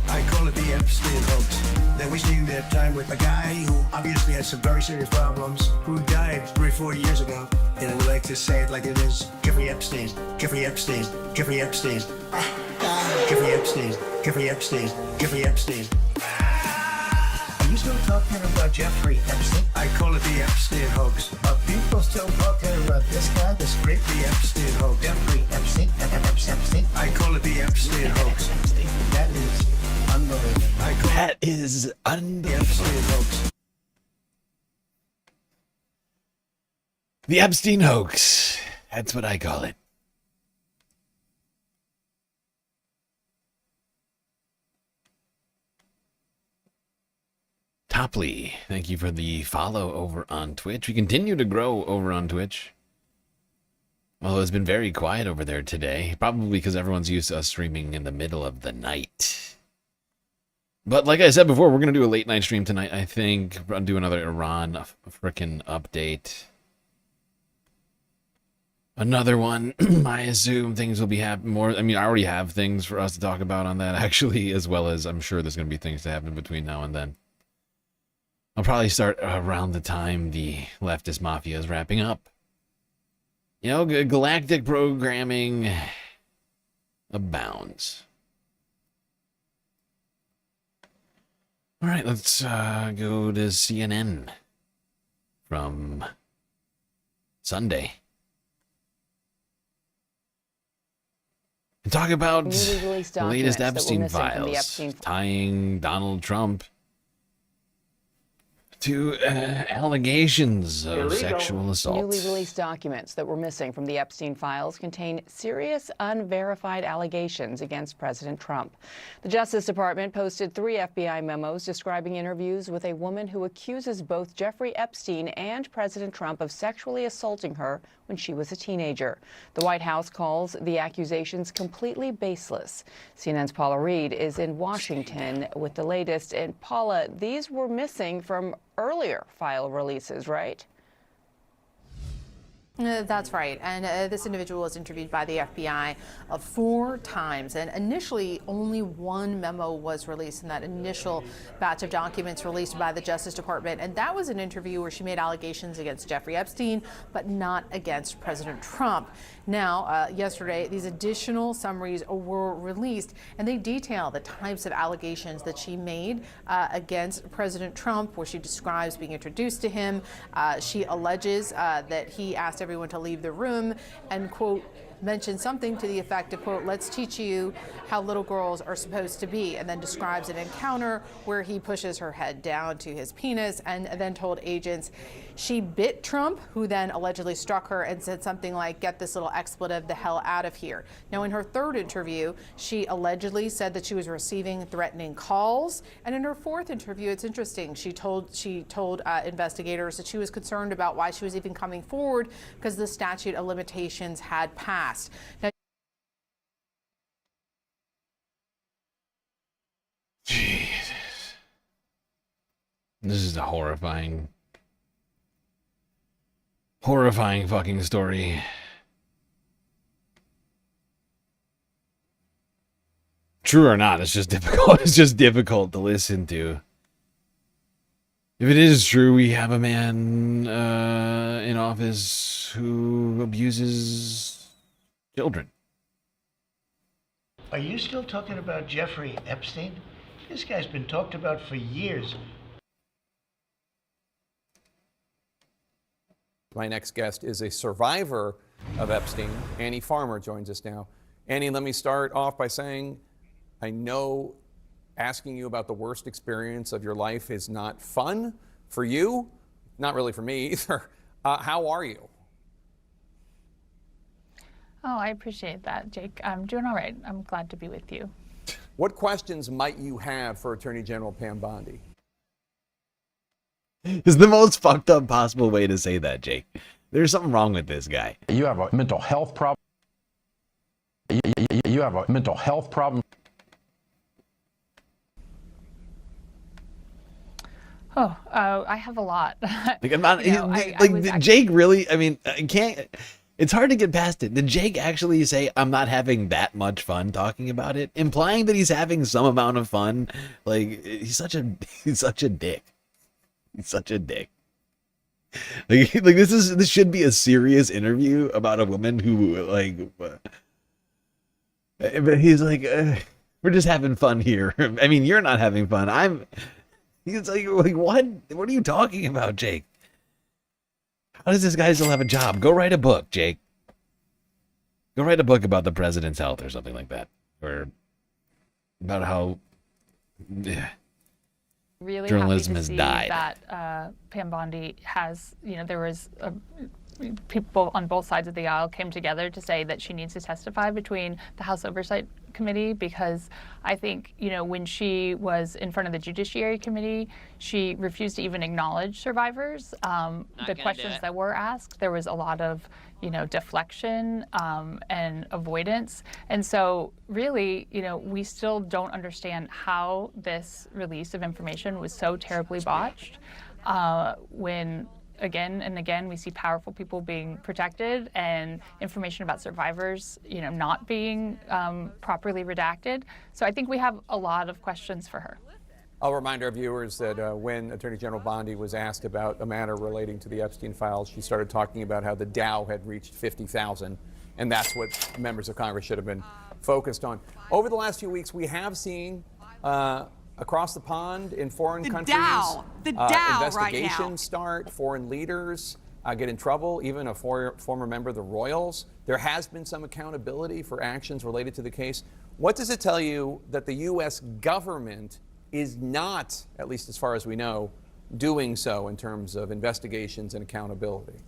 I call it the Epstein hoax. They're wasting their time with a guy who obviously has some very serious problems, who died 3-4 years ago. And I like to say it like it is. Jeffrey Epstein, Jeffrey Epstein, Jeffrey Epstein. Jeffrey Epstein, Jeffrey Epstein, Jeffrey Epstein. Are you still talking about Jeffrey Epstein? I call it the Epstein hoax. Are people still talking about this guy, this great, the Epstein hoax? Jeffrey Epstein, Epstein. I call it the Epstein hoax. That is unbelievable. That is unbelievable. The Epstein hoax. That's what I call it. Topley, thank you for the follow over on Twitch. We continue to grow over on Twitch. Although it's been very quiet over there today. Probably because everyone's used to us streaming in the middle of the night. But like I said before, we're going to do a late night stream tonight, I think. I'll do another Iran frickin' update. Another one. I assume things will be happening more. I mean, I already have things for us to talk about on that, actually, as well as I'm sure there's going to be things to happen between now and then. I'll probably start around the time the leftist mafia is wrapping up. You know, galactic programming abounds. All right, let's go to CNN from Sunday. And talk about the latest Epstein files, tying Donald Trump to allegations of sexual assault. Newly released documents that were missing from the Epstein files contain serious, unverified allegations against President Trump. The Justice Department posted 3 FBI memos describing interviews with a woman who accuses both Jeffrey Epstein and President Trump of sexually assaulting her when she was a teenager. The White House calls the accusations completely baseless. CNN's Paula Reed is in Washington with the latest. And Paula, these were missing from earlier file releases, right? That's right. And this individual was interviewed by the FBI 4 times. And initially, only 1 memo was released in that initial batch of documents released by the Justice Department. And that was an interview where she made allegations against Jeffrey Epstein, but not against President Trump. Now, yesterday, these additional summaries were released, and they detail the types of allegations that she made against President Trump, where she describes being introduced to him. She alleges that he asked everyone to leave the room and, quote, mentions something to the effect of, quote, let's teach you how little girls are supposed to be, and then describes an encounter where he pushes her head down to his penis and then told agents she bit Trump, who then allegedly struck her and said something like, get this little expletive the hell out of here. Now, in her third interview, she allegedly said that she was receiving threatening calls. And in her fourth interview, it's interesting, she told investigators that she was concerned about why she was even coming forward because the statute of limitations had passed. Now, Jesus. This is a horrifying fucking story. True or not, it's just difficult. It's just difficult to listen to. If it is true, we have a man in office who abuses children. Are you still talking about Jeffrey Epstein? This guy's been talked about for years. My next guest is a survivor of Epstein. Annie Farmer joins us now. Annie, let me start off by saying I know asking you about the worst experience of your life is not fun for you, not really for me either. How are you? Oh, I appreciate that, Jake. I'm doing all right. I'm glad to be with you. What questions might you have for Attorney General Pam Bondi? Is the most fucked up possible way to say that, Jake. There's something wrong with this guy. You have a mental health problem. You have a mental health problem. Oh, I have a lot. Like, I'm not, Jake really, I mean, I can't, it's hard to get past it. Did Jake actually say, I'm not having that much fun talking about it? Implying that he's having some amount of fun. Like, he's such a dick. He's such a dick. Like this should be a serious interview about a woman who, like, but he's like, we're just having fun here. I mean, you're not having fun. He's like, what? What are you talking about, Jake? How does this guy still have a job? Go write a book, Jake. Go write a book about the president's health or something like that. Or about how really journalism happy to has died. That Pam Bondi has, there was people on both sides of the aisle came together to say that she needs to testify between the House Oversight Committee, because I think, when she was in front of the Judiciary Committee, she refused to even acknowledge survivors. The questions that were asked, there was a lot of, deflection and avoidance. And so really, we still don't understand how this release of information was so terribly botched when again and again we see powerful people being protected and information about survivors, not being properly redacted. So I think we have a lot of questions for her. I'll remind our viewers that when Attorney General Bondi was asked about a matter relating to the Epstein files, she started talking about how the Dow had reached 50,000, and that's what members of Congress should have been focused on. Over the last few weeks, we have seen across the pond in foreign countries, investigations start, foreign leaders get in trouble, even a former member of the Royals. There has been some accountability for actions related to the case. What does it tell you that the U.S. government is not, at least as far as we know, doing so in terms of investigations and accountability?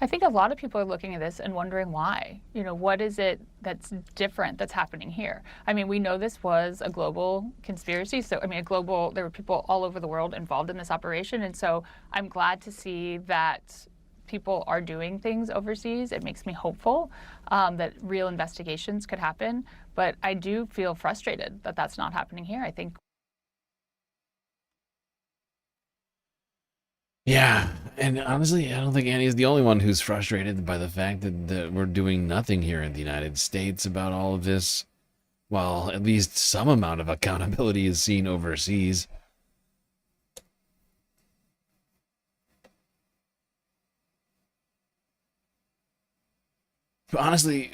I think a lot of people are looking at this and wondering why. What is it that's different that's happening here? I mean, we know this was a global conspiracy. So, there were people all over the world involved in this operation. And so I'm glad to see that people are doing things overseas. It makes me hopeful that real investigations could happen. But I do feel frustrated that that's not happening here. I think. Yeah, and honestly, I don't think Annie's the only one who's frustrated by the fact that we're doing nothing here in the United States about all of this, while at least some amount of accountability is seen overseas. But honestly,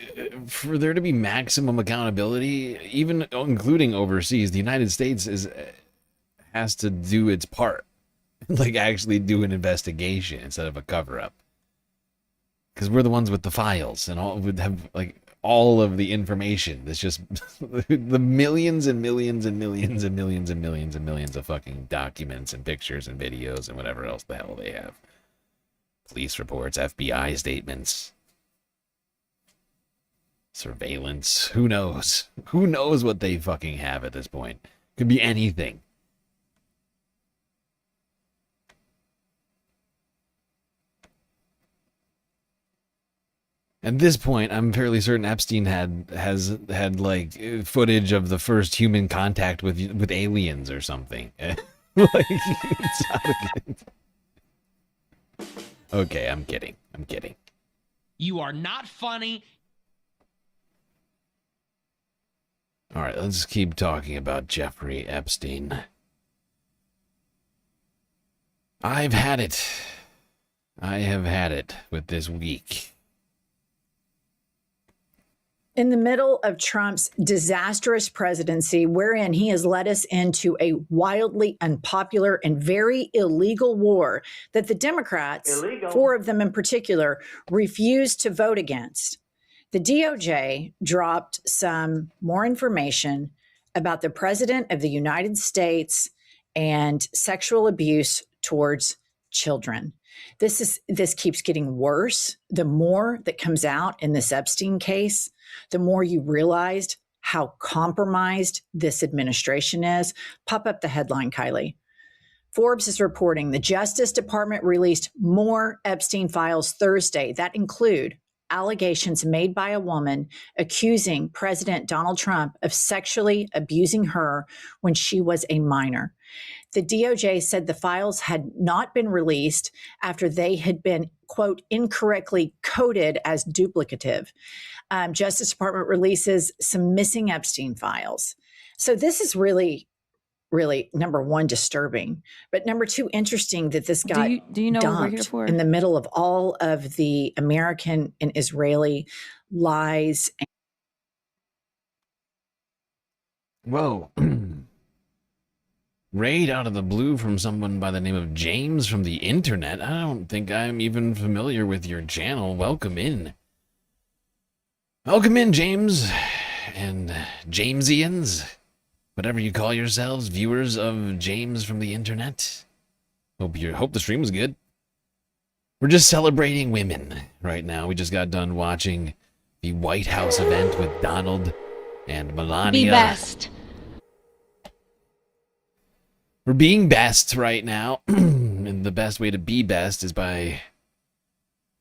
for there to be maximum accountability, even including overseas, the United States has to do its part. Like, actually do an investigation instead of a cover-up. because we're the ones with the files and all would have like all of the information. That's just the millions and millions and millions and millions and millions and millions of fucking documents and pictures and videos and whatever else the hell they have. Police reports, FBI statements, surveillance. Who knows? Who knows what they fucking have at this point? Could be anything. At this point, I'm fairly certain Epstein has had like footage of the first human contact with aliens or something. Like, it's not good. Okay, I'm kidding. I'm kidding. You are not funny. All right, let's keep talking about Jeffrey Epstein. I've had it. I have had it with this week. In the middle of Trump's disastrous presidency, wherein he has led us into a wildly unpopular and very illegal war that the Democrats, four of them in particular, refused to vote against, the DOJ dropped some more information about the President of the United States and sexual abuse towards children. This keeps getting worse. The more that comes out in this Epstein case, the more you realized how compromised this administration is. Pop up the headline, Kylie. Forbes is reporting the Justice Department released more Epstein files Thursday that include allegations made by a woman accusing President Donald Trump of sexually abusing her when she was a minor. The DOJ said the files had not been released after they had been, quote, incorrectly coded as duplicative. Justice Department releases some missing Epstein files. So this is really, really, number one, disturbing. But number two, interesting that this got do you know what we're here dumped for? in the middle of all of the American and Israeli lies. Whoa. Raid out of the blue from someone by the name of James from the internet. I don't think I'm even familiar with your channel. Welcome in. Welcome in, James. And Jamesians. Whatever you call yourselves, viewers of James from the internet. Hope the stream was good. We're just celebrating women right now. We just got done watching the White House event with Donald and Melania. Be best. We're being best right now, and the best way to be best is by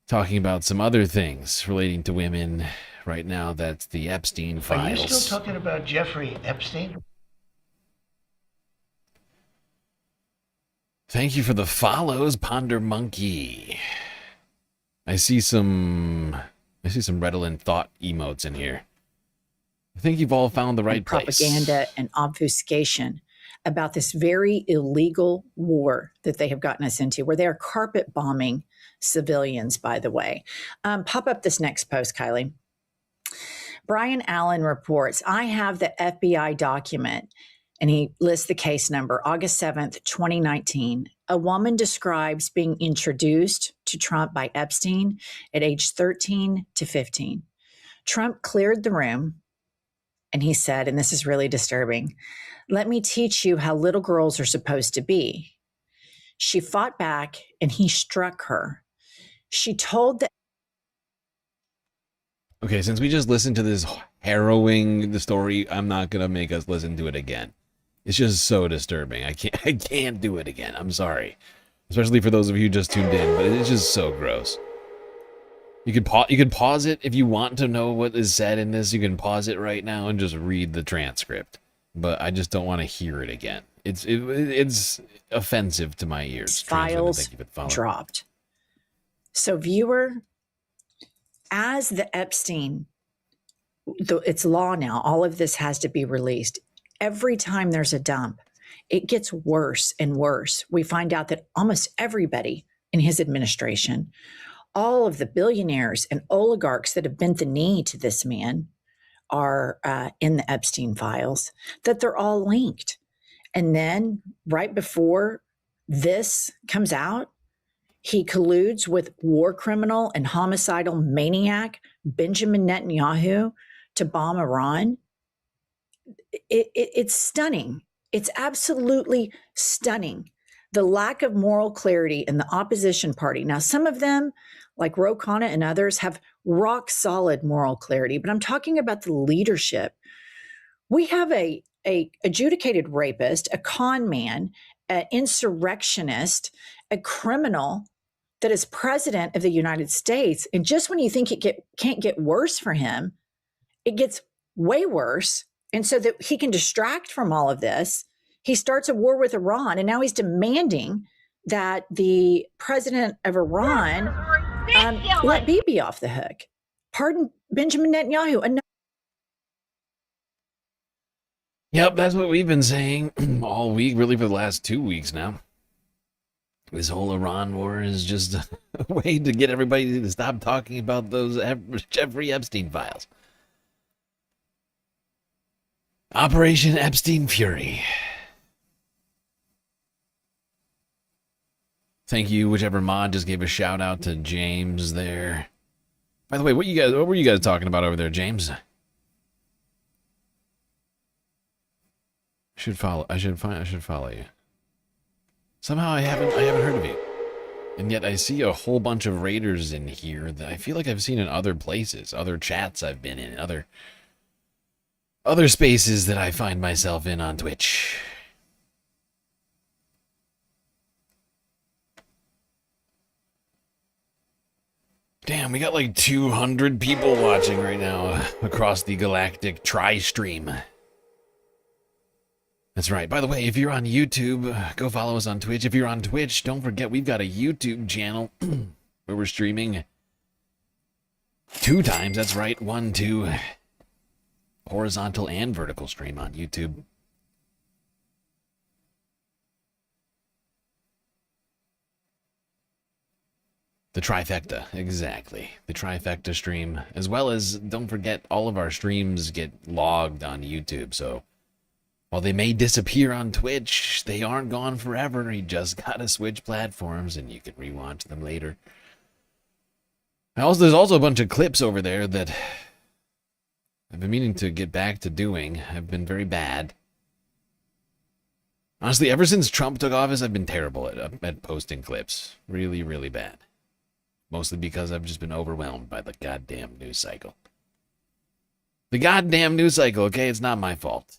talking about some other things relating to women right now. That's the Epstein files. Are you still talking about Jeffrey Epstein? Thank you for the follows, Ponder Monkey. I see some redolent thought emotes in here. I think you've all found the right place. Propaganda and obfuscation about this very illegal war that they have gotten us into, where they are carpet bombing civilians, by the way. Pop up this next post, Kylie. Brian Allen reports, I have the FBI document, and he lists the case number, August 7th, 2019. A woman describes being introduced to Trump by Epstein at age 13 to 15. Trump cleared the room, and he said, and this is really disturbing, let me teach you how little girls are supposed to be. She fought back, and he struck her. She told the... Okay, since we just listened to this harrowing story, I'm not gonna make us listen to it again. It's just so disturbing. I can't do it again. I'm sorry, especially for those of you who just tuned in. But it's just so gross. You could pause it if you want to know what is said in this. You can pause it right now and just read the transcript. But I just don't want to hear it again. It's offensive to my ears. Files dropped. So, viewer, as the Epstein, it's law now. All of this has to be released. Every time there's a dump, it gets worse and worse. We find out that almost everybody in his administration, all of the billionaires and oligarchs that have bent the knee to this man, are in the Epstein files, that they're all linked. And then right before this comes out, He colludes with war criminal and homicidal maniac Benjamin Netanyahu to bomb Iran. It's stunning. It's absolutely stunning. The lack of moral clarity in the opposition party. Now, some of them, like Ro Khanna and others, have rock solid moral clarity, but I'm talking about the leadership. We have a adjudicated rapist, a con man, an insurrectionist, a criminal that is president of the United States. And just when you think it can't get worse for him, it gets way worse. And so that he can distract from all of this, he starts a war with Iran. And now he's demanding that the president of Iran let Bibi off the hook. Pardon Benjamin Netanyahu. Yep, that's what we've been saying all week, really for the last 2 weeks now. This whole Iran war is just a way to get everybody to stop talking about those Jeffrey Epstein files. Operation Epstein Fury. Thank you, whichever mod just gave a shout out to James there. By the way, what were you guys talking about over there, James? I should follow you. Somehow I haven't heard of you. And yet I see a whole bunch of raiders in here that I feel like I've seen in other places, other chats I've been in, other spaces that I find myself in on Twitch. Damn, we got like 200 people watching right now across the galactic tri-stream. That's right. By the way, if you're on YouTube, go follow us on Twitch. If you're on Twitch, don't forget we've got a YouTube channel where we're streaming 2 times. That's right. 1, 2, horizontal and vertical stream on YouTube. The trifecta, exactly. The trifecta stream, as well as, don't forget, all of our streams get logged on YouTube, so while they may disappear on Twitch, they aren't gone forever. You just gotta switch platforms and you can rewatch them later. There's also a bunch of clips over there that I've been meaning to get back to doing. Have been very bad. Honestly, ever since Trump took office, I've been terrible at posting clips. Really, really bad. Mostly because I've just been overwhelmed by the goddamn news cycle. The goddamn news cycle, okay? It's not my fault.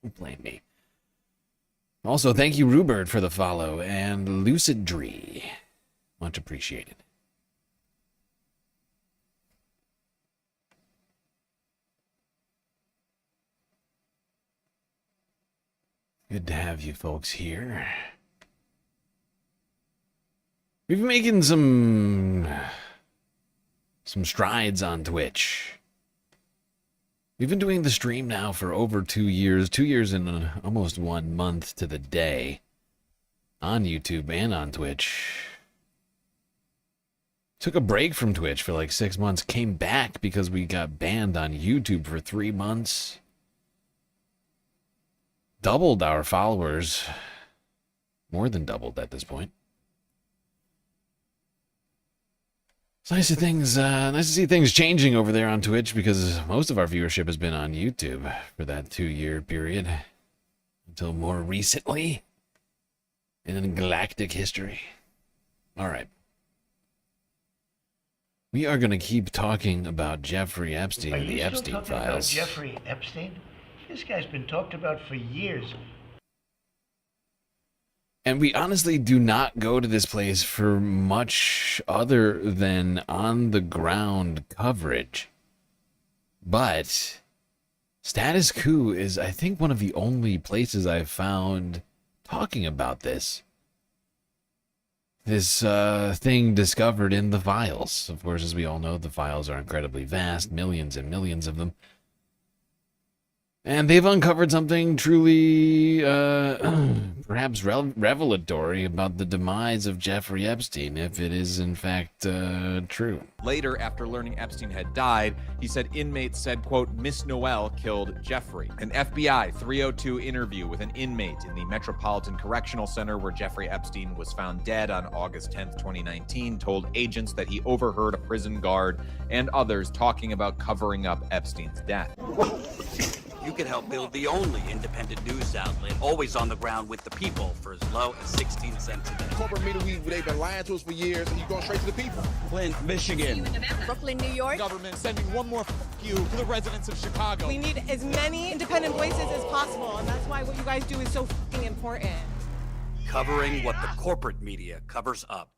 Don't blame me. Also, thank you, Rubert, for the follow, and Lucid Dree. Much appreciated. Good to have you folks here. We've been making some strides on Twitch. We've been doing the stream now for over 2 years. 2 years and almost 1 month to the day. On YouTube and on Twitch. Took a break from Twitch for like 6 months. Came back because we got banned on YouTube for 3 months. Doubled our followers. More than doubled at this point. It's nice to see things changing over there on Twitch because most of our viewership has been on YouTube for that 2-year period. Until more recently in galactic history. Alright. We are going to keep talking about Jeffrey Epstein and the Epstein files. Jeffrey Epstein? This guy's been talked about for years. And we honestly do not go to this place for much other than on-the-ground coverage. But Status Coup is, I think, one of the only places I've found talking about this. This thing discovered in the files. Of course, as we all know, the files are incredibly vast, millions and millions of them. And they've uncovered something truly, perhaps revelatory about the demise of Jeffrey Epstein, if it is in fact true. Later, after learning Epstein had died, he said inmates said, quote, Miss Noel killed Jeffrey. An FBI 302 interview with an inmate in the Metropolitan Correctional Center where Jeffrey Epstein was found dead on August 10th, 2019, told agents that he overheard a prison guard and others talking about covering up Epstein's death. You could help build the only independent news outlet, always on the ground with the people for as low as 16 cents a day. Corporate media, they've been lying to us for years, and you're going straight to the people. Flint, Michigan. Brooklyn, New York. Government sending one more you to the residents of Chicago. We need as many independent voices as possible, and that's why what you guys do is so important. Covering what the corporate media covers up.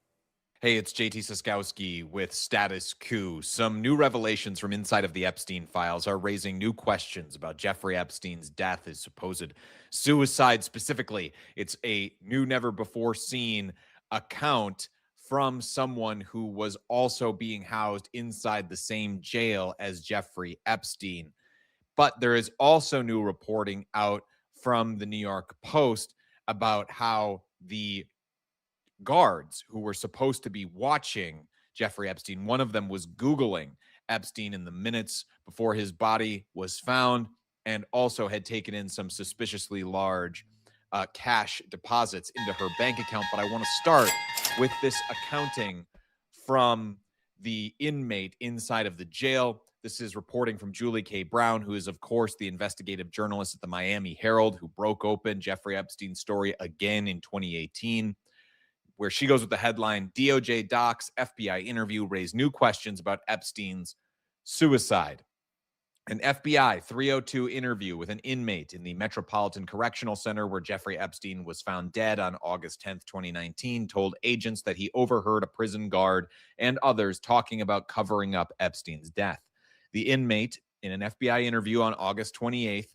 Hey, it's JT Siskowski with Status Coup. Some new revelations from inside of the Epstein files are raising new questions about Jeffrey Epstein's death, his supposed suicide specifically. It's a new, never-before-seen account from someone who was also being housed inside the same jail as Jeffrey Epstein. But there is also new reporting out from the New York Post about how the guards who were supposed to be watching Jeffrey Epstein, one of them was Googling Epstein in the minutes before his body was found, and also had taken in some suspiciously large cash deposits into her bank account. But I want to start with this accounting from the inmate inside of the jail. This is reporting from Julie K. Brown, who is, of course, the investigative journalist at the Miami Herald, who broke open Jeffrey Epstein's story again in 2018. Where she goes with the headline, DOJ docs FBI interview raised new questions about Epstein's suicide. An FBI 302 interview with an inmate in the Metropolitan Correctional Center where Jeffrey Epstein was found dead on August 10th, 2019, told agents that he overheard a prison guard and others talking about covering up Epstein's death. The inmate, in an FBI interview on August 28th,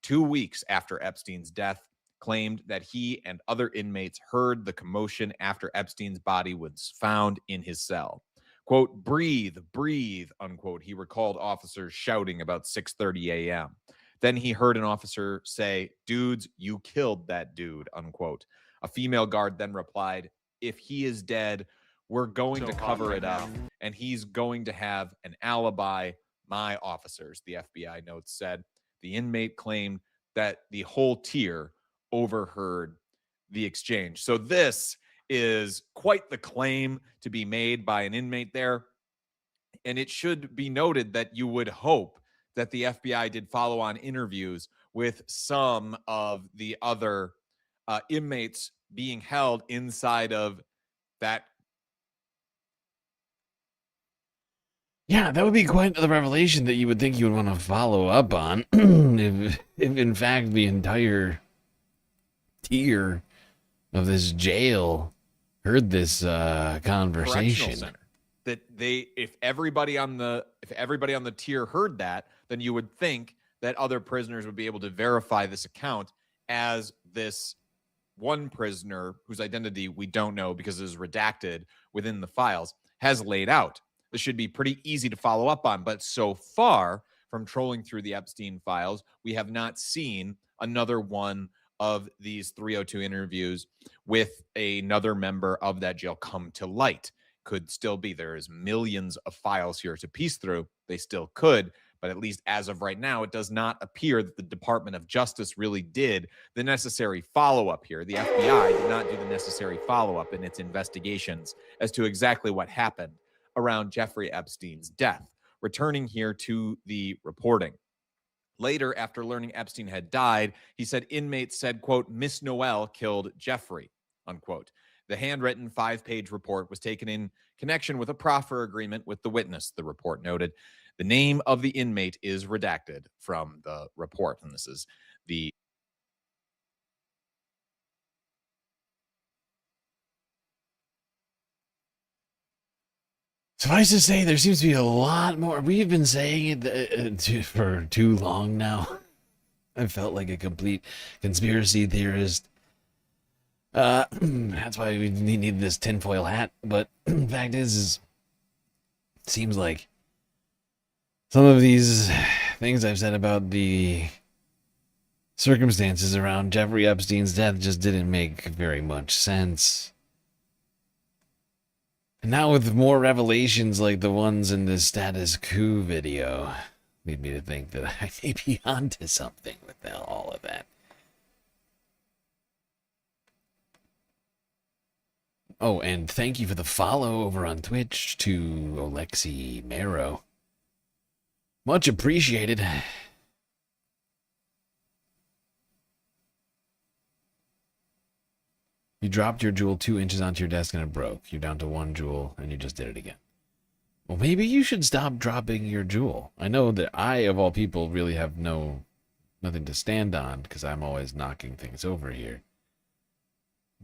2 weeks after Epstein's death, claimed that he and other inmates heard the commotion after Epstein's body was found in his cell. Quote, breathe, breathe, unquote. He recalled officers shouting about 6:30 a.m. Then he heard an officer say, dudes, you killed that dude, unquote. A female guard then replied, if he is dead, we're going to cover it up, and he's going to have an alibi. My officers, the FBI notes said. The inmate claimed that the whole tier overheard the exchange. So this is quite the claim to be made by an inmate there. And it should be noted that you would hope that the FBI did follow-on interviews with some of the other inmates being held inside of that. Yeah, that would be quite the revelation that you would think you would want to follow up on if in fact the entire tier of this jail heard this conversation. Center. That if everybody on the tier heard that, then you would think that other prisoners would be able to verify this account as this one prisoner whose identity we don't know because it is redacted within the files has laid out. This should be pretty easy to follow up on, but so far from trolling through the Epstein files, we have not seen another one of these 302 interviews with another member of that jail come to light. Could still be. There is millions of files here to piece through. They still could, but at least as of right now, it does not appear that the Department of Justice really did the necessary follow-up here. The FBI did not do the necessary follow-up in its investigations as to exactly what happened around Jeffrey Epstein's death. Returning here to the reporting. Later, after learning Epstein had died, he said inmates said, quote, Miss Noel killed Jeffrey, unquote. The handwritten 5-page report was taken in connection with a proffer agreement with the witness, the report noted. The name of the inmate is redacted from the report, and this is the Suffice to say, there seems to be a lot more. We've been saying it for too long now. I felt like a complete conspiracy theorist. That's why we need this tinfoil hat. But the fact is it seems like some of these things I've said about the circumstances around Jeffrey Epstein's death just didn't make very much sense. And now with more revelations like the ones in the status quo video, lead me to think that I may be onto something with all of that. Oh, and thank you for the follow over on Twitch to Alexi Mero. Much appreciated. You dropped your jewel 2 inches onto your desk and it broke. You're down to 1 jewel and you just did it again. Well, maybe you should stop dropping your jewel. I know that I, of all people, really have nothing to stand on because I'm always knocking things over here.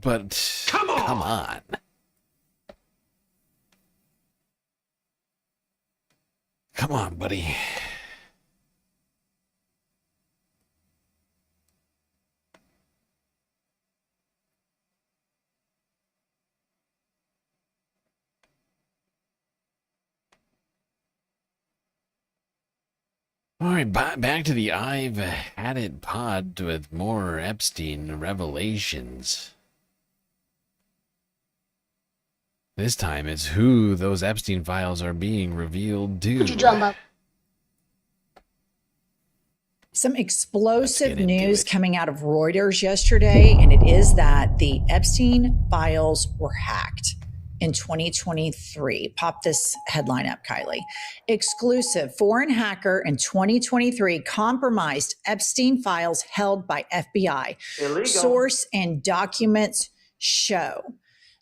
But come on. Come on, buddy. All right, back to the I've Had It pod with more Epstein revelations. This time it's who those Epstein files are being revealed to. Some explosive news coming out of Reuters yesterday, and it is that the Epstein files were hacked in 2023. Pop this headline up, Kylie. Exclusive: foreign hacker in 2023 compromised Epstein files held by FBI. Illegal. Source and documents show.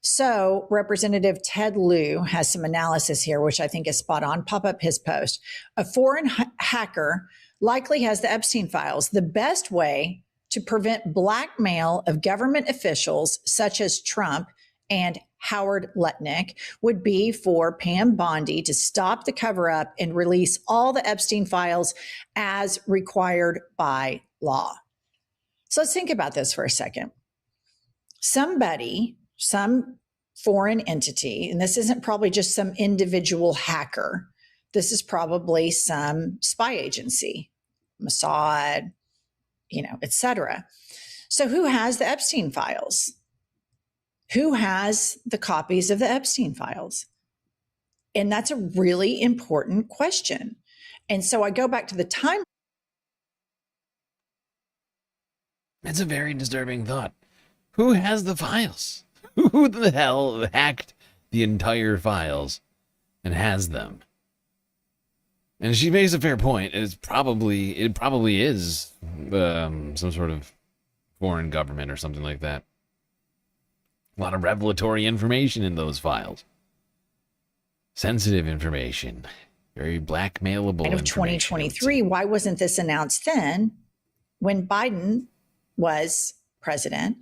So Representative Ted Lieu has some analysis here, which I think is spot on. Pop up his post. A foreign hacker likely has the Epstein files. The best way to prevent blackmail of government officials such as Trump and Howard Lutnick would be for Pam Bondi to stop the cover-up and release all the Epstein files as required by law. So let's think about this for a second. Somebody, some foreign entity, and this isn't probably just some individual hacker, this is probably some spy agency, Mossad, etc. So who has the Epstein files? Who has the copies of the Epstein files? And that's a really important question. And so I go back to the time. That's a very disturbing thought. Who has the files? Who the hell hacked the entire files and has them? And she makes a fair point. It probably is some sort of foreign government or something like that. A lot of revelatory information in those files. Sensitive information. Very blackmailable Of 2023, why wasn't this announced then when Biden was president?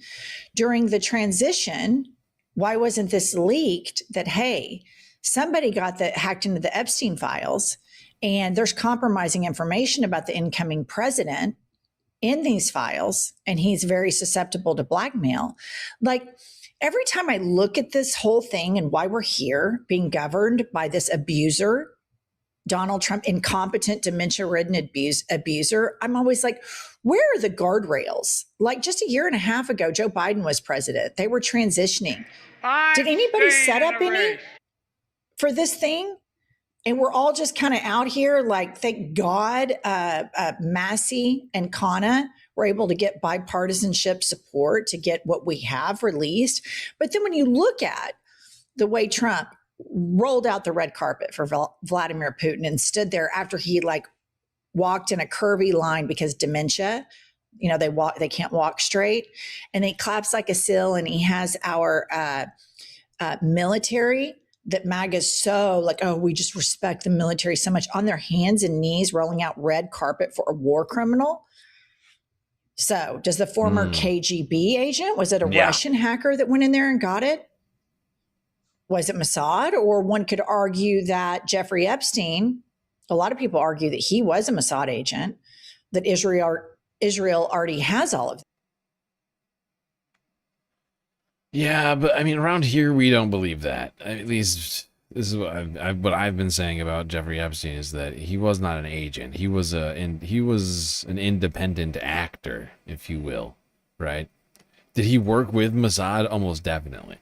During the transition, why wasn't this leaked that, hey, somebody got hacked into the Epstein files and there's compromising information about the incoming president in these files and he's very susceptible to blackmail? Like, every time I look at this whole thing and why we're here being governed by this abuser, Donald Trump, incompetent, dementia-ridden abuser, I'm always like, where are the guardrails? Like just a year and a half ago, Joe Biden was president. They were transitioning. Did anybody set up any for this thing? And we're all just kind of out here like, thank God, Massey and Kana were able to get bipartisanship support to get what we have released. But then when you look at the way Trump rolled out the red carpet for Vladimir Putin and stood there after he walked in a curvy line because dementia, they can't walk straight, and he claps like a seal, and he has our military that MAGA's so like, oh, we just respect the military so much, on their hands and knees rolling out red carpet for a war criminal. So does the former KGB agent, was it a Russian hacker that went in there and got it? Was it Mossad? Or one could argue that Jeffrey Epstein, a lot of people argue that he was a Mossad agent, that Israel already has all of them. Yeah, but I mean, around here, we don't believe that. At least this is what I've been saying about Jeffrey Epstein is that he was not an agent. He was an independent actor, if you will, right? Did he work with Mossad? Almost definitely.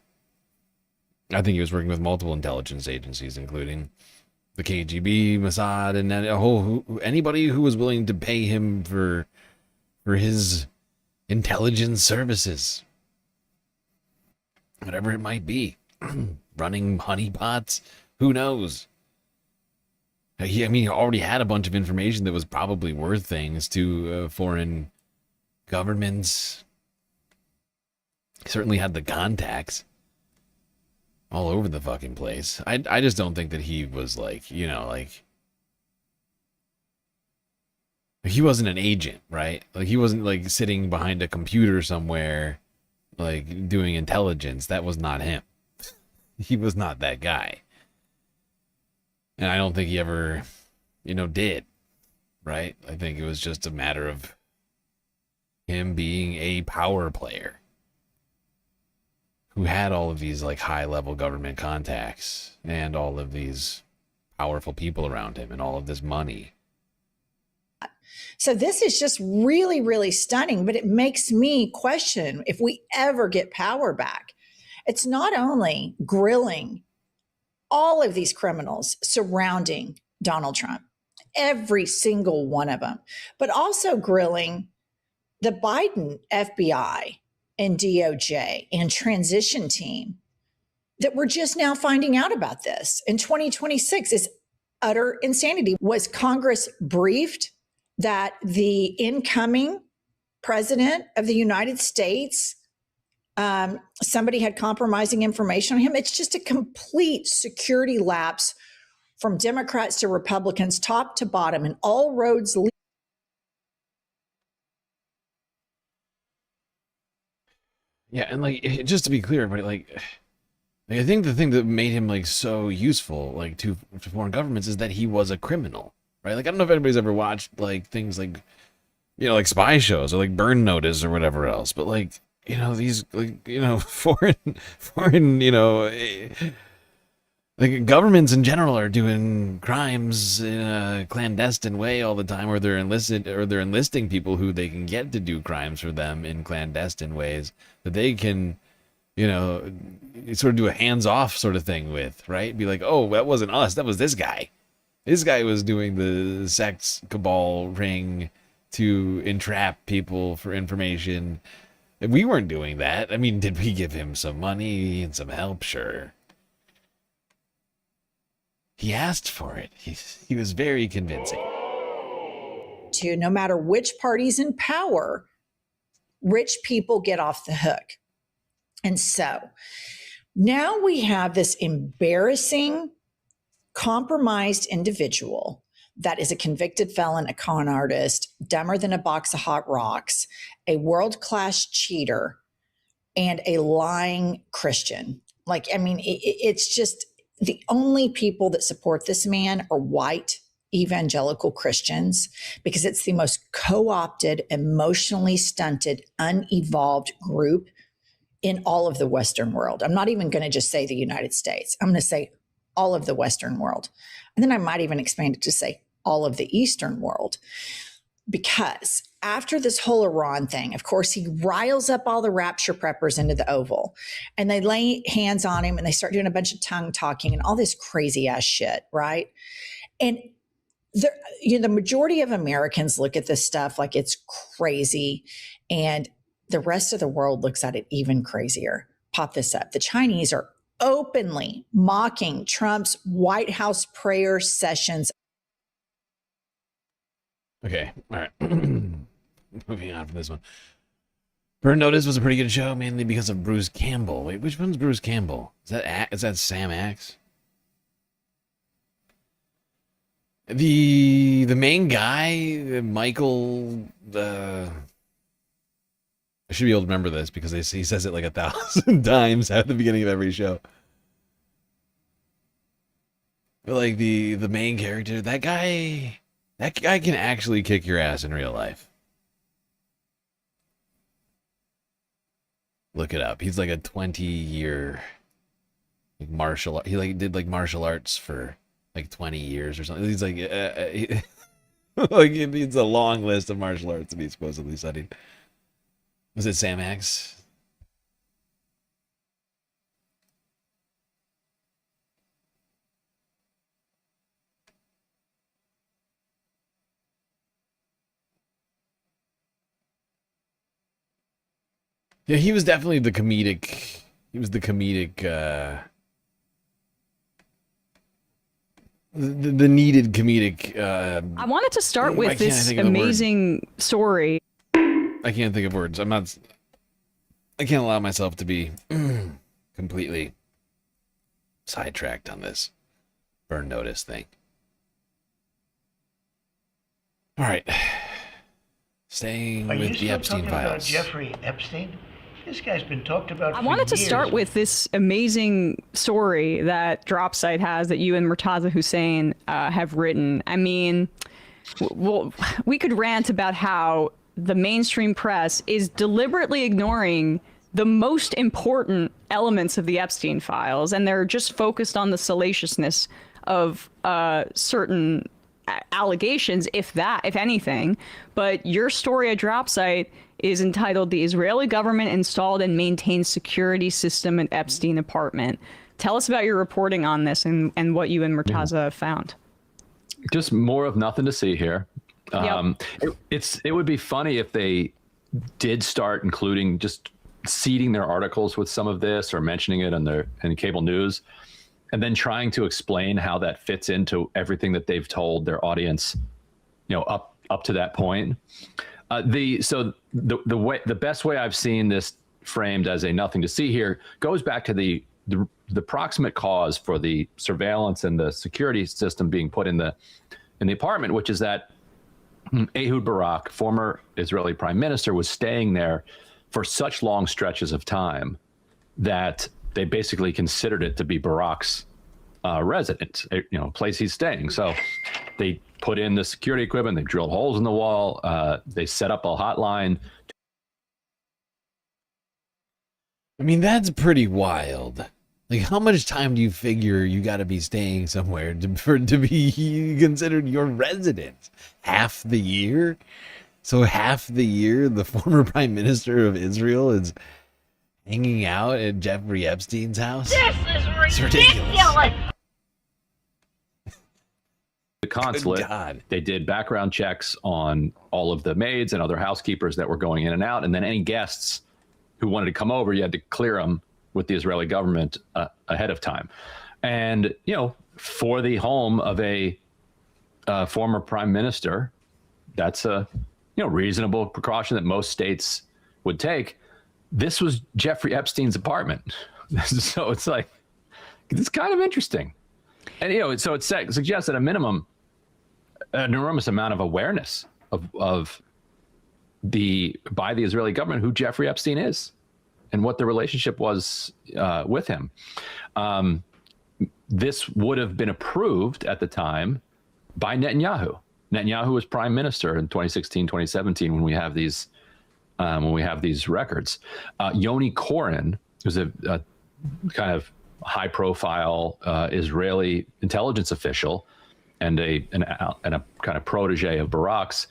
I think he was working with multiple intelligence agencies, including the KGB, Mossad, and then anybody who was willing to pay him for his intelligence services, whatever it might be. Running honeypots, who knows? He already had a bunch of information that was probably worth things to foreign governments. He certainly had the contacts all over the fucking place. I just don't think that he was like, he wasn't an agent, right? Like he wasn't like sitting behind a computer somewhere, like doing intelligence. That was not him. He was not that guy. And I don't think he ever, did, right? I think it was just a matter of him being a power player who had all of these like high-level government contacts and all of these powerful people around him and all of this money. So this is just really, really stunning, but it makes me question if we ever get power back. It's not only grilling all of these criminals surrounding Donald Trump, every single one of them, but also grilling the Biden FBI and DOJ and transition team that we're just now finding out about this in 2026 is utter insanity. Was Congress briefed that the incoming president of the United States, somebody had compromising information on him? It's just a complete security lapse from Democrats to Republicans, top to bottom, and all roads lead. Yeah, and just to be clear, but I think the thing that made him so useful to foreign governments is that he was a criminal, right? I don't know if anybody's ever watched things like spy shows or Burn Notice or whatever else, but these foreign governments in general are doing crimes in a clandestine way all the time, or they're enlisting people who they can get to do crimes for them in clandestine ways that they can, sort of do a hands-off sort of thing with, right? Be like, oh, that wasn't us, that was this guy. This guy was doing the sex cabal ring to entrap people for information. We weren't doing that. I mean, did we give him some money and some help? Sure. He asked for it. He was very convincing. No matter which party's in power, rich people get off the hook. And so now we have this embarrassing, compromised individual that is a convicted felon, a con artist, dumber than a box of hot rocks, a world-class cheater, and a lying Christian. It's just the only people that support this man are white evangelical Christians, because it's the most co-opted, emotionally stunted, unevolved group in all of the Western world. I'm not even going to just say the United States. I'm going to say all of the Western world. And then I might even expand it to say all of the Eastern world. Because after this whole Iran thing, of course, he riles up all the rapture preppers into the Oval, and they lay hands on him and they start doing a bunch of tongue talking and all this crazy ass shit, right? And the majority of Americans look at this stuff like it's crazy, and the rest of the world looks at it even crazier. Pop this up. The Chinese are openly mocking Trump's White House prayer sessions. Okay, all right. Moving on from this one. Burn Notice was a pretty good show, mainly because of Bruce Campbell. Wait, which one's Bruce Campbell? Is that Sam Axe? The main guy, Michael. I should be able to remember this because he says it 1,000 times at the beginning of every show. But the main character, that guy can actually kick your ass in real life. Look it up. He's like a 20-year, like martial. He like did like martial arts for like 20 years or something. He's like, like it's a long list of martial arts that he supposedly studied. Was it Sam X? Yeah, he was definitely the comedic. He was the comedic. The needed comedic. I wanted to start I with can't this think of the word. amazing story. I can't think of words. I'm not. I can't allow myself to be completely sidetracked on this burn notice thing. All right. Staying Are you with the still Epstein talking about files. Jeffrey Epstein? This guy's been talked about I for wanted to years. start with this amazing story that Dropsite has that you and Murtaza Hussein have written. I mean, well, we could rant about how the mainstream press is deliberately ignoring the most important elements of the Epstein files, and they're just focused on the salaciousness of certain allegations, if anything. But your story at Dropsite is entitled "The Israeli Government Installed and Maintained Security System at Epstein Apartment." Tell us about your reporting on this and what you and Murtaza found. Just more of nothing to see here. Yep. It would be funny if they did start including just seeding their articles with some of this or mentioning it in cable news, and then trying to explain how that fits into everything that they've told their audience, up to that point. The best way I've seen this framed as a nothing to see here goes back to the proximate cause for the surveillance and the security system being put in the apartment, which is that Ehud Barak, former Israeli prime minister, was staying there for such long stretches of time that they basically considered it to be Barak's residence, place he's staying. So they put in the security equipment, they drilled holes in the wall, they set up a hotline. I mean, that's pretty wild. Like, how much time do you figure you got to be staying somewhere to be considered your residence? Half the year? So half the year, the former prime minister of Israel is hanging out at Jeffrey Epstein's house? This is ridiculous. The consulate, they did background checks on all of the maids and other housekeepers that were going in and out, and then any guests who wanted to come over, you had to clear them with the Israeli government ahead of time. And for the home of a former prime minister, that's a reasonable precaution that most states would take. This was Jeffrey Epstein's apartment, so it's like, it's kind of interesting. And so it suggests at a minimum an enormous amount of awareness by the Israeli government who Jeffrey Epstein is and what the relationship was with him. This would have been approved at the time by Netanyahu. Netanyahu was prime minister in 2016, 2017 when we have these records. Yoni Koren, who's a kind of high-profile Israeli intelligence official and a kind of protege of Barak's,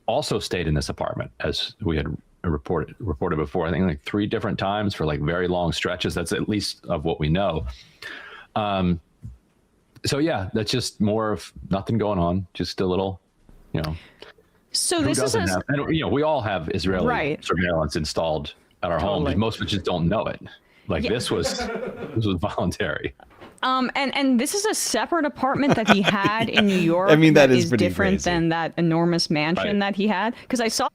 also stayed in this apartment, as we had reported before. I think like 3 different times for like very long stretches. That's at least of what we know. So yeah, that's just more of nothing going on. Just a little, So this is we all have Israeli Right. surveillance installed at our homes. Most of us just don't know it. Like this was voluntary. And this is a separate apartment that he had in New York. I mean, that is is pretty different crazy. than that enormous mansion that he had. Because I saw.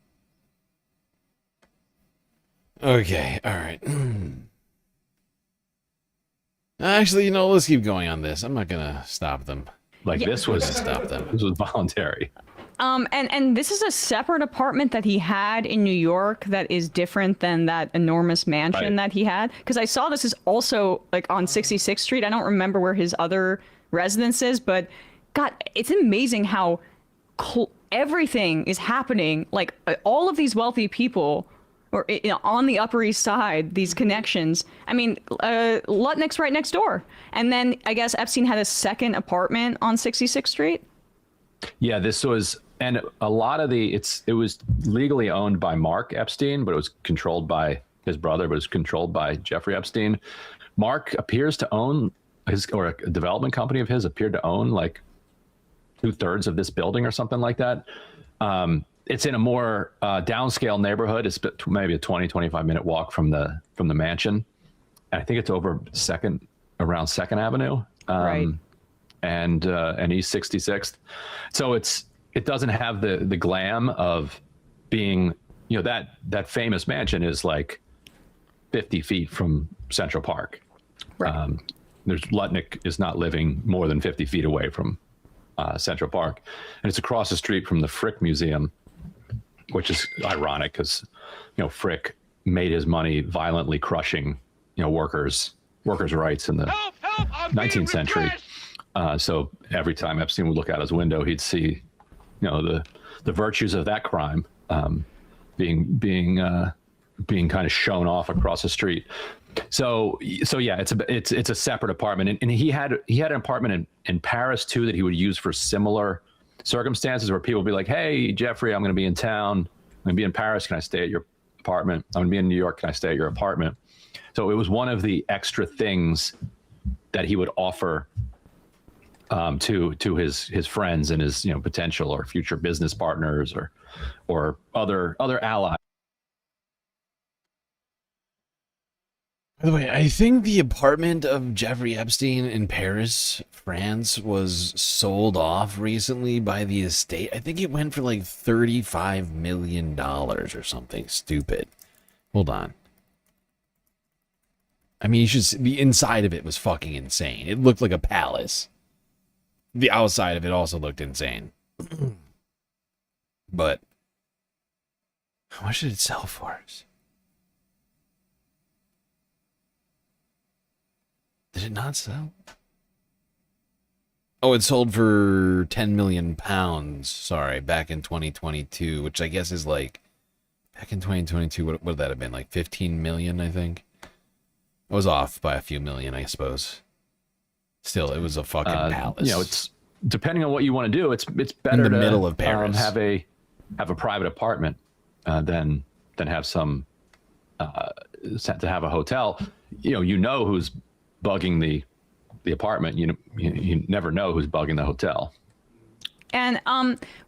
Okay, all right. Actually, let's keep going on this. I'm not gonna stop them. This was stop them. This was voluntary. And this is a separate apartment that he had in New York that is different than that enormous mansion that he had. Because I saw this is also like on 66th Street. I don't remember where his other residence is, but God, it's amazing how everything is happening. Like all of these wealthy people or on the Upper East Side, these connections. I mean, Lutnick's right next door. And then I guess Epstein had a second apartment on 66th Street. Yeah, this was, and a lot of it was legally owned by Mark Epstein, but it was controlled by his brother, but it was controlled by Jeffrey Epstein. Mark appears to own or a development company of his appeared to own like 2/3 of this building or something like that. It's in a more downscale neighborhood. It's maybe a 25 minute walk from the mansion. And I think it's over around 2nd Avenue. Right. And East 66th. So it doesn't have the glam of being, that famous mansion is like 50 feet from Central Park. Right. Lutnick is not living more than 50 feet away from Central Park. And it's across the street from the Frick Museum, which is ironic because, Frick made his money violently crushing, workers' rights in the 19th century. So every time Epstein would look out his window, he'd see, the virtues of that crime being kind of shown off across the street. So yeah, it's a separate apartment, and he had an apartment in Paris too that he would use for similar circumstances where people would be like, "Hey, Jeffrey, I'm going to be in town. I'm going to be in Paris. Can I stay at your apartment? I'm going to be in New York. Can I stay at your apartment?" So it was one of the extra things that he would offer to his friends and his potential or future business partners or other allies. By the way, I think the apartment of Jeffrey Epstein in Paris, France, was sold off recently by the estate. I think it went for like $35 million or something stupid. Hold on. I mean, the inside of it was fucking insane. It looked like a palace. The outside of it also looked insane. But how much did it sell for? Did it not sell? Oh, it sold for 10 million pounds. Sorry, back in 2022, which I guess is like, back in 2022, what would that have been? Like 15 million, I think. I was off by a few million, I suppose. Still, it was a fucking palace. It's depending on what you want to do. It's better in the to middle of Paris. Have a private apartment than have some to have a hotel. Who's bugging the apartment. You never know who's bugging the hotel. And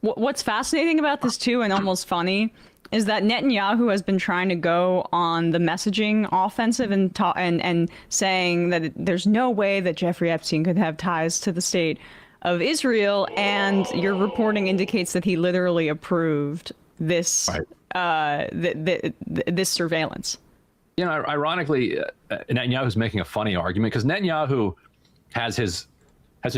what's fascinating about this too, and almost funny, is that Netanyahu has been trying to go on the messaging offensive and saying that there's no way that Jeffrey Epstein could have ties to the state of Israel, and your reporting indicates that he literally approved this this surveillance. Ironically, Netanyahu's making a funny argument because Netanyahu has his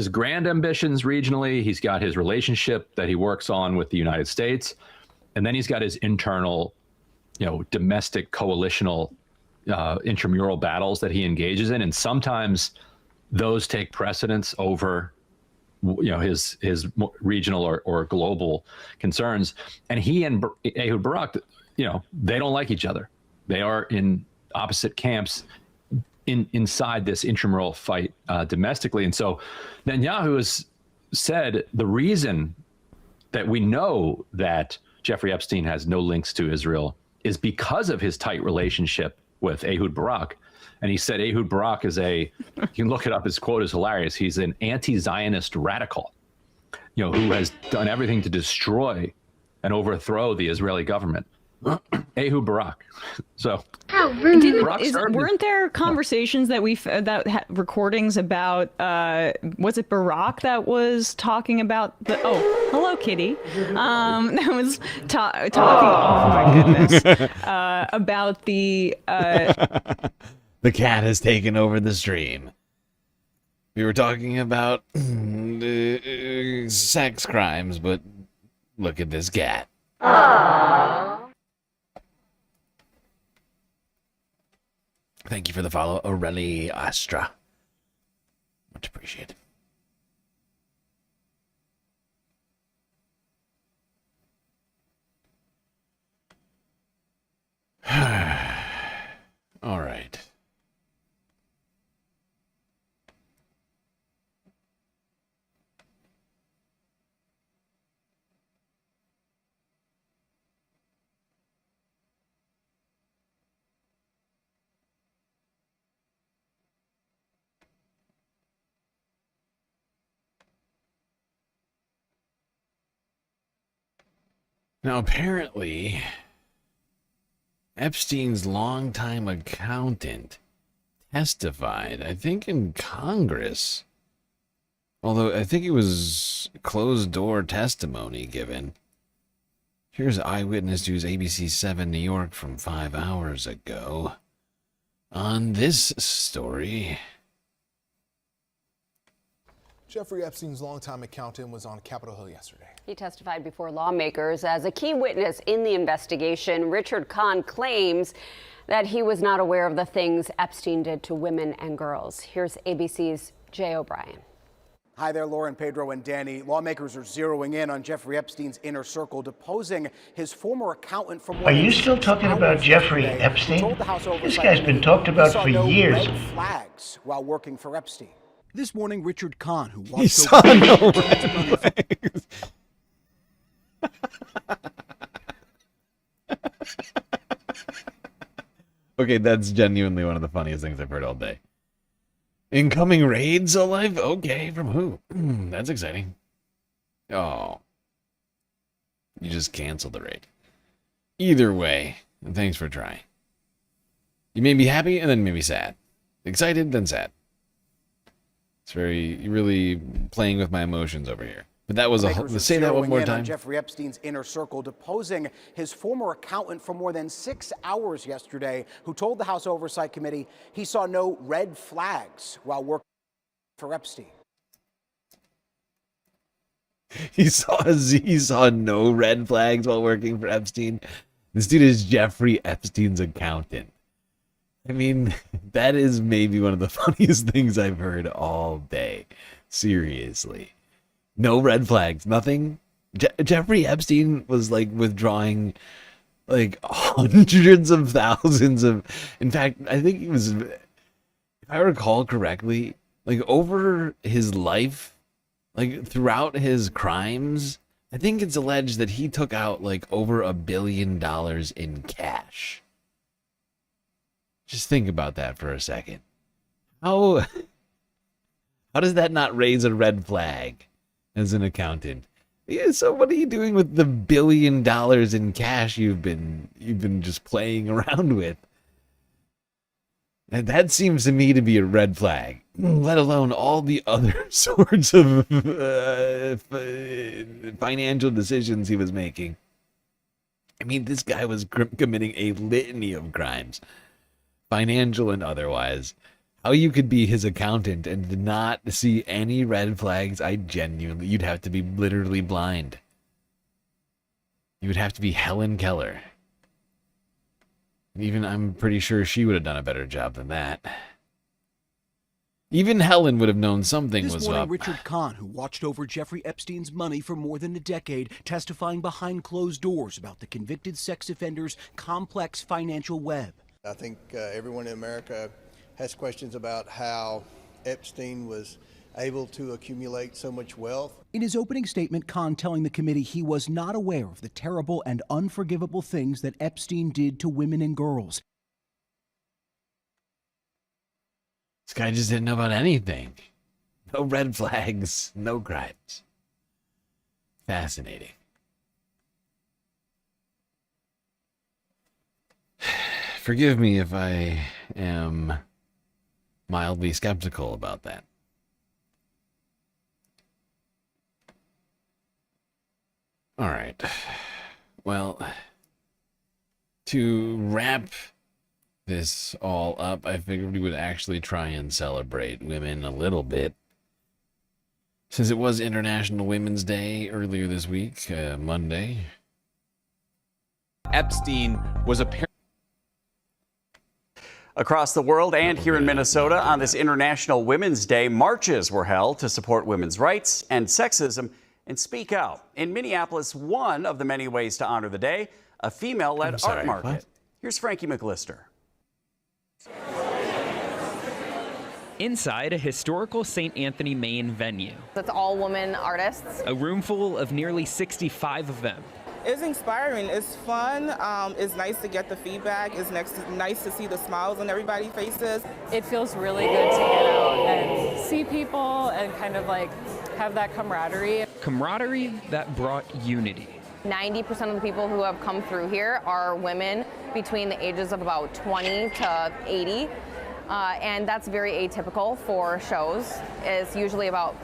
grand ambitions regionally. He's got his relationship that he works on with the United States, and then he's got his internal, domestic coalitional intramural battles that he engages in, and sometimes those take precedence over his regional or global concerns. And he and Ehud Barak, they don't like each other. They are in opposite camps inside this intramural fight domestically. And so Netanyahu has said the reason that we know that Jeffrey Epstein has no links to Israel is because of his tight relationship with Ehud Barak. And he said Ehud Barak is you can look it up, his quote is hilarious. He's an anti-Zionist radical, who has done everything to destroy and overthrow the Israeli government. Ehud Barak. So weren't there conversations that recordings about was it Barak that was talking about hello kitty that was talking oh my goodness about the cat has taken over the stream. We were talking about sex crimes, but look at this cat. Thank you for the follow, Aurelie Astra. Much appreciated. All right. Now, apparently, Epstein's longtime accountant testified, I think in Congress, although I think it was closed-door testimony given. Here's Eyewitness News ABC 7 New York from 5 hours ago. On this story... Jeffrey Epstein's longtime accountant was on Capitol Hill yesterday. He testified before lawmakers as a key witness in the investigation. Richard Kahn claims that he was not aware of the things Epstein did to women and girls. Here's ABC's Jay O'Brien. Hi there, Lauren, Pedro, and Danny. Lawmakers are zeroing in on Jeffrey Epstein's inner circle, deposing his former accountant from... Are you still talking about Jeffrey Epstein? This guy's been talked about for years. Red flags while working for Epstein. This morning, Richard Kahn, who He saw no red flags. Okay, that's genuinely one of the funniest things I've heard all day. Incoming raids alive? Okay, from who? That's exciting. Oh. You just canceled the raid. Either way, thanks for trying. You made me happy and then made me sad. Excited, then sad. It's really playing with my emotions over here. But that was let's say that one more time. Jeffrey Epstein's inner circle, deposing his former accountant for more than 6 hours yesterday, who told the House Oversight Committee he saw no red flags while working for Epstein. He saw no red flags while working for Epstein. This dude is Jeffrey Epstein's accountant. I mean, that is maybe one of the funniest things I've heard all day. Seriously. No red flags, nothing. Jeffrey Epstein was like withdrawing like hundreds of thousands of... In fact, I think he was, if I recall correctly, like over his life, like throughout his crimes, I think it's alleged that he took out like over $1 billion in cash. Just think about that for a second. How does that not raise a red flag as an accountant? Yeah, so what are you doing with the $1 billion in cash you've been just playing around with? And that seems to me to be a red flag, let alone all the other sorts of financial decisions he was making. I mean, this guy was committing a litany of crimes, financial and otherwise. How you could be his accountant and not see any red flags, you'd have to be literally blind. You would have to be Helen Keller. Even I'm pretty sure she would have done a better job than that. Even Helen would have known something was up. Richard Kahn, who watched over Jeffrey Epstein's money for more than a decade, testifying behind closed doors about the convicted sex offender's complex financial web. I think everyone in America has questions about how Epstein was able to accumulate so much wealth. In his opening statement, Kahn telling the committee he was not aware of the terrible and unforgivable things that Epstein did to women and girls. This guy just didn't know about anything. No red flags, no crimes. Fascinating. Forgive me if I am mildly skeptical about that. All right. Well, to wrap this all up, I figured we would actually try and celebrate women a little bit. Since it was International Women's Day earlier this week, Monday. Epstein was apparently... Across the world and here in Minnesota on this International Women's Day, marches were held to support women's rights and sexism and speak out. In Minneapolis, one of the many ways to honor the day, a female-led art market. What? Here's Frankie McLister. Inside a historical St. Anthony, Maine venue. It's all women artists. A room full of nearly 65 of them. It's inspiring. It's fun. It's nice to get the feedback. It's nice to see the smiles on everybody's faces. It feels really good to get out and see people and kind of like have that camaraderie. Camaraderie that brought unity. 90% of the people who have come through here are women between the ages of about 20 to 80. And that's very atypical for shows. It's usually about,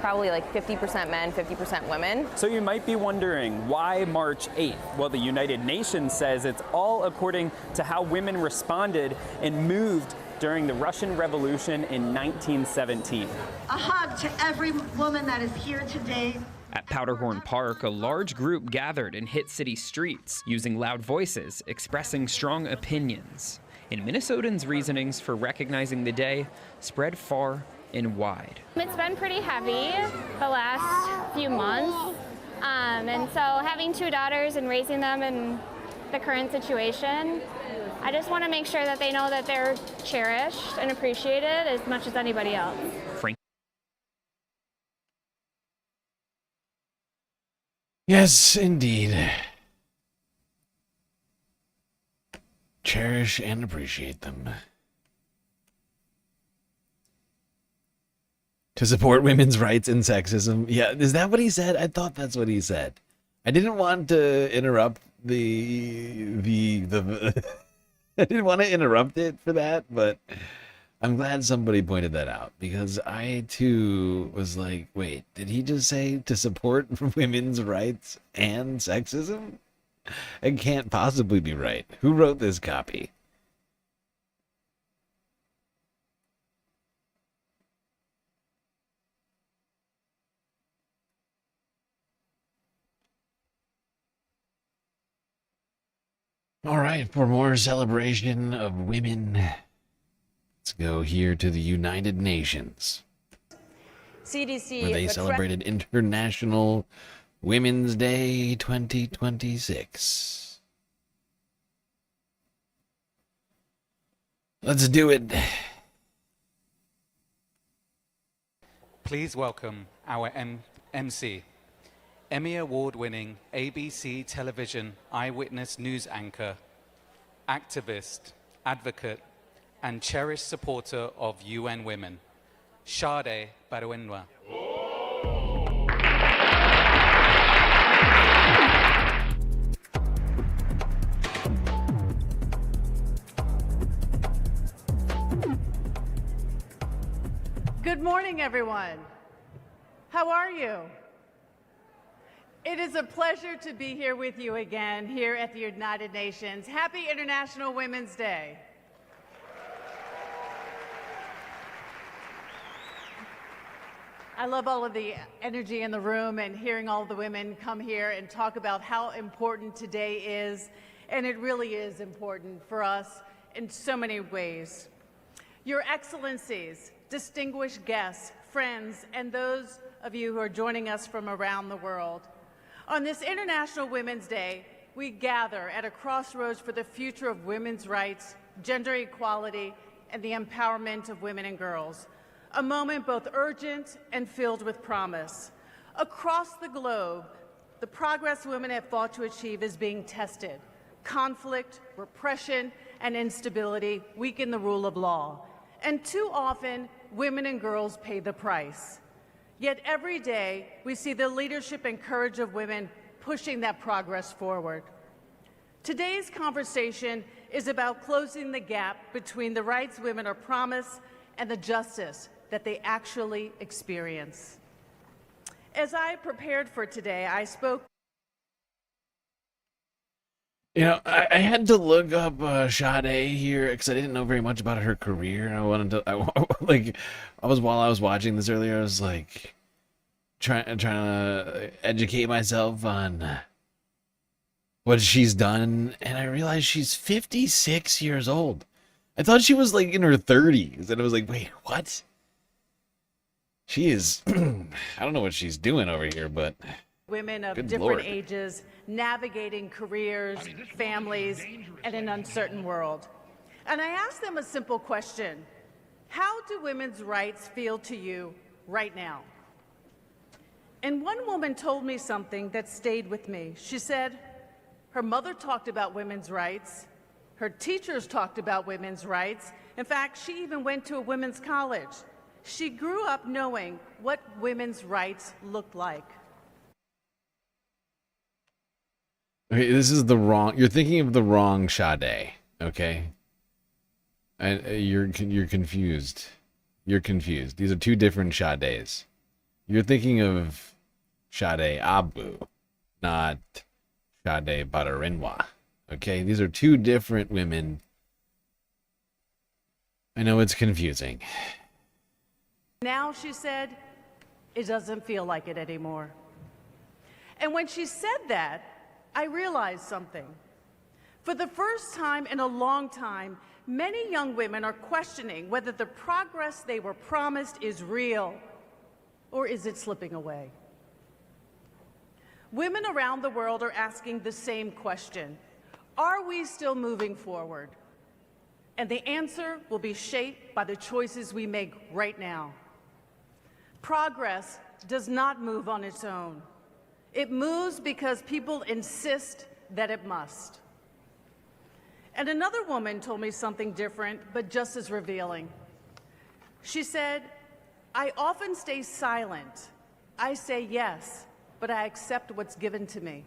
probably like 50% men, 50% women. So you might be wondering, why March 8th? Well, the United Nations says it's all according to how women responded and moved during the Russian Revolution in 1917. A hug to every woman that is here today. At Powderhorn Park, a large group gathered and hit city streets, using loud voices, expressing strong opinions. And Minnesotans' reasonings for recognizing the day spread far and wide. It's been pretty heavy the last few months, and so having two daughters and raising them in the current situation, I just want to make sure that they know that they're cherished and appreciated as much as anybody else. Yes, indeed. Cherish and appreciate them. To support women's rights and sexism. Yeah, is that what he said? I thought that's what he said. I didn't want to interrupt the I didn't want to interrupt it for that, but I'm glad somebody pointed that out, because I too was like, wait, did he just say to support women's rights and sexism? It can't possibly be right. Who wrote this copy? All right, for more celebration of women, let's go here to the United Nations, CDC, where they celebrated International Women's Day 2026. Let's do it. Please welcome our MC, Emmy Award-winning ABC television eyewitness news anchor, activist, advocate, and cherished supporter of UN Women, Sade Baruenwa. Good morning, everyone. How are you? It is a pleasure to be here with you again here at the United Nations. Happy International Women's Day. I love all of the energy in the room and hearing all the women come here and talk about how important today is, and it really is important for us in so many ways. Your Excellencies, distinguished guests, friends, and those of you who are joining us from around the world. On this International Women's Day, we gather at a crossroads for the future of women's rights, gender equality, and the empowerment of women and girls. A moment both urgent and filled with promise. Across the globe, the progress women have fought to achieve is being tested. Conflict, repression, and instability weaken the rule of law. And too often, women and girls pay the price. Yet every day, we see the leadership and courage of women pushing that progress forward. Today's conversation is about closing the gap between the rights women are promised and the justice that they actually experience. As I prepared for today, I spoke. You know, I had to look up Sade here because I didn't know very much about her career. I wanted to, while I was watching this earlier, I was like trying to educate myself on what she's done, and I realized she's 56 years old. I thought she was like in her 30s, and I was like, wait, what? She is, I don't know what she's doing over here, but women of Good different Lord. ages, navigating careers, families, and an uncertain world. And I asked them a simple question. How do women's rights feel to you right now? And one woman told me something that stayed with me. She said her mother talked about women's rights. Her teachers talked about women's rights. In fact, she even went to a women's college. She grew up knowing what women's rights looked like. Okay, this is the wrong. You're thinking of the wrong Sade. Okay, and you're confused. You're confused. These are two different Sades. You're thinking of Sade Abu, not Sade Badarinwa. Okay, these are two different women. I know it's confusing. Now, she said, it doesn't feel like it anymore. And when she said that, I realized something. For the first time in a long time, many young women are questioning whether the progress they were promised is real or is it slipping away. Women around the world are asking the same question. Are we still moving forward? And the answer will be shaped by the choices we make right now. Progress does not move on its own. It moves because people insist that it must. And another woman told me something different, but just as revealing. She said, I often stay silent. I say yes, but I accept what's given to me.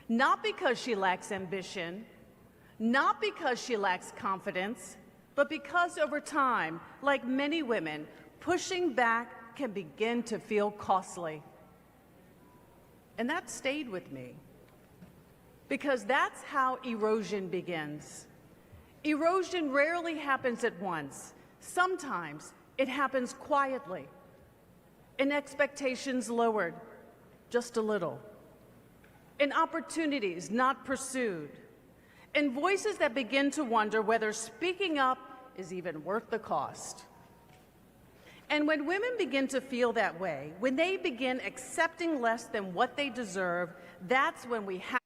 Not because she lacks ambition, not because she lacks confidence, but because over time, like many women, pushing back can begin to feel costly. And that stayed with me, because that's how erosion begins. Erosion rarely happens at once. Sometimes it happens quietly, in expectations lowered just a little, in opportunities not pursued, in voices that begin to wonder whether speaking up is even worth the cost. And when women begin to feel that way, when they begin accepting less than what they deserve, that's when we have.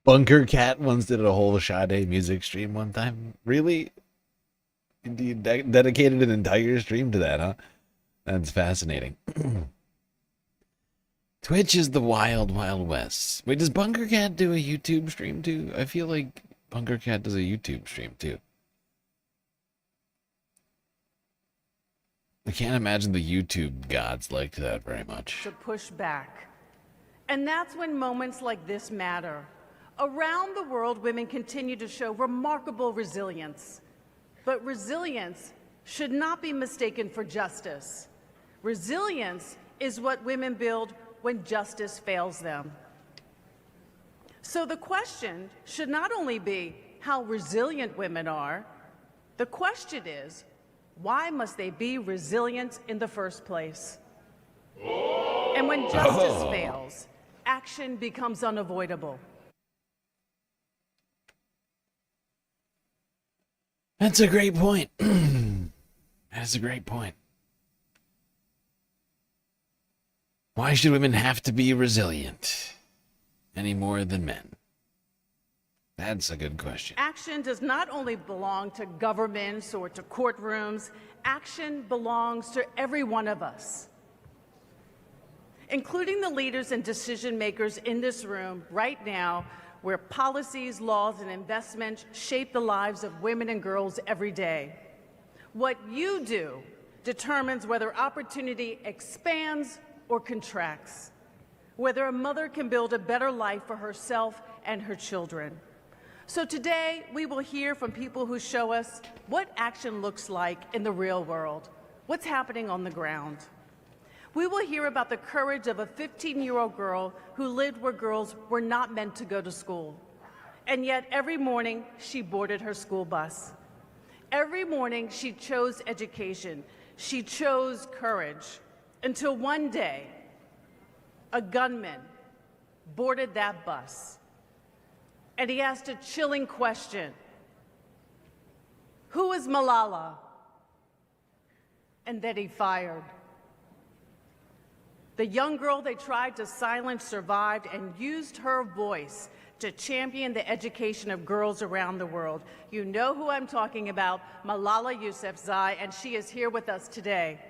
Bunker Cat once did a whole Sade music stream one time. Really? You dedicated an entire stream to that, huh? That's fascinating. Twitch is the wild, wild west. Wait, does Bunker Cat do a YouTube stream too? I feel like Bunker Cat does a YouTube stream too. I can't imagine the YouTube gods liked that very much. To push back. And that's when moments like this matter. Around the world, women continue to show remarkable resilience. But resilience should not be mistaken for justice. Resilience is what women build when justice fails them. So the question should not only be how resilient women are, the question is, why must they be resilient in the first place? And when justice fails, action becomes unavoidable. That's a great point. That's a great point. Why should women have to be resilient any more than men? That's a good question. Action does not only belong to governments or to courtrooms. Action belongs to every one of us, including the leaders and decision makers in this room right now, where policies, laws, and investments shape the lives of women and girls every day. What you do determines whether opportunity expands or contracts, whether a mother can build a better life for herself and her children. So today, we will hear from people who show us what action looks like in the real world, what's happening on the ground. We will hear about the courage of a 15-year-old girl who lived where girls were not meant to go to school. And yet, every morning, she boarded her school bus. Every morning, she chose education. She chose courage. Until one day, a gunman boarded that bus. And he asked a chilling question. Who is Malala? And then he fired. The young girl they tried to silence survived and used her voice to champion the education of girls around the world. You know who I'm talking about, Malala Yousafzai, and she is here with us today.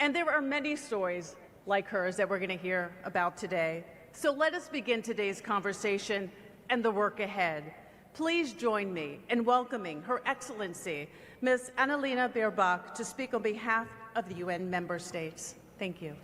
And there are many stories like hers that we're going to hear about today. So let us begin today's conversation and the work ahead. Please join me in welcoming Her Excellency, Ms. Annalena Baerbock, to speak on behalf of the UN member states. Thank you.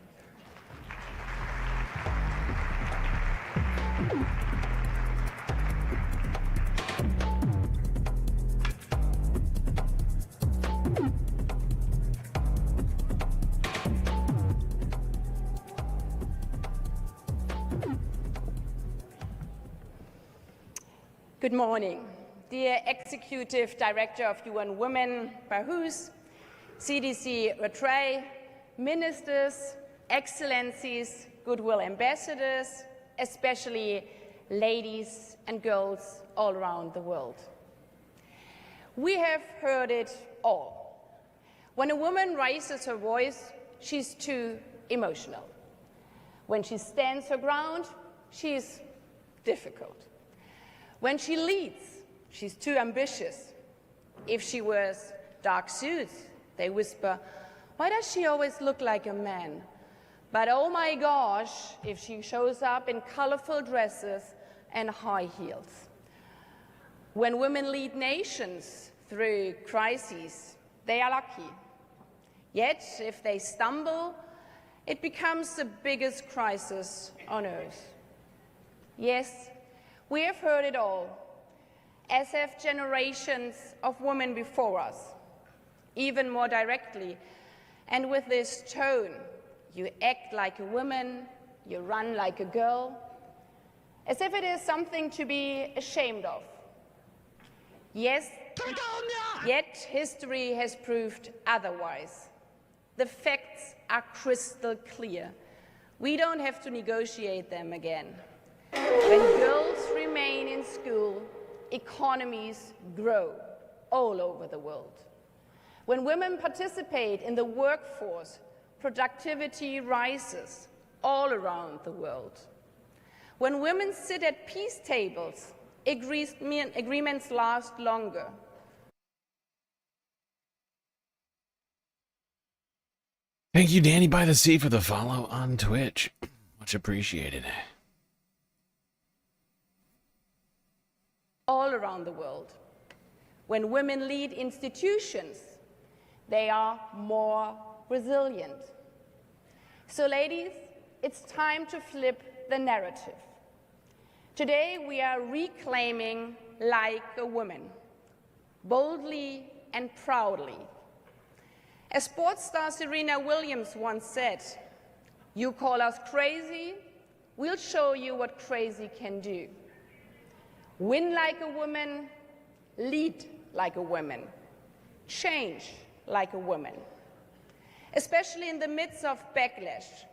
Good morning. Dear Executive Director of UN Women, Bahous, CDC Rattray, ministers, excellencies, goodwill ambassadors, especially ladies and girls all around the world. We have heard it all. When a woman raises her voice, she's too emotional. When she stands her ground, she's difficult. When she leads, she's too ambitious. If she wears dark suits, they whisper, "Why does she always look like a man?" But oh my gosh, if she shows up in colorful dresses and high heels. When women lead nations through crises, they are lucky. Yet, if they stumble, it becomes the biggest crisis on earth. Yes, we have heard it all, as have generations of women before us. Even more directly, and with this tone, you act like a woman, you run like a girl, as if it is something to be ashamed of. Yes, yet history has proved otherwise. The facts are crystal clear. We don't have to negotiate them again. When girls remain in school, economies grow all over the world. When women participate in the workforce, productivity rises all around the world. When women sit at peace tables, agreements last longer. Thank you, Danny by the Sea, for the follow on Twitch. Much appreciated. All around the world. When women lead institutions, they are more resilient. So ladies, it's time to flip the narrative. Today we are reclaiming like a woman, boldly and proudly. As sports star Serena Williams once said, "You call us crazy, we'll show you what crazy can do." Win like a woman, lead like a woman, change like a woman. Especially in the midst of backlash,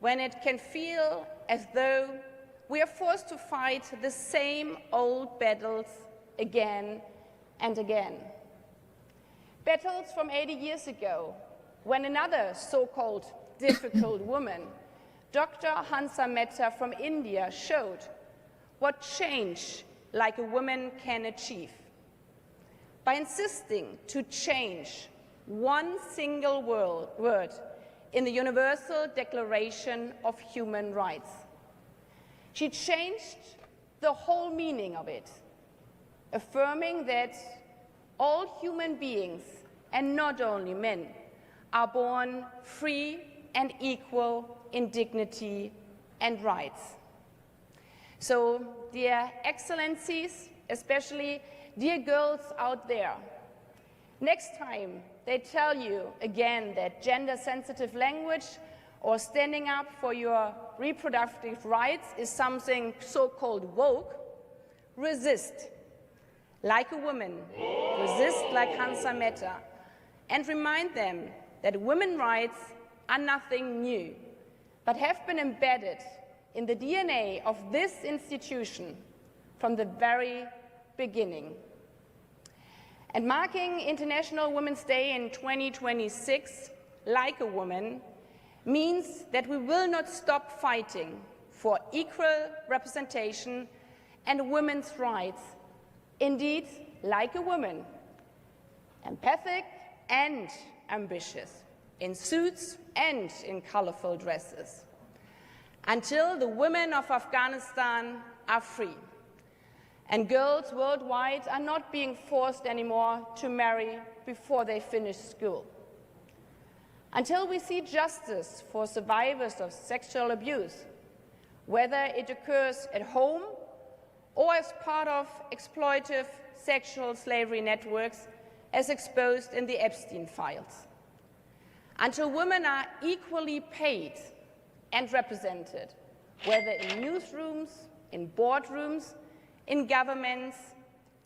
when it can feel as though we are forced to fight the same old battles again and again. Battles from 80 years ago, when another so-called difficult woman, Dr. Hansa Mehta from India, showed what change like a woman can achieve. By insisting to change one single word in the Universal Declaration of Human Rights. She changed the whole meaning of it, affirming that all human beings, and not only men, are born free and equal in dignity and rights. So, dear excellencies, especially dear girls out there, next time they tell you again that gender-sensitive language or standing up for your reproductive rights is something so-called woke, resist like a woman, resist like Hansa Mehta, and remind them that women's rights are nothing new, but have been embedded in the DNA of this institution from the very beginning. And marking International Women's Day in 2026, like a woman, means that we will not stop fighting for equal representation and women's rights. Indeed, like a woman, empathic and ambitious, in suits and in colorful dresses, until the women of Afghanistan are free and girls worldwide are not being forced anymore to marry before they finish school. Until we see justice for survivors of sexual abuse, whether it occurs at home or as part of exploitive sexual slavery networks as exposed in the Epstein files. Until women are equally paid and represented, whether in newsrooms, in boardrooms, in governments,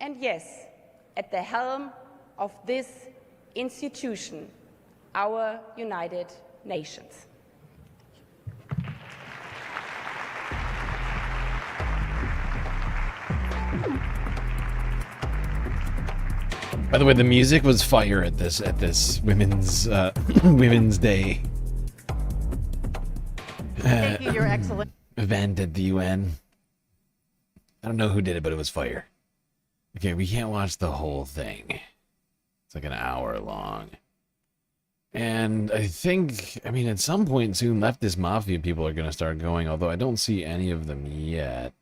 and yes, at the helm of this institution, our United Nations. By the way, the music was fire at this women's Women's Day Thank you, Your Excellency. event at the UN. I don't know who did it, but it was fire. Okay, we can't watch the whole thing. It's like an hour long. And I think, I mean, at some point soon, leftist mafia people are going to start going, although I don't see any of them yet.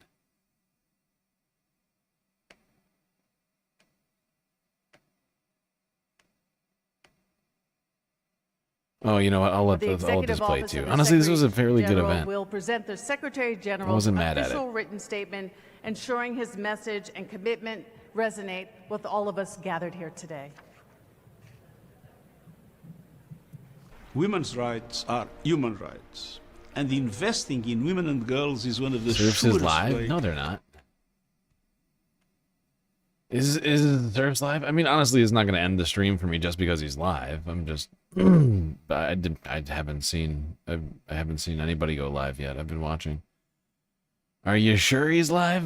Oh, you know what? I'll let this play too. Honestly, this was a fairly good event. Will present the Secretary General's official written statement, ensuring his message and commitment resonate with all of us gathered here today. Women's rights are human rights, and investing in women and girls is one of the Surfs is surest live? ways. No, they're not. Is Surfs live? I mean, honestly, it's not going to end the stream for me just because he's live. I'm just, I haven't seen anybody go live yet. I've been watching. Are you sure he's live,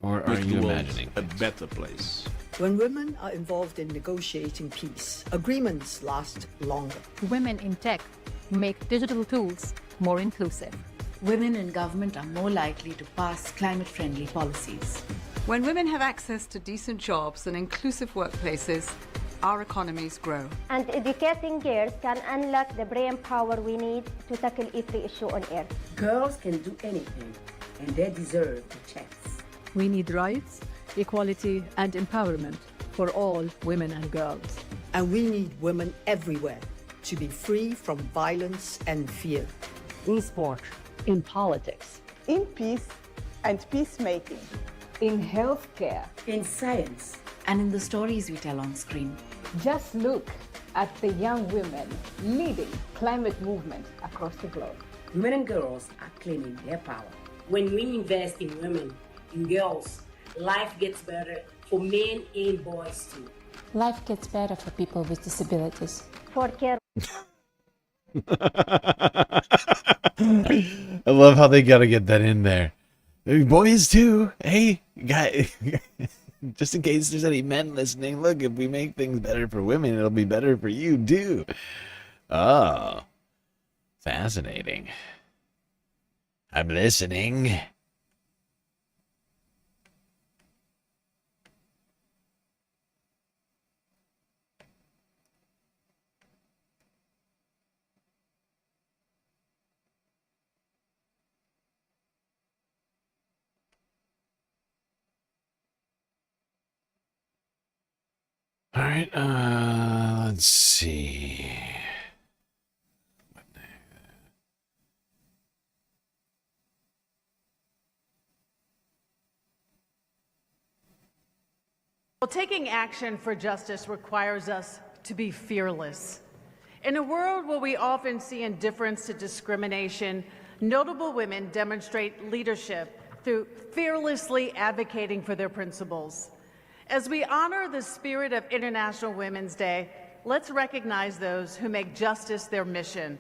or are Make you the world imagining a better place? When women are involved in negotiating peace, agreements last longer. Women in tech make digital tools more inclusive. Women in government are more likely to pass climate-friendly policies. When women have access to decent jobs and inclusive workplaces, our economies grow. And educating girls can unlock the brain power we need to tackle every issue on Earth. Girls can do anything, and they deserve the chance. We need rights, equality, and empowerment for all women and girls. And we need women everywhere to be free from violence and fear. In sport, in politics, in peace and peacemaking, in healthcare, in science, and in the stories we tell on screen. Just look at the young women leading climate movement across the globe. Women and girls are claiming their power. When we invest in women, in girls, life gets better for men and boys too. Life gets better for people with disabilities. For care. I love how they gotta get that in there. Boys too. Hey, guy. Just in case there's any men listening, look, if we make things better for women, it'll be better for you too. Oh, fascinating. I'm listening. All right, let's see. Well, taking action for justice requires us to be fearless. In a world where we often see indifference to discrimination, notable women demonstrate leadership through fearlessly advocating for their principles. As we honor the spirit of International Women's Day, let's recognize those who make justice their mission,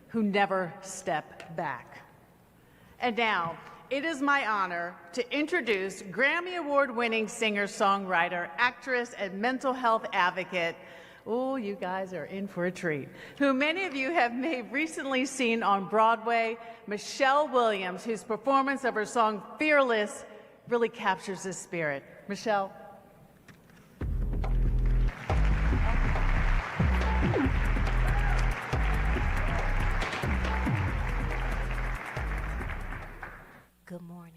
who never step back. And now, it is my honor to introduce Grammy Award-winning singer-songwriter, actress, and mental health advocate, oh, you guys are in for a treat, who many of you may have recently seen on Broadway, Michelle Williams, whose performance of her song Fearless really captures this spirit. Michelle. Good morning.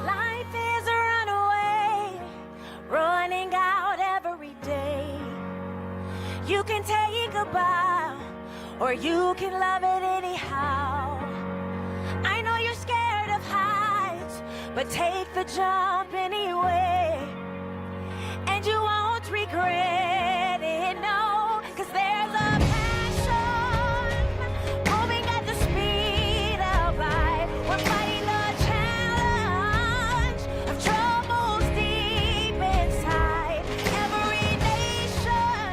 Life is a runaway, running out every day. You can take a bow, or you can love it anyhow. I know you're scared of heights, but take the jump anyway. And you won't regret it, no, 'cause there's a passion moving at the speed of light. We're fighting the challenge of troubles deep inside. Every nation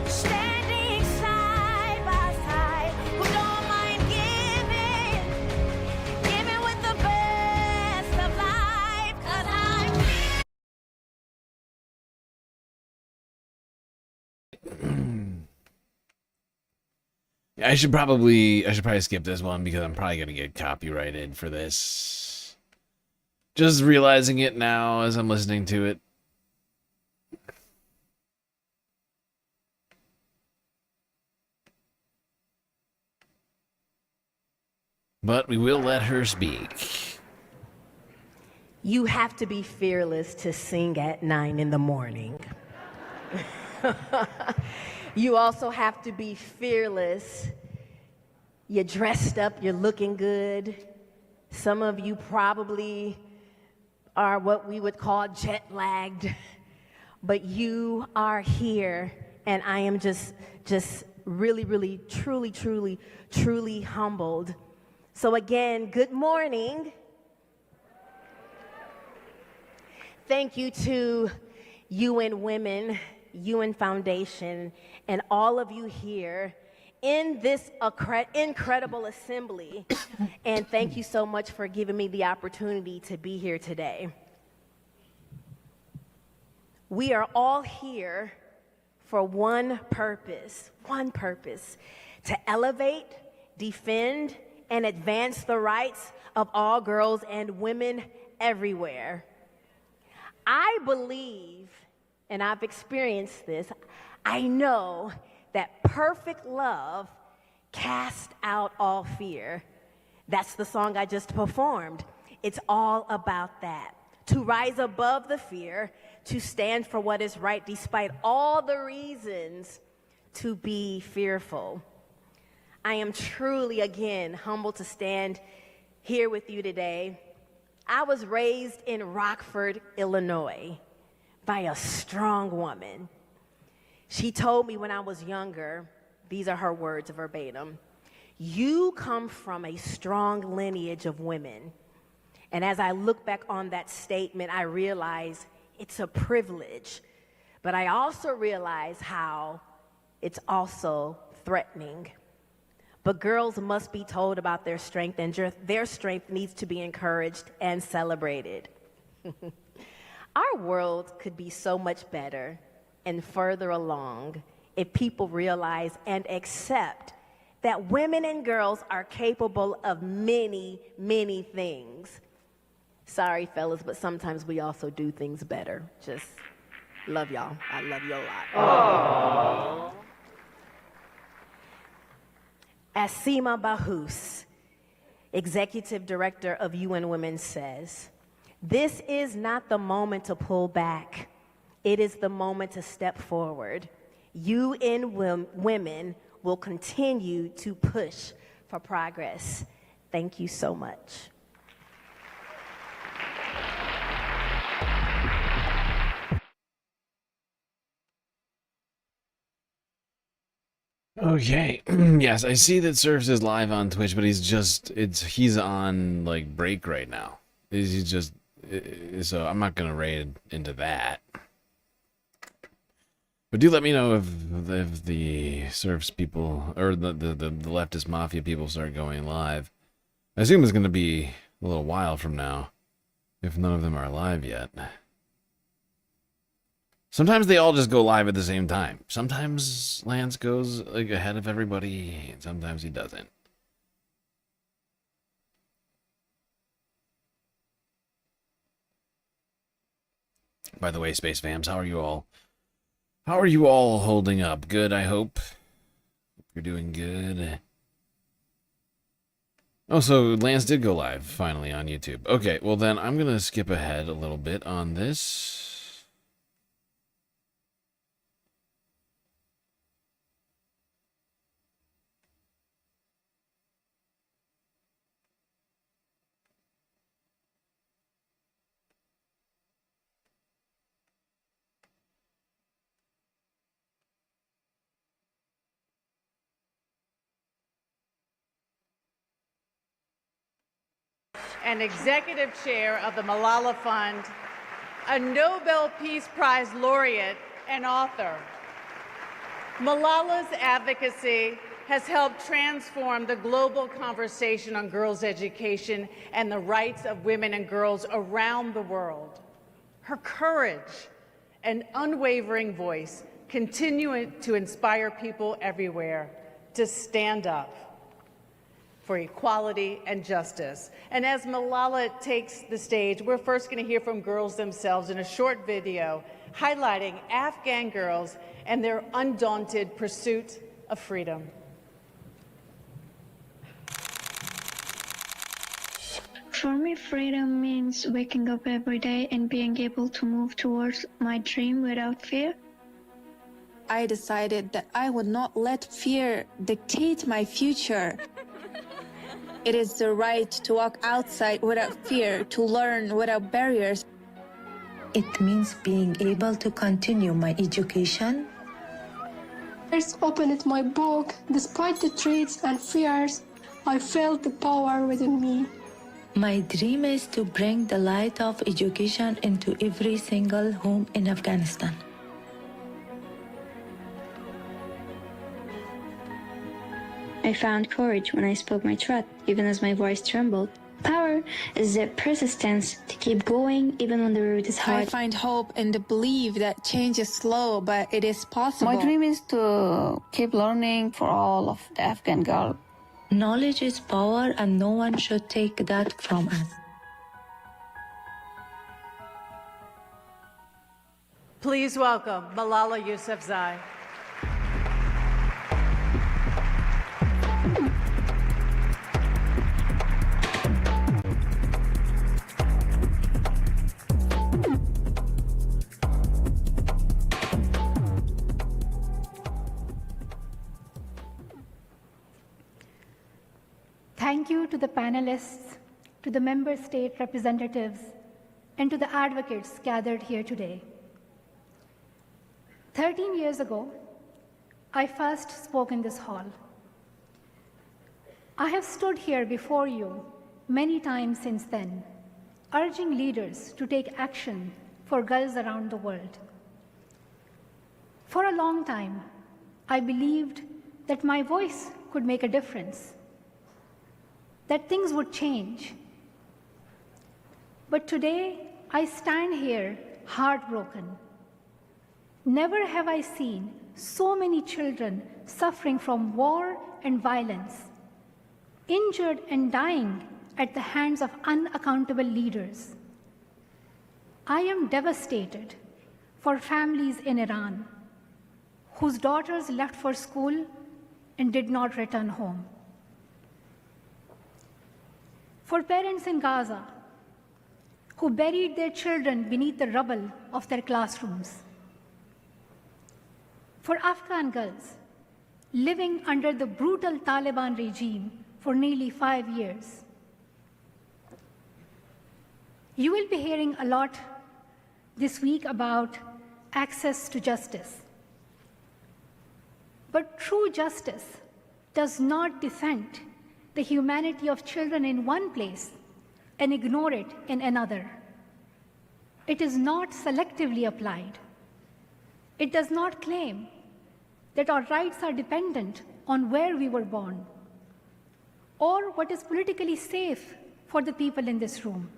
standing side by side, who don't mind giving with the best of life. 'Cause I'm I should probably skip this one because I'm probably gonna get copyrighted for this. Just realizing it now as I'm listening to it. But we will let her speak. You have to be fearless to sing at 9 in the morning. You also have to be fearless. You're dressed up, you're looking good. Some of you probably are what we would call jet lagged, but you are here, and I am just really, truly humbled. So again, good morning. Thank you to UN Women, UN Foundation, and all of you here in this incredible assembly. And thank you so much for giving me the opportunity to be here today. We are all here for one purpose, to elevate, defend, and advance the rights of all girls and women everywhere. I believe, and I've experienced this, I know that perfect love casts out all fear. That's the song I just performed. It's all about that. To rise above the fear, to stand for what is right despite all the reasons to be fearful. I am truly, again, humbled to stand here with you today. I was raised in Rockford, Illinois, by a strong woman. She told me when I was younger, these are her words verbatim, "You come from a strong lineage of women." And as I look back on that statement, I realize it's a privilege, but I also realize how it's also threatening. But girls must be told about their strength, and their strength needs to be encouraged and celebrated. Our world could be so much better and further along if people realize and accept that women and girls are capable of many, many things. Sorry, fellas, but sometimes we also do things better. Just love y'all. I love you a lot. Aww. As Seema Bahous, Executive Director of UN Women, says, "This is not the moment to pull back. It is the moment to step forward. UN Women will continue to push for progress." Thank you so much. Okay. Yes, I see that Surfs is live on Twitch, but he's on like break right now. He's just so I'm not gonna raid into that. But do let me know if the serfs people, or the leftist mafia people start going live. I assume it's going to be a little while from now, if none of them are live yet. Sometimes they all just go live at the same time. Sometimes Lance goes like ahead of everybody, and sometimes he doesn't. By the way, Space Fams, how are you all? How are you all holding up? Good, I hope. You're doing good. Oh, so Lance did go live finally on YouTube. Okay, well then I'm gonna skip ahead a little bit on this. And executive chair of the Malala Fund, a Nobel Peace Prize laureate and author. Malala's advocacy has helped transform the global conversation on girls' education and the rights of women and girls around the world. Her courage and unwavering voice continue to inspire people everywhere to stand up for equality and justice. And as Malala takes the stage, we're first going to hear from girls themselves in a short video highlighting Afghan girls and their undaunted pursuit of freedom. For me, freedom means waking up every day and being able to move towards my dream without fear. I decided that I would not let fear dictate my future. It is the right to walk outside without fear, to learn without barriers. It means being able to continue my education. First opened my book, despite the threats and fears, I felt the power within me. My dream is to bring the light of education into every single home in Afghanistan. I found courage when I spoke my truth, even as my voice trembled. Power is the persistence to keep going even when the road is hard. I find hope in the belief that change is slow, but it is possible. My dream is to keep learning for all of the Afghan girls. Knowledge is power, and no one should take that from us. Please welcome Malala Yousafzai. Thank you to the panelists, to the member state representatives, and to the advocates gathered here today. 13 years ago, I first spoke in this hall. I have stood here before you many times since then, urging leaders to take action for girls around the world. For a long time, I believed that my voice could make a difference, that things would change. But today, I stand here heartbroken. Never have I seen so many children suffering from war and violence, injured and dying at the hands of unaccountable leaders. I am devastated for families in Iran whose daughters left for school and did not return home. For parents in Gaza who buried their children beneath the rubble of their classrooms. For Afghan girls living under the brutal Taliban regime for nearly 5 years. You will be hearing a lot this week about access to justice. But true justice does not defend the humanity of children in one place and ignore it in another. It is not selectively applied. It does not claim that our rights are dependent on where we were born or what is politically safe for the people in this room.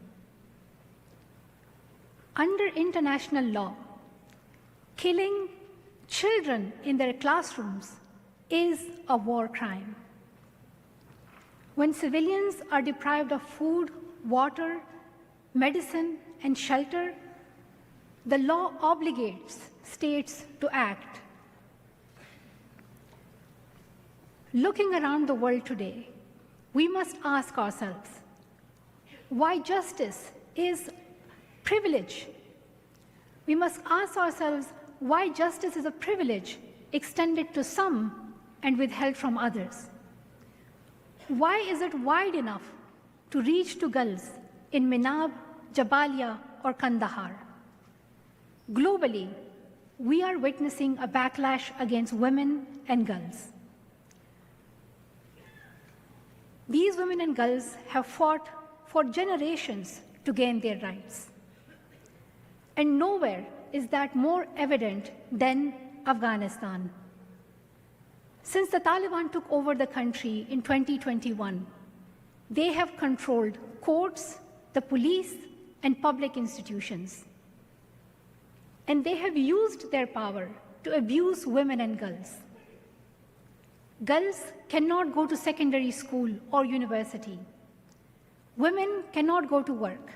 Under international law, killing children in their classrooms is a war crime. When civilians are deprived of food, water, medicine, and shelter, the law obligates states to act. Looking around the world today, we must ask ourselves why justice is privilege. We must ask ourselves why justice is a privilege extended to some and withheld from others. Why is it wide enough to reach to girls in Minab, Jabalia, or Kandahar? Globally, we are witnessing a backlash against women and girls. These women and girls have fought for generations to gain their rights. And nowhere is that more evident than Afghanistan. Since the Taliban took over the country in 2021, they have controlled courts, the police, and public institutions. And they have used their power to abuse women and girls. Girls cannot go to secondary school or university. Women cannot go to work,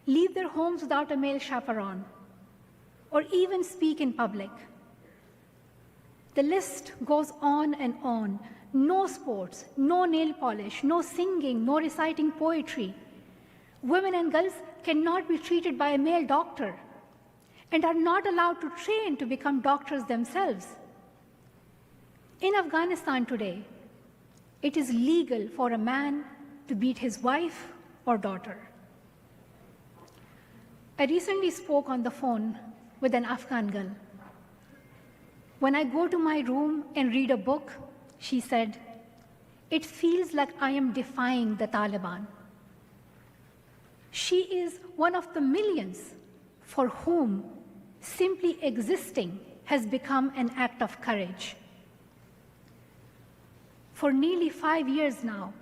leave their homes without a male chaperone, or even speak in public. The list goes on and on. No sports, no nail polish, no singing, no reciting poetry. Women and girls cannot be treated by a male doctor and are not allowed to train to become doctors themselves. In Afghanistan today, it is legal for a man to beat his wife or daughter. I recently spoke on the phone with an Afghan girl. When I go to my room and read a book, she said, it feels like I am defying the Taliban. She is one of the millions for whom simply existing has become an act of courage. For nearly 5 years now,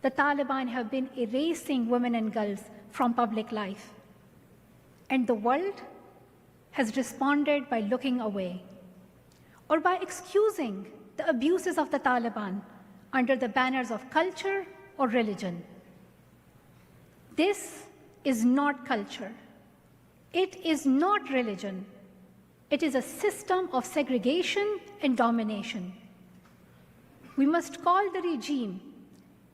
the Taliban have been erasing women and girls from public life. And the world has responded by looking away or by excusing the abuses of the Taliban under the banners of culture or religion. This is not culture. It is not religion. It is a system of segregation and domination. We must call the regime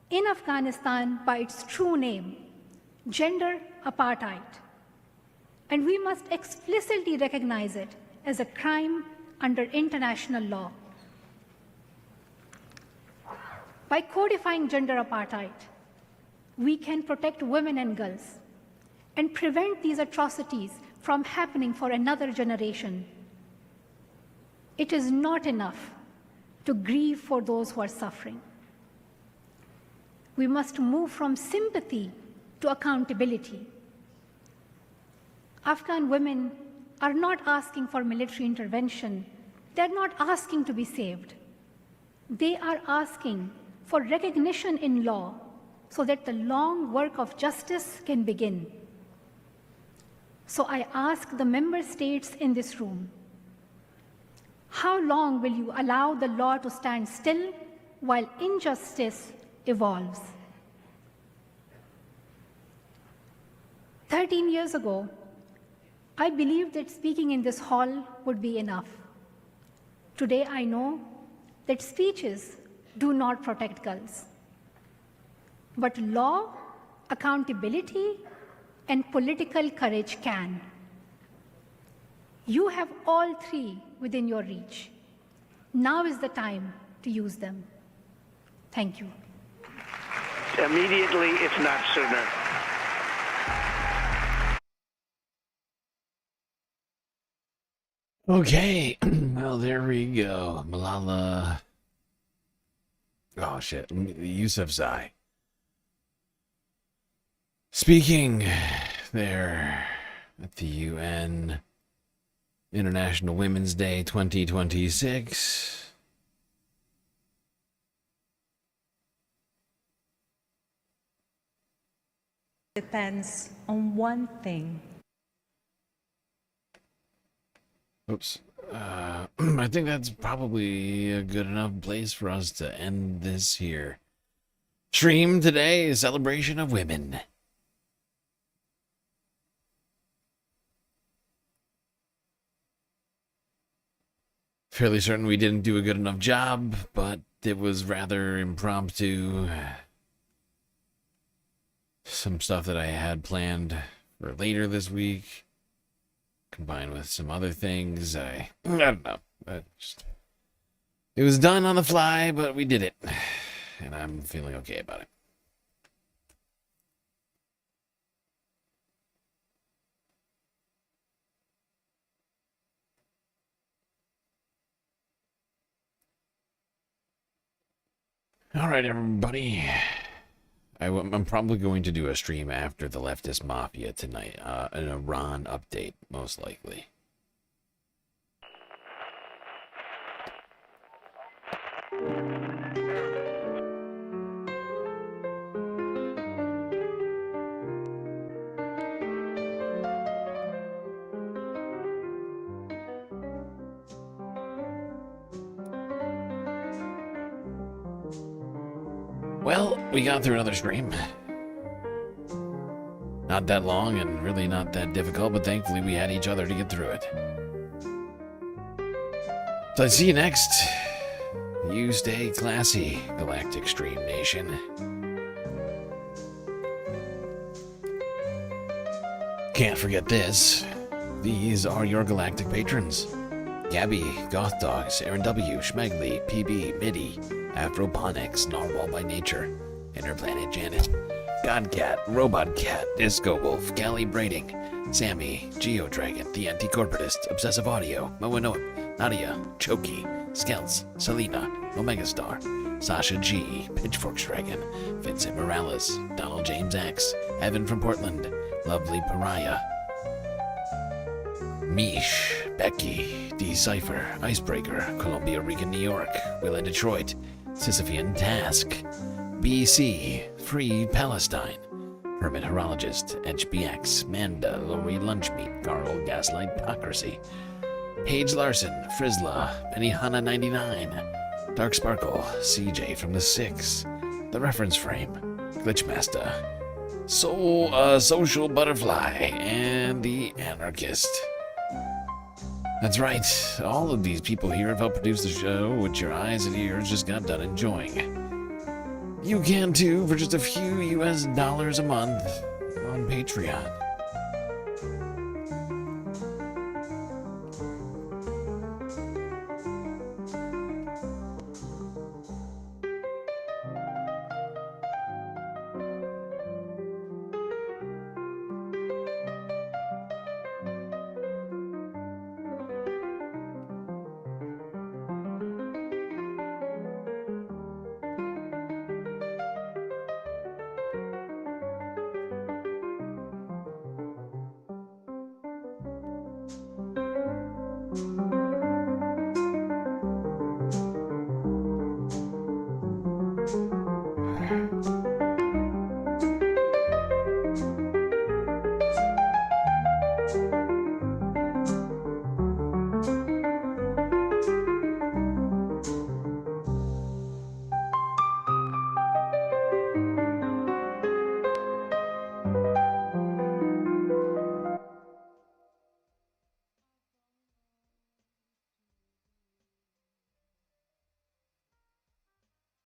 in Afghanistan by its true name, gender apartheid. And we must explicitly recognize it as a crime under international law. By codifying gender apartheid, we can protect women and girls and prevent these atrocities from happening for another generation. It is not enough to grieve for those who are suffering. We must move from sympathy to accountability. Afghan women are not asking for military intervention. They're not asking to be saved. They are asking for recognition in law so that the long work of justice can begin. So I ask the member states in this room, how long will you allow the law to stand still while injustice evolves? 13 years ago, I believed that speaking in this hall would be enough. Today I know that speeches do not protect girls. But law, accountability, and political courage can. You have all three within your reach. Now is the time to use them. Thank you. Immediately, if not sooner. Okay, well, there we go. Malala. Oh, shit. Yousafzai. Speaking there at the UN. International Women's Day 2026. Depends on one thing. Oops. I think that's probably a good enough place for us to end this here stream today, a celebration of women. Fairly certain we didn't do a good enough job, but it was rather impromptu. Some stuff that I had planned for later this week, combined with some other things. I don't know. It was done on the fly, but we did it. And I'm feeling okay about it. All right, everybody. I'm probably going to do a stream after the Leftist Mafia tonight. An Iran update, most likely. Well, we got through another stream. Not that long and really not that difficult, but thankfully we had each other to get through it. So I see you next. You stay classy, Galactic Stream Nation. Can't forget this. These are your galactic patrons. Gabby, Goth Dogs, Aaron W, Schmegley, PB, Midi, Afroponics, Narwhal by Nature, Interplanet Janet, Godcat, Robot Cat, Disco Wolf, Galley Braiding, Sammy, Geodragon, The Anti-Corporatist, Obsessive Audio, Moanoa, Nadia, Choki, Skelts, Selena, Omega Star, Sasha G, Pitchforks Dragon, Vincent Morales, Donald James X, Evan from Portland, Lovely Pariah, Mish, Becky, Decipher, Icebreaker, Columbia Regan, New York, Will in Detroit, Sisyphean Task, BC, Free Palestine, Hermit Horologist, HBX, Manda, Lori Lunchmeat, Carl, Gaslightocracy, Paige Larson, Frizzla, Benihana 99, Dark Sparkle, CJ from the 6, The Reference Frame, Glitchmaster, Social Butterfly, and The Anarchist. That's right, all of these people here have helped produce the show, which your eyes and ears just got done enjoying. You can too for just a few US dollars a month on Patreon.